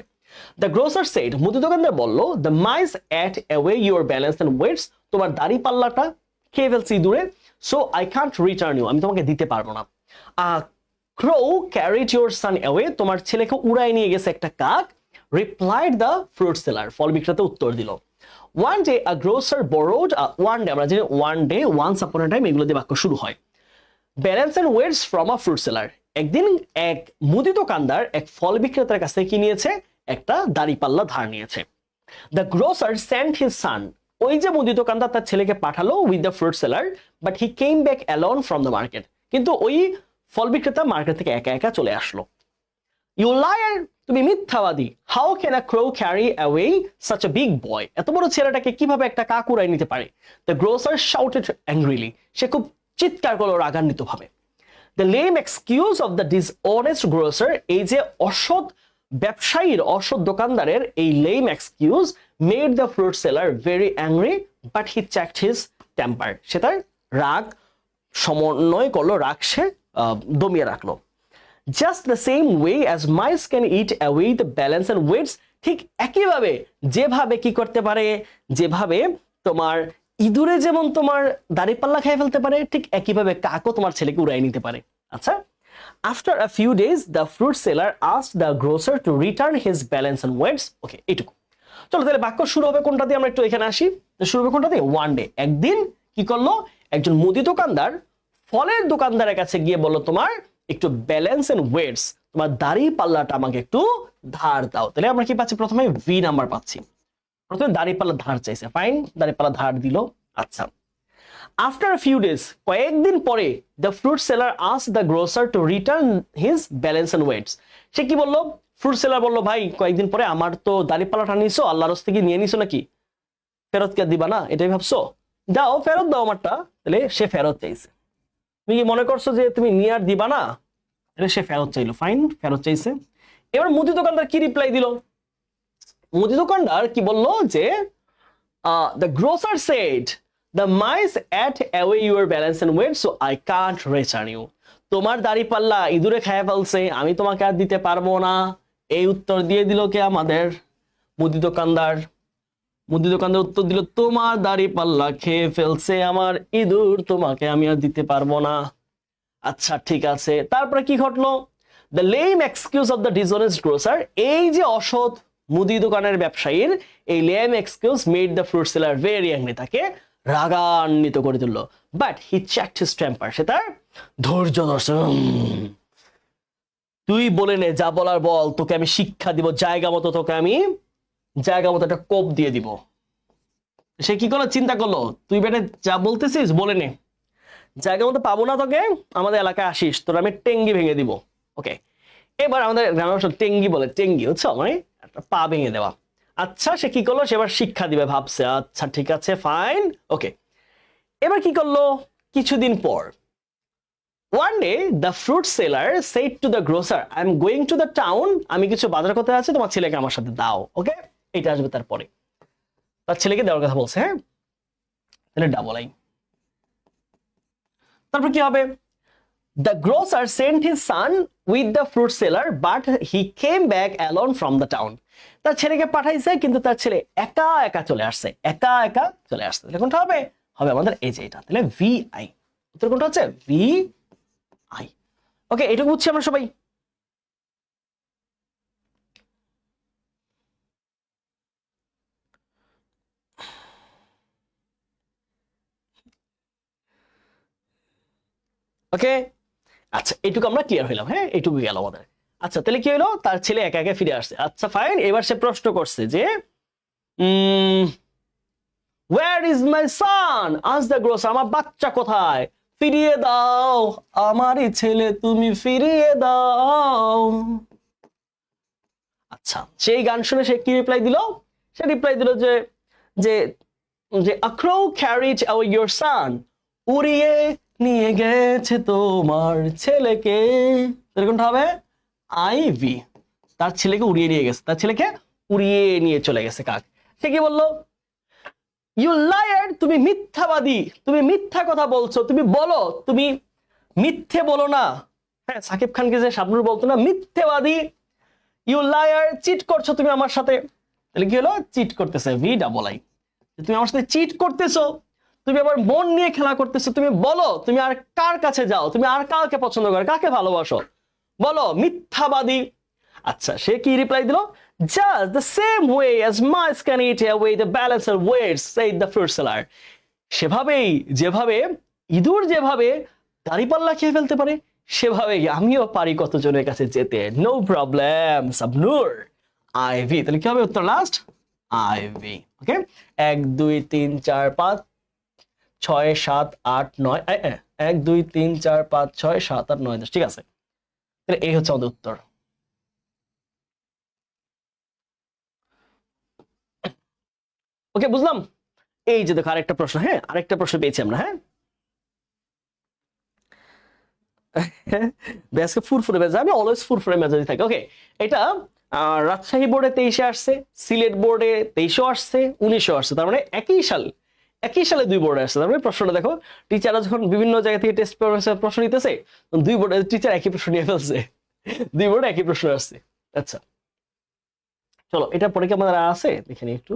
দ্য গ্রোসার সেড, মুদি দোকানদার বললো the mice ate away your balance and weights, তোমার দাড়ি পাল্লাটা খেয়ে ফেলছি দূরে, so I can't return you, আমি তোমাকে দিতে পারবো না। Crow carried your son away, তোমার ছেলেকে উড়াই নিয়ে গেছে একটা কাক। রিপ্লাইড দ্য ফ্রুট সেলার, ফল বিক্রেতা উত্তর দিল। One day a grocer borrowed, one day আমরা জানি one day, once upon a time, এগুলো দিয়ে বাক্য শুরু হয়। Balance and weights from a fruit seller, একদিন এক মুদি দোকানদার এক ফল বিক্রেতার কাছ থেকে কি নিয়েছে, একটা দাড়িপাল্লা ধার নিয়েছে। The grocer sent his son, ওই যে মুদি দোকানদার তার ছেলেকে পাঠালো with the fruit seller, but he came back alone from the market, কিন্তু ওই ফল বিক্রেতা মার্কেট থেকে একা একা চলে আসলো। ইউ লায়ার, তুমি মিথ্যাবাদী। How can a crow carry away such a big boy, এত বড় ছেলেটাকে কিভাবে একটা কাক উড়াই নিতে পারে? দ্য গ্রোসার শাউটেড অ্যাংরিলি, সে খুব চিৎকার করলো রাগান্বিত ভাবে। The lame excuse of the dishonest grocer, এই যে অসৎ ব্যবসায়ীর, অসৎ দোকানদারের এই lame excuse made the fruit seller very angry, but he checked his temper, সে তার রাগ সমন্বয় করলো, রাগ সে দমিয়ে রাখলো। Just the same way as mice can eat away the balance and weights, ঠিক একইভাবে যেভাবে কি করতে পারে, যেভাবে তোমার ইঁদুরে যেমন তোমার দাড়িপাল্লা খেয়ে ফেলতে পারে, ঠিক একইভাবে কাকও তোমার ছেলেকে উড়াই নিতে পারে। আচ্ছা, after a few days the fruit seller asked the grocer to return his balance and weights. Okay, এইটুকু। চলো তাহলে বাক্য শুরু হবে কোনটা দিয়ে, আমরা একটু এখানে আসি। শুরু হবে কোনটা দিয়ে? ওয়ান ডে, একদিন কি করলো একজন মুদি দোকানদার ফলের দোকানদারের কাছে গিয়ে বললো, তোমার একটু ব্যালেন্স এন্ড ওয়েটস, তোমার দাড়ি পাল্লাটা আমাকে একটু ধার দাও। তাহলে আমরা কি পাচ্ছি? প্রথমে ভি নাম্বার পাচ্ছি। প্রথমে দাড়ি পাল্লা ধার চাইছে, ফাইন, দাড়ি পাল্লা ধার দিল। আচ্ছা, আফটার আ ফিউ ডেজ, কয়েকদিন পরে, the fruit seller asked the grocer to return his balance and weights. সে কি বললো? ফ্রুট সেলার বললো, ভাই কয়েকদিন পরে আমার তো দাড়ি পাল্লাটা নিছো, আল্লাহর রাস্তা কি নিয়ে নিছো নাকি? ফেরত কে দিবা না, এটাই ভাবছো? দাও, ফেরত দাও আমারটা। তাহলে সে ফেরত চাইছে। তুমি কি মনে করছো যে তুমি নিয়ে আর দিবা না? তাহলে সে ফেরত চাইলো, ফাইন, ফেরত চাইছে। এবার মুদি দোকানদার কি রিপ্লাই দিল? মুদি দোকানদার কি বললো যে the grocer said the mice ate away your balance and weight, so I can't return you. তোমার দাড়ি পাল্লা ইঁদুরে খেয়ে ফেলছে, আমি তোমাকে আর দিতে পারবো না। এই উত্তর দিয়ে দিল কে? আমাদের মুদি দোকানদার। মুদি দোকানদার উত্তর দিল, তোমার দাড়ি পাল্লা খেয়ে ফেলছে আমার ইঁদুর, তোমাকে আমি আর দিতে পারবো না। আচ্ছা ঠিক আছে, তারপরে কি ঘটলো? The lame excuse of the dishonest grocer, এই যে অসৎ মুদি দোকানের ব্যবসায়ীর এই lame excuse made the fruit seller very angry, তাকে রাগান্বিত করে তুললো। But he checked his temper, সে তার ধৈর্য ধরছে। তুই বলে নে, যা বলার বল, তোকে আমি শিক্ষা দিব জায়গা মতো, তোকে আমি জায়গা মতো একটা কোপ দিয়ে দিব। সে কি করলো? চিন্তা করলো, তুই বেটা যা বলতেছিস বলে নে, জায়গা মতো পাবো না তোকে, আমাদের এলাকায় আসিস, তোর আমি টেঙ্গি ভেঙে দিব। ওকে, এবার আমাদের গ্রামের টেঙ্গি বলে, টেঙ্গি বুঝছো, মানে একটা পা ভেঙে দেওয়া। আচ্ছা, সে কি করলো? সে এবার শিক্ষা দিবে ভাবছে, আচ্ছা ঠিক আছে, ফাইন, ওকে। এবার কি করলো? কিছুদিন পর, one day the fruit seller said to the grosser, I am going to the town, আমি কিছু বাজার করতে আছে, তোমার ছেলেকে আমার সাথে দাও। ওকে, এটা আসবে তারপরে, তার ছেলেকে দেওয়ার কথা বলছে। হ্যাঁ, তাহলে ডাবল আই। তারপর কি হবে? The grocer sent his son with the fruit seller, but he came back alone from the town. তার ছেলেকে পাঠাইছে, কিন্তু তার ছেলে একা একা চলে আসছে, একা একা চলে আসছে। তাহলে কোনটা হবে? হবে আমাদের এই যে এটা। তাহলে ভি আই, উত্তর কোনটা হচ্ছে? V I. ওকে, এটুকু বুঝছি আমরা সবাই। ওকে, আচ্ছা এইটুকু আমরা ক্লিয়ার হইলাম। হ্যাঁ, এইটুকু গেল আমাদের। আচ্ছা, তাহলে কি হলো? তার ছেলে একা একা ফিরে আসছে। আচ্ছা ফাইন, এবার সে প্রশ্ন করছে যে ওয়্যার ইজ মাই সান, আজ দ্য গ্রোসার, আমার বাচ্চা কোথায়? ফিরিয়ে দাও আমারই ছেলে, তুমি ফিরিয়ে দাও। আচ্ছা, সেই গান শুনে সে কি রিপ্লাই দিল? সে রিপ্লাই দিল যে যে যে a crow carried away your son, উড়িয়ে নিয়ে গেছে তোমার ছেলেকে। এরকমটা হবে আইভি, তার ছেলেকে উড়িয়ে নিয়ে গেছে, তার ছেলেকে উড়িয়ে নিয়ে চলে গেছে কাক। সে কি বললো? ইউ লায়ার, তুমি মিথ্যাবাদী, তুমি মিথ্যা কথা বলছো, তুমি বলো, তুমি মিথ্যে বলো না। হ্যাঁ, সাকিব খানকে যে শাবনূর বলতো না, মিথ্যেবাদী, ইউ লায়ার, চিট করছো তুমি আমার সাথে। তাহলে কি হলো? চিট করতেছে, ভি ডাবল আই। তুমি আমার সাথে চিট করতেছো, তুমি আবার মন নিয়ে খেলা করতেছো। তুমি বলো, তুমি আর কার কাছে যাও, তুমি আর কাকে পছন্দ করো, কাকে ভালোবাসো, বলো, মিথ্যাবাদী। আচ্ছা, সে কি রিপ্লাই দিল? Just the same way as mice can eat away the balance of weights, said the fruit seller. সেভাবেই, যেভাবে ইঁদুর যেভাবে দাঁড়িপাল্লা খেয়ে ফেলতে পারে, সেভাবেই আমিও পারি কতজনের কাছে যেতে। No problem Shabnur, Ivy. তাহলে কি হবে উত্তর? Last ivy. ওকে, 1 2 3 4 5 6 7 8 9, 1 2 3 4 5 6 7 8 9 10, ঠিক আছে। তাহলে এই হচ্ছে আমাদের উত্তর। ওকে, বুঝলাম। এই যে দেখো আরেকটা প্রশ্ন, হ্যাঁ আরেকটা প্রশ্ন পেয়েছি আমরা, হ্যাঁ আজকে ফুরফুরে মেজাজ, আমি অলওয়েজ ফুরফুরে মেজাজে থাকি। ওকে, এটা রাজশাহী বোর্ডে 23-এ আসছে, সিলেট বোর্ডে 23-এও আসছে, 19-এও আসছে, তার মানে একই সালে দুই বোর্ডে আসছে। তার মানে প্রশ্নটা দেখো, টিচাররা যখন বিভিন্ন জায়গা থেকে টেস্ট প্রশ্ন নিতেছে, দুই বোর্ডের টিচার একই প্রশ্ন নিয়ে ফেলছে, দুই বোর্ডে একই প্রশ্ন আসছে। আচ্ছা চলো, এটা পরে কি আমাদের আছে দেখে নিই একটু।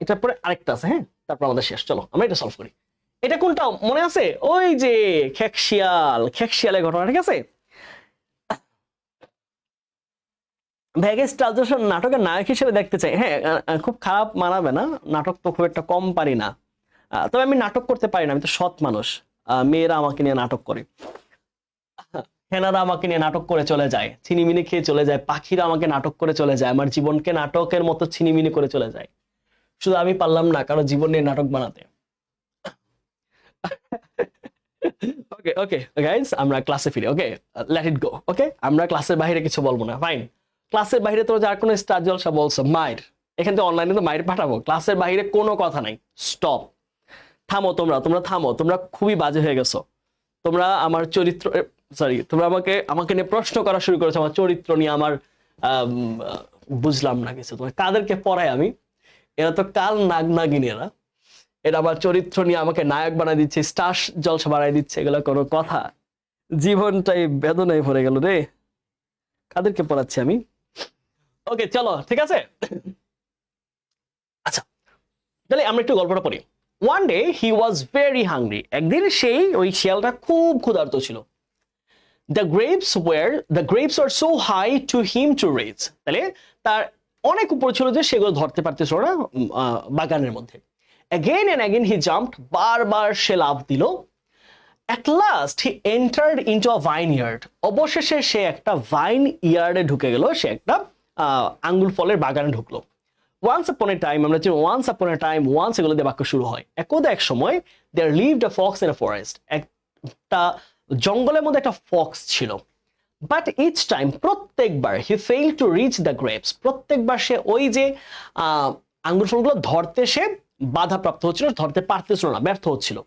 এটার পরে আরেকটা আছে, হ্যাঁ তারপর আমাদের শেষ। চলো আমরা এটা সলভ করি। এটা কোনটা মনে আছে? ওই যে খেকশিয়ালের ঘটনা, ঠিক আছে। ভ্যাগেস ট্রানজাকশন নাটকের নায়ক হিসেবে দেখতে চাই। হ্যাঁ, খুব খারাপ মানাবে না, নাটক তো খুব একটা কম পারি না। তবে আমি নাটক করতে পারি না, আমি তো সৎ মানুষ। মেয়েরা আমাকে নিয়ে নাটক করে, হেনারা আমাকে নিয়ে নাটক করে চলে যায়, ছিনিমিনি খেয়ে চলে যায়, পাখিরা আমাকে নাটক করে চলে যায়, আমার জীবনকে নাটকের মতো ছিনিমিনি করে চলে যায়। শুধু আমি পারলাম না কারো জীবন নিয়ে নাটক বানাতে। ওকে ওকে গাইস, আমরা ক্লাসে ফিরি। ওকে, লেট ইট গো। ওকে, আমরা ক্লাসের বাইরে কিছু বলবো না, ফাইন। ক্লাসের বাইরে তোমরা যার কোনো স্টার জলসা বলছো, মায়ের এখান থেকে অনলাইনে তো মায়ের পাঠাবো। ক্লাসের বাইরে কোনো কথা নাই, স্টপ। থামো, তোমরা থামো, তোমরা খুবই বাজে হয়ে গেছো। তোমরা আমার চরিত্র, সরি, তোমরা আমাকে নিয়ে প্রশ্ন করা শুরু করেছো, আমার চরিত্র নিয়ে, আমার বুঝলাম না কিছু। তোমার কাদেরকে পড়াই আমি? এরা তো কাল নাগিনী, এরা আবার চরিত্র নিয়ে আমাকে নায়ক বানাই দিচ্ছে, স্টার জলসা বানাই দিচ্ছে, এগুলো কোনো কথা? জীবনটাই বেদনায় ভরে গেল রে, কাদেরকে পড়াচ্ছি আমি। ওকে চলো, ঠিক আছে। আচ্ছা, তাহলে আমরা একটু গল্পটা পড়ি। One day he was very hungry, একদিন সেই ওই শিয়ালটা খুব ক্ষুধার্ত ছিল। The grapes were so high to him to reach, তাহলে তার অনেক উপর ছিল যে সেগুলো ধরতে পারতেছিল না বাগানের মধ্যে। Again and again he jumped, বারবার সে লাফ দিল। At last he entered into a vineyard, অবশেষে সে একটা ভাইন ইয়ার্ডে ঢুকে গেল, সে একটা আঙ্গুর ফলের বাগানে ঢুকলো। ওয়ান্স আপন এ টাইম, আমরা জানি once upon a time, once এগুলো দিয়ে বাক্য শুরু হয়। একদা এক সময়, there lived a fox in a forest, একটা জঙ্গলের মধ্যে একটা ফক্স ছিল। বাট ইচ টাইম, প্রত্যেকবার, he fail to reach the grapes, প্রত্যেকবার সে ওই যে আঙ্গুর ফলগুলো ধরতে সে বাধাপ্রাপ্ত হচ্ছিল, ধরতে পারতেছিল না, ব্যর্থ হচ্ছিল।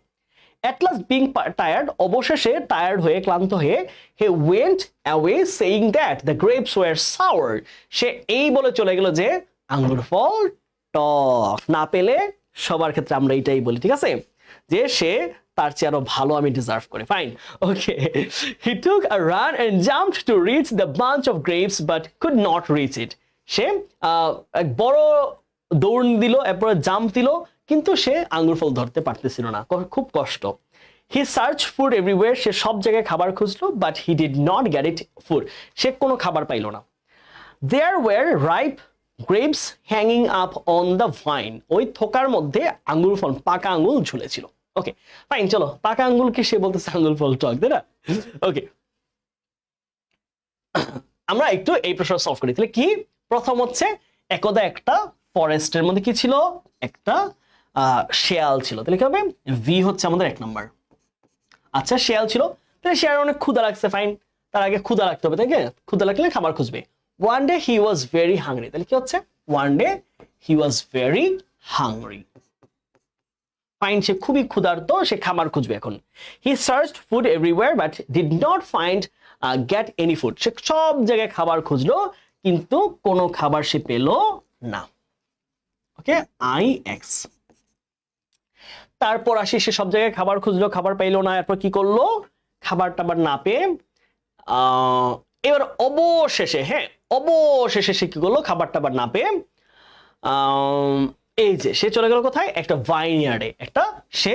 At last being tired, অবশেষে টায়ার্ড হয়ে, ক্লান্ত হয়ে, he went away saying that the grapes were sour, সে এই বলে চলে গেল যে আঙ্গুর ফল টক। না পেলে সবার ক্ষেত্রে আমরা এইটাই বলি, ঠিক আছে, যে সে তার চেয়ে আরো ভালো আমি ডিজার্ভ করি, fine. Okay, he took a run and jumped to reach the bunch of grapes but could not reach it, সে এক বড় দৌড় দিল, এরপর জাম্প দিল, কিন্তু সে আঙ্গুর ফল ধরতে পারতেছিল না, খুব কষ্ট। হি সার্চ ফুড এভরিওয়্যার, সে সব জায়গায় খাবার খুঁজলো, but he did not get it food, সে কোনো খাবার পাইল না। There were ripe grapes hanging up on the vine, ওই থোকার মধ্যে আঙ্গুর ফল, পাকা আঙ্গুল ঝুলেছিল। ওকে ফাইন, চলো, পাকা আঙ্গুলকে সে বলতেছে আঙ্গুর ফল টক, তাই না? ওকে, আমরা একটু এই প্রশ্ন সলভ করি। তাহলে কি, প্রথম হচ্ছে একদা একটা ফরেস্টের মধ্যে কি ছিল, একটা শেয়াল ছিল। তাহলে কি হবে, ভি হচ্ছে আমাদের 1 নাম্বার। আচ্ছা, শেয়াল ছিল, তাহলে শেয়াল অনেক ক্ষুধা লাগছে, ফাইন, তার আগে ক্ষুধা লাগতে হবে, তাই কি? ক্ষুধা লাগলে খাবার খুঁজবে। One day he was very hungry, তাহলে কি হচ্ছে, one day he was very hungry, fine, সে খুবই ক্ষুধার্ত, সে খাবার খুঁজবে এখন। He searched food everywhere but did not find get any food, সে সব জায়গায় খাবার খুঁজলো কিন্তু কোনো খাবার সে পেল না। ওকে, IX। তারপর আসি, সে সব জায়গায় খাবার খুঁজলো, খাবার পাইলো না, এরপর কি করলো, খাবার টাবার না পেয়ে এবার অবশেষে সে কি করলো, খাবার টাবার না পেয়ে এই যে সে চলে গেল কোথায়, একটা ভাইনইয়ার্ডে, সে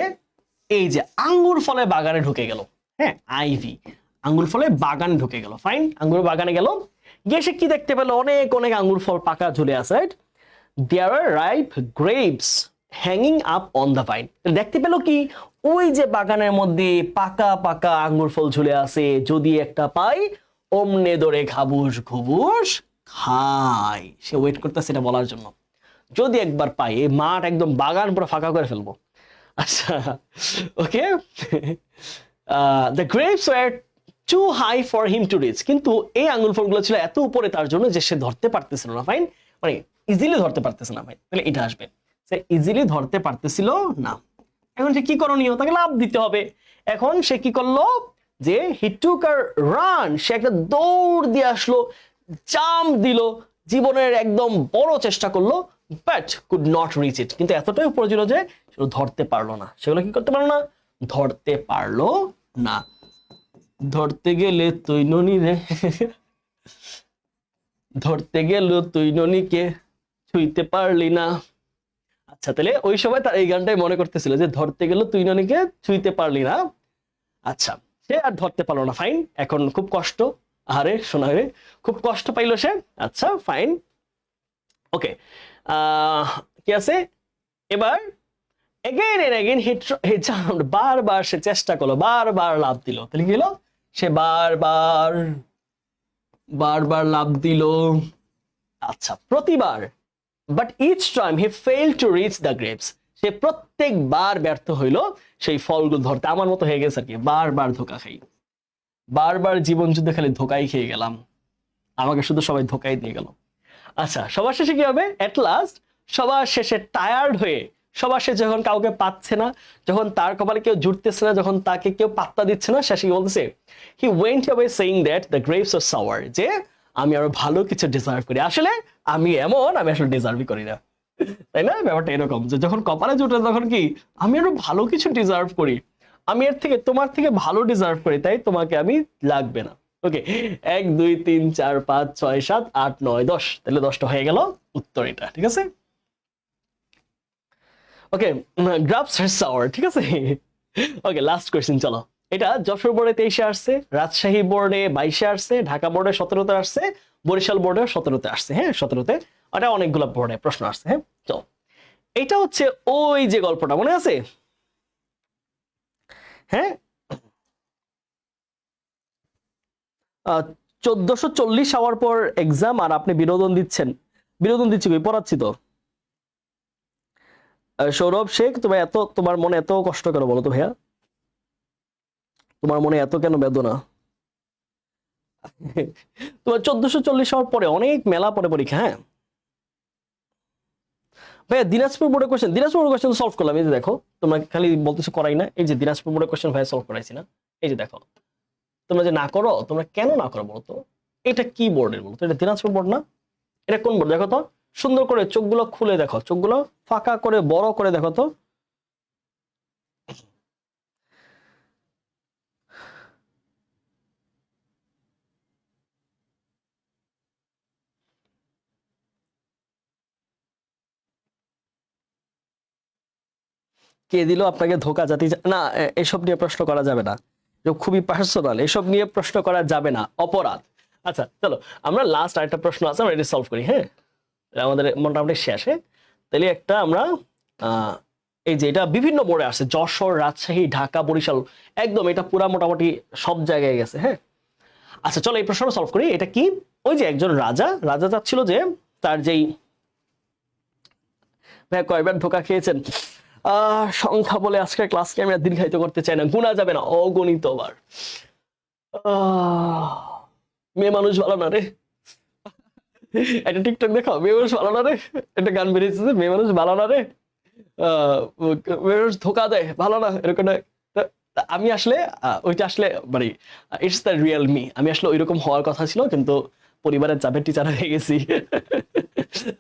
এই যে আঙ্গুর ফলের বাগানে ঢুকে গেল। হ্যাঁ, IV, আঙ্গুর ফলের বাগানে ঢুকে গেল, ফাইন, আঙ্গুর বাগানে গেল, গিয়ে সে কি দেখতে পেলো, অনেক অনেক আঙ্গুর ফল পাকা ঝুলে আছে, right. There are ripe grapes hanging up on the vine, দেখতে পেলো কি, ওই যে বাগানের মধ্যে পাকা পাকা আঙ্গুর ফল ঝুলে আছে, যদি একটা পাই অমনে দরে খাবুস ঘুবুস খাই, সে ওয়েট করতেছে এটা বলার জন্য, যদি একবার পাই এই মাঠ একদম বাগান পুরো ফাঁকা করে ফেলবো। আচ্ছা okay, the grapes were too high for him to reach, কিন্তু এই আঙ্গুল ফলগুলো ছিল এত উপরে তার জন্য যে সে ধরতে পারতেছিল না। ফাইন, মানে ইজিলি ধরতে পারতেছে না। ভাই তাহলে এটা আসবে, সে ইজিলি ধরতে পারতেছিল না। এখন সে কি করণীয়, তাকে লাভ দিতে হবে। এখন সে কি করলো, যে হি টুক আ রান, সে একটা দৌড় দিয়ে আসলো, জাম্প দিল, জীবনের একদম বড় চেষ্টা করলো, বাট কুড নট রিচ ইট, কিন্তু এতটাই উপরে ছিল যে সেগুলো ধরতে পারলো না। সেগুলো কি করতে পারলো না, ধরতে পারলো না। ধরতে গেলে তুই ননি রে, ধরতে গেল তুই ননিকে, ছুঁইতে পারলি না। আচ্ছা তাহলে ওই সময় তার এই গানটাই মনে করতেছিল যে ধরতে গেল তুই ননিকে, ছুঁইতে পারলি না। আচ্ছা, সে আর ধরতে পারলো না। ফাইন, এখন খুব কষ্ট, আরে শোনা রে, খুব কষ্ট পাইলো সে। আচ্ছা ফাইন, ওকে, কি আছে এবার, again and again he jumped, বারবার সে চেষ্টা করলো, বারবার লাফ দিল। তাহলে কি হলো, সে বারবার বারবার লাফ দিল। আচ্ছা, প্রতিবার, but each time he fail to reach the grapes, সে প্রত্যেকবার ব্যর্থ হইলো সেই ফলগুলো ধরতে। আমার মতো হয়ে গেছে আর কি, বারবার ধোকা খাই, বারবার জীবন যুদ্ধে খালি ধোকাই খেয়ে গেলাম, আমাকে শুধু সবাই ধোকাই দিয়ে গেল। আচ্ছা, সবার শেষে কি হবে, এট লাস্ট সবার শেষে টায়ার্ড হয়ে, সবার শেষে যখন কাউকে পাচ্ছে না, যখন তার কপালে কেউ জুটতেছে না, যখন তাকে কেউ পাত্তা দিচ্ছে না, শেষে কি বলতেছে, he went away saying that the grapes are sour, যে আমি আরো ভালো কিছু ডিজার্ভ করি। আসলে আমি এমন, আমি আসলে ডিজার্ভই করি না, তাই না? ব্যাপারটা এরকম যে যখন কপালে জুটে তখন কি, আমি আরো ভালো কিছু ডিজার্ভ করি, আমি এর থেকে, তোমার থেকে ভালো ডিজার্ভ করি, তাই তোমাকে আমি লাগবে না। ওকে, 1 2 3 4 5 6 7 8 9 10, তাহলে 10টা হয়ে গেল উত্তর এটা, ঠিক আছে? ওকে, গ্রাপস আর সাওয়ার, ঠিক আছে? ওকে, লাস্ট কোয়েশ্চেন, চলো। এটা যশোর বোর্ডে 23-এ আসছে, রাজশাহী বোর্ডে 22-এ আসছে, ঢাকা বোর্ডে 17-তে আসছে, বরিশাল বোর্ডে 17-তে আসছে। হ্যাঁ, 17-তে, ওটা অনেকগুলো বোর্ডে প্রশ্ন আসছে। হ্যাঁ, চলো, এটা হচ্ছে ওই যে গল্পটা, মনে আছে? হ্যাঁ, 1440 আওয়ার পর এক্সাম, আর আপনি বিনোদন দিচ্ছেন। বিনোদন দিচ্ছি কই, পড়াচ্ছি তো। সৌরভ শেখ, তোমার এত, তোমার মনে এত কষ্ট কেন বলো তো ভাইয়া, তোমার মনে এত কেন বেদনা? তোমার 1440 আওয়ার পরে অনেক মেলা পরে পরীক্ষা। হ্যাঁ ভাইয়া, দিনাজপুর বোর্ডের কোশ্চেন, দিনাজপুর বোর্ডের কোশ্চেন সলভ করলাম। এই যে দেখো, তোমরা খালি বলতেছো করাই না, এই যে দিনাজপুর বোর্ডের কোশ্চেন ভাইয়া সলভ করাইছি না, এই যে দেখো। তোমরা যে না করো, তোমরা কেন না করো বলো তো? এটা কি বোর্ডের বলো তো? এটা দিনাজপুর বোর্ড না? এটা কোন বোর্ড দেখো তো, সুন্দর করে চোখগুলো খুলে দেখো, চোখগুলো ফাঁকা করে বড় করে দেখো তো। কে দিল আপনাকে ধোকা, জাতি না, এসব নিয়ে প্রশ্ন করা যাবে না, খুবই পার্সোনাল, এসব নিয়ে প্রশ্ন করা যাবে না, অপরাধ। আচ্ছা চলো, আমরা লাস্ট আরেকটা প্রশ্ন আছে, আমরা এটা সলভ করি। হ্যাঁ, আমাদের মোটামুটি শেষে, তাহলে একটা আমরা এই যে এটা বিভিন্ন বোর্ডে আসছে, যশোর, রাজশাহী, ঢাকা, বরিশাল, একদম এটা পুরা মোটামুটি সব জায়গায় গেছে। হ্যাঁ, আচ্ছা চলো এই প্রশ্নটা সলভ করি। এটা কি, ওই যে একজন রাজা, রাজা চাচ্ছিল যে তার যেই, ভাই কয়বার ধোকা খেয়েছেন? সংখ্যা বলে আজকের ক্লাসকে আমি আর দীর্ঘায়িত করতে চাই না, গুণা যাবে না, অগণিত বার। মেয়ে মানুষ ভালো না রে, একটা টিকটক দেখাও, মেয়ে মানুষ ভালো না রে, একটা গান বেরিয়েছে যে মেয়ে মানুষ ভালো না রে, মেয়ে মানুষ ধোকা দেয়, ভালো না, এরকম না। আমি আসলে ওইটা আসলে মানে ইটস দ্য রিয়েল মি, আমি আসলে ওইরকম হওয়ার কথা ছিল, কিন্তু পরিবারের চাপের টিচার হয়ে গেছি।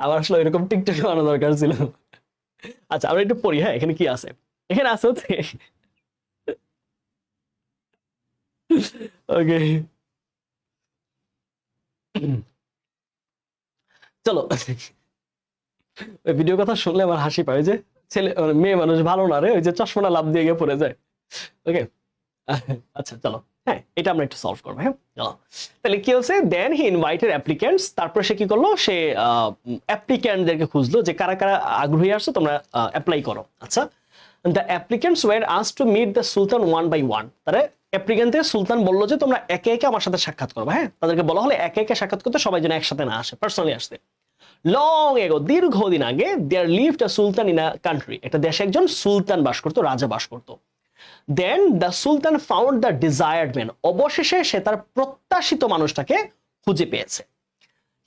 আমার আসলে ওইরকম টিকটক বানানো দরকার ছিল। আচ্ছা আমরা একটু পড়ি। হ্যাঁ, এখানে কি আছে, এখানে আছে হচ্ছে, ওকে চলো, ভিডিও কথা শুনলে আমার হাসি পায়, যে ছেলে মেয়ে মানুষ ভালো না রে, ওই যে চশমাটা লাভ দিয়ে গিয়ে পড়ে যায়। ওকে, আচ্ছা চলো, হ্যাঁ এটা আমরা একটু সলভ করবো। হ্যাঁ চলো, তাহলে কি হচ্ছে, দেন হি ইনভাইটেড অ্যাপ্লিকেন্টস, তারপরে সে কি করলো, সে অ্যাপ্লিক্যান্টদেরকে খুঁজলো যে কারা কারা আগ্রহী আসছে, তোমরা অ্যাপ্লাই করো। আচ্ছা, the applicants were asked to meet the sultan one by one, তারা অ্যাপ্লিকেন্টদের সুলতান বললো যে তোমরা একে একে আমার সাথে সাক্ষাৎ করবে। হ্যাঁ, তাদেরকে বলা হলে একে একে সাক্ষাৎ করতে, সবাই যেন একসাথে না আসে, পার্সোনালি আসতে। লং এগো, দীর্ঘদিন আগে, there lived a sultan in a country, একটা দেশে একজন সুলতান বাস করতো, রাজা বাস করতো। Then the sultan found the desired man, অবশেষে সে তার প্রত্যাশিত মানুষটাকে খুঁজে পেয়েছে।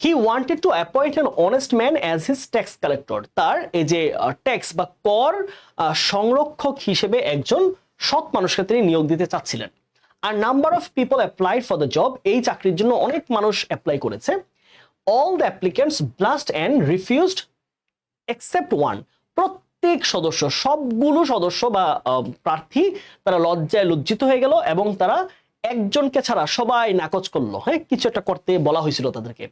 He wanted to appoint an honest man as his tax collector, তার এই যে ট্যাক্স বা কর সংরক্ষক হিসেবে একজন সৎ মানুষকে তিনি নিয়োগ দিতে চাচ্ছিলেন। আর number of people applied for the job, এই চাকরির জন্য অনেক মানুষ অ্যাপ্লাই করেছে। All the applicants blast and refused except one, প্রত্যেক সদস্য, সবগুলো সদস্য বা প্রার্থী তারা লজ্জায় লজ্জিত হয়ে গেল এবং তারা একজনকে ছাড়া সবাই নাকচ করলো। হ্যাঁ, কিছু একটা করতে বলা হয়েছিল তাদেরকে।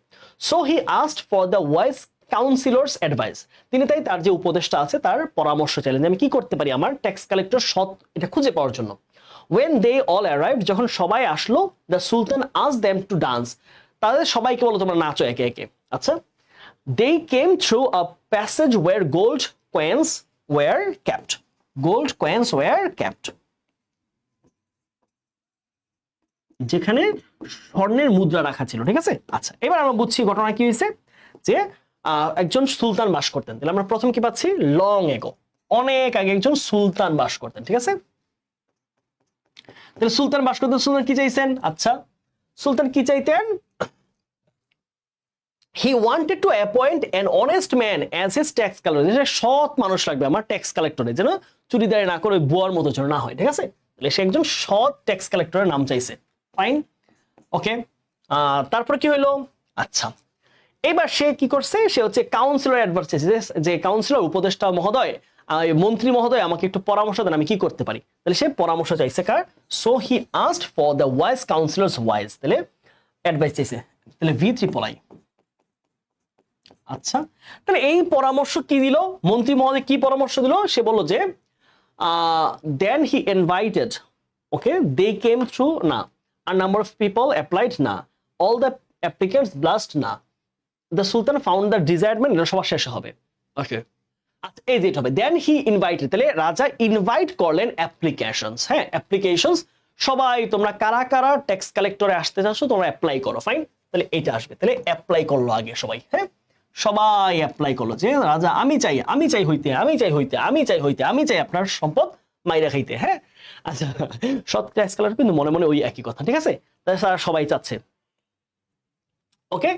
So he asked for the wise councillors advice, তিনি তাই তার যে উপদেষ্টা আছে তার পরামর্শ চাইলেন যে আমি কি করতে পারি আমার ট্যাক্স কালেক্টর সৎ এটা খুঁজে পাওয়ার জন্য। ওয়েন দে অল অ্যারাইভড, যখন সবাই আসলো, the Sultan asked them to dance, তাদের সবাইকে বলো তোমরা নাচো একে একে। আচ্ছা, they came through a passage where gold coins were kept. Gold coins were kept. যেখানে স্বর্ণের মুদ্রা রাখা ছিল, ঠিক আছে। আচ্ছা, এবার আমরা বুঝছি ঘটনা কি হয়েছে, যে একজন সুলতান বাস করতেন। তাহলে আমরা প্রথম কি পাচ্ছি, লং এগো, অনেক আগে একজন সুলতান বাস করতেন, ঠিক আছে। তাহলে সুলতান বাস করতেন, সুলতান কি চাইছেন? আচ্ছা, সুলতান কি চাইতেন? He wanted to appoint an honest man as his tax collector, সৎ মানুষ লাগবে আমার ট্যাক্স কালেক্টরে, যেন চুরিদারি না করে বুয়ার মতো যেন না হয়, ঠিক আছে। তাহলে সে একজন সৎ ট্যাক্স কালেক্টরের নাম চাইছে, ফাইন, ওকে। তারপর কি হলো? আচ্ছা, এবার সে কি করছে, সে হচ্ছে কাউন্সিলর অ্যাডভাইস চাইছে, যে কাউন্সিলর, উপদেষ্টা মহোদয়, মন্ত্রী মহোদয়, আমাকে একটু পরামর্শ দেন, আমি কি করতে পারি। তাহলে সে পরামর্শ চাইছে কার? So he asked for the wise councillors wise, তাহলে অ্যাডভাইস চাইছে, তাহলে V3 আচ্ছা, তাহলে এই পরামর্শ কি দিল মন্ত্রী মহোদয়, কি পরামর্শ দিল? সে বলল যে দেন he invited, okay, they came through, না, আর নাম্বার অফ পিপল অ্যাপ্লাইড, না, অল দ্য অ্যাপ্লিকেন্টস ব্লাস্ট, না, the sultan found the desired man, সবার শেষে হবে, ওকে। আচ্ছা, এই যেটা হবে দেন হি ইনভাইটেড, তাহলে রাজা ইনভাইট করলেন অ্যাপ্লিকেশনস, হ্যাঁ, অ্যাপ্লিকেশনস, সবাই তোমরা কারা কারা ট্যাক্স কালেক্টরে আসতে চাচ্ছ তোমরা অ্যাপ্লাই করো, ফাইন। তাহলে এটা আসবে, তাহলে অ্যাপ্লাই করলো আগে সবাই, হ্যাঁ, সবাই অ্যাপ্লাই করলো যে রাজা আমি চাই, আমি চাই হইতে, আমি চাই হইতে, আমি চাই হইতে, আমি চাই আপনার সম্পদ মাইরা খাইতে, হ্যাঁ। আচ্ছা, সৎ ট্যাক্স কালেক্টর কিন্তু মনে মনে ওই একই কথা, ঠিক আছে। তাহলে তারা সবাই চাচ্ছে, ওকে।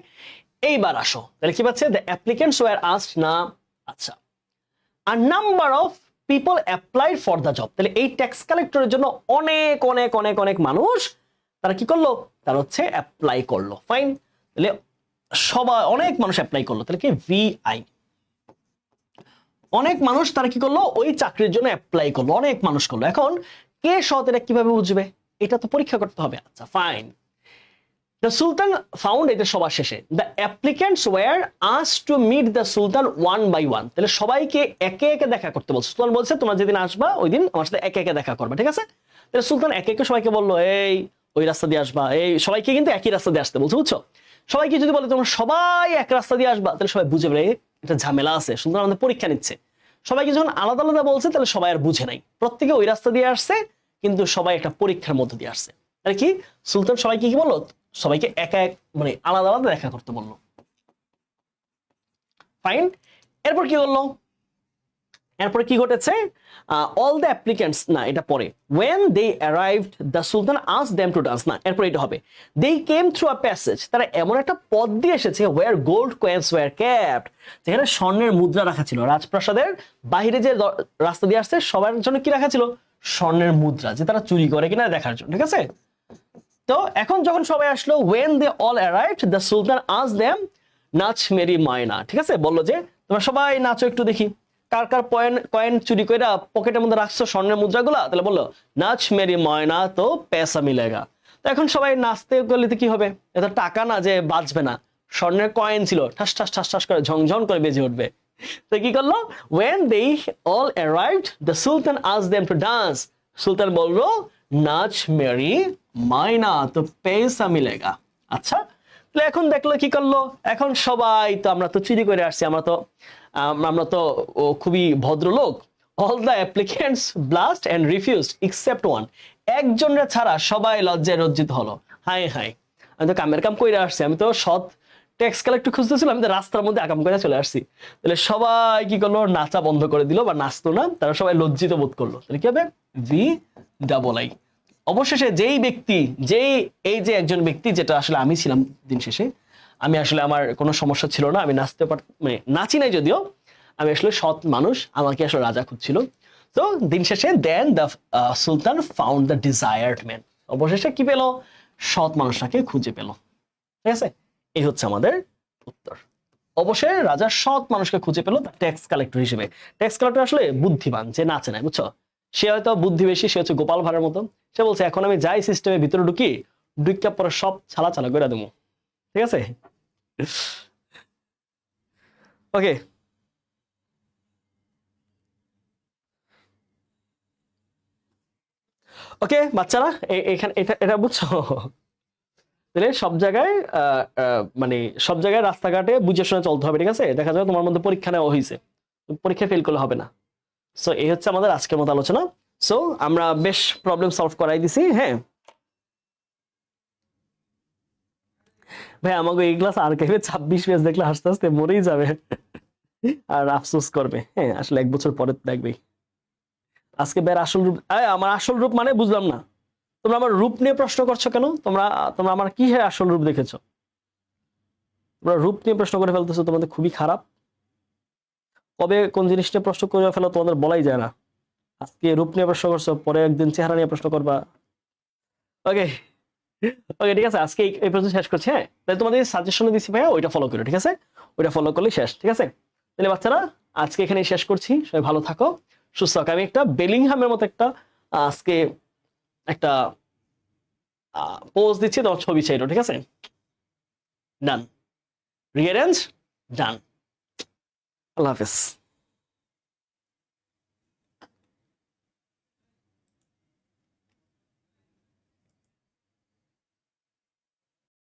এইবার আসো, তাহলে কি পাচ্ছে, দ্য অ্যাপ্লিকেন্টস ওয়্যার আস্কড, না, আচ্ছা, আর number of people applied for the job, তাহলে এই ট্যাক্স কালেক্টরের জন্য অনেক অনেক অনেক অনেক মানুষ তারা কি করলো, তারা হচ্ছে অ্যাপ্লাই করলো, ফাইন। তাহলে সবাই, অনেক মানুষ অ্যাপ্লাই করলো, তাহলে কি VI, অনেক মানুষ তারা কি করলো, ওই চাকরির জন্য অ্যাপ্লাই করলো, অনেক মানুষ করলো। এখন কে সৎ এটা কিভাবে বুঝবে, এটা তো পরীক্ষা করতে হবে। আচ্ছা, ফাইন, দ্য সুলতান ফাউন্ড, এটা সবার শেষে, the applicants were asked to meet the sultan one by one, তাহলে সবাইকে একে একে দেখা করতে বলছে। সুলতান বলছে তোমরা যেদিন আসবা ওই দিন আমার সাথে একে একে দেখা করবে, ঠিক আছে। তাহলে সুলতান একে একে সবাইকে বললো, এই ওই রাস্তা দিয়ে আসবা, এই সবাইকে কিন্তু একই রাস্তা দিয়ে আসতে বলছো, বুঝছো। সবাইকে যদি বলে তোমরা সবাই এক রাস্তা দিয়ে আসবা, তাহলে সবাই বুঝে নেবে এটা ঝামেলা আছে, সুন্দর আমাদের পরীক্ষা নিচ্ছে। সবাইকে যখন আলাদা আলাদা বলছে তাহলে সবাই আর বুঝে নাই, প্রত্যেকে ওই রাস্তা দিয়ে আসছে কিন্তু সবাই একটা পরীক্ষার মধ্যে দিয়ে আসছে। আর কি সুলতান সবাইকে কি বললো, সবাইকে একা এক মানে আলাদা আলাদা দেখা করতে বললো, ফাইন। এরপর কি করলো, এরপরে কি ঘটেছে, অল দ্য অ্যাপ্লিকেন্টস, না এটা পরে, when they arrived the sultan asked them to dance, না এরপর এটা হবে, they came through a passage, তারা এমন একটা পথ দিয়ে এসেছে where gold coins were kept, যেখানে স্বর্ণের মুদ্রা রাখা ছিল। রাজপ্রাসাদের বাইরে যে রাস্তা দিয়ে আসছে সবার জন্য কি রাখা ছিল, স্বর্ণের মুদ্রা, যে তারা চুরি করে কিনা দেখার জন্য, ঠিক আছে। তো এখন যখন সবাই আসলো, when they all arrived the sultan asked them নাচ মেরি মায়না, ঠিক আছে, বললো যে তোমরা সবাই নাচো একটু দেখি, কার কার কয়েন চুরি করে পকেটের মধ্যে রাখছো স্বর্ণের মুদ্রাগুলা। তাহলে বললো নাচ মেরি ময়না তো পেসা মিলেগা। তো এখন সবাই নাচতে গেলে কি হবে, এত টাকা না যে বাজবে না, স্বর্ণের কয়েন ছিল, ঠাস ঠাস ঠাস ঠাস করে ঝংঝং করে বেজে উঠবে। তো কি করলো, when they all arrived the sultan asked them to dance, সুলতান বললো নাচ মেরি মায়না তো পেসা মিলেগা। আচ্ছা, তাহলে এখন দেখলো কি করলো, এখন সবাই তো আমরা তো চুরি করে আসছি, আমরা তো খুবই ভদ্রলোক। All the applicants blast and refused except one, একজনের ছাড়া সবাই লজ্জায় লজ্জিত হলো। হাই হাই, আমি তো কামের কাম কইরা আসছি, আমি তো সৎ ট্যাক্স কালেক্টর খুঁজতেছিলাম, আমি তো রাস্তার মধ্যে আকাম করে চলে আসছি। তাহলে সবাই কি করলো, নাচা বন্ধ করে দিল বা নাচতো না, তারা সবাই লজ্জিত বোধ করলো। তাহলে কি হবে, VII। অবশেষে যেই ব্যক্তি, এই যে একজন ব্যক্তি, যেটা আসলে আমি ছিলাম দিন শেষে, আমি আসলে আমার কোনো সমস্যা ছিল না, আমি নাচতে মানে নাচি নাই যদিও, আমি আসলে সৎ মানুষ, আমাকে আসলে রাজা খুঁজছিল। তো দিন শেষে then the sultan found the desired man, অবশেষে কি পেল, সৎ মানুষটাকে খুঁজে পেল। ঠিক আছে, এই হচ্ছে আমাদের উত্তর। অবশ্যই রাজা সৎ মানুষকে খুঁজে পেল ট্যাক্স কালেক্টর হিসেবে। ট্যাক্স কালেক্টর আসলে বুদ্ধিমান, যে নাচে নাই, বুঝছো? সে হয়তো বুদ্ধি বেশি, সে হচ্ছে গোপাল ভাড়ের মতো। সে বলছে এখন আমি যাই সিস্টেমের ভিতরে ঢুকি, ঢুকা পরে সব ছালা ছালা করে দেবো। ঠিক আছে, ওকে। ওকে বাচ্চারা, এখানে এটা বুঝছো? তাহলে সব জায়গায় মানে সব জায়গায় রাস্তাঘাটে বুঝে শুনে চলতে হবে। ঠিক আছে, দেখা যাবে তোমার মধ্যে পরীক্ষা নেওয়া হয়েছে, পরীক্ষা ফেল করলে হবে না। সো এই হচ্ছে আমাদের আজকের মতো আলোচনা। সো আমরা বেশ প্রবলেম সলভ করাই দিছি। হ্যাঁ ভাই, আমাকে এই ক্লাস আর্কাইভে 26 পেজ দেখলে হাসতে হাসতে মরেই যাবে আর আফসোস করবে। হ্যাঁ আসলে 1 বছর পরে দেখবেই। আজকে বের আসল রূপ, আমার আসল রূপ মানে বুঝলাম না। তোমরা আমার রূপ নিয়ে প্রশ্ন করছো কেন? তোমরা তোমরা আমার কি আসল রূপ দেখেছো? তোমরা রূপ নিয়ে প্রশ্ন করে ফেলতেছো, তোমাদের খুবই খারাপ। কবে কোন জিনিসটা প্রশ্ন করে ফেলো তোমাদের বলাই যায় না। আজকে রূপ নিয়ে প্রশ্ন করছো, পরে একদিন চেহারা নিয়ে প্রশ্ন করবা। ওকে, ওকে ঠিক আছে, আজকে এই পর্যন্ত শেষ করছি। হ্যাঁ তাহলে তোমাদের সাজেশন দিচ্ছি ভাইয়া, ওইটা ফলো করো। ঠিক আছে, ওইটা ফলো করলে শেষ। ঠিক আছে, তাহলে বাচ্চারা আজকে এখানেই শেষ করছি। সবাই ভালো থাকো, সুস্থ থাকো। আমি একটা বেলিংহামের মতো একটা আজকে একটা পোজ দিচ্ছি, তোমার ছবি চাইলো। ঠিক আছে, ডান, রিঅ্যারেঞ্জ, ডান। আল্লাহ হাফেজ।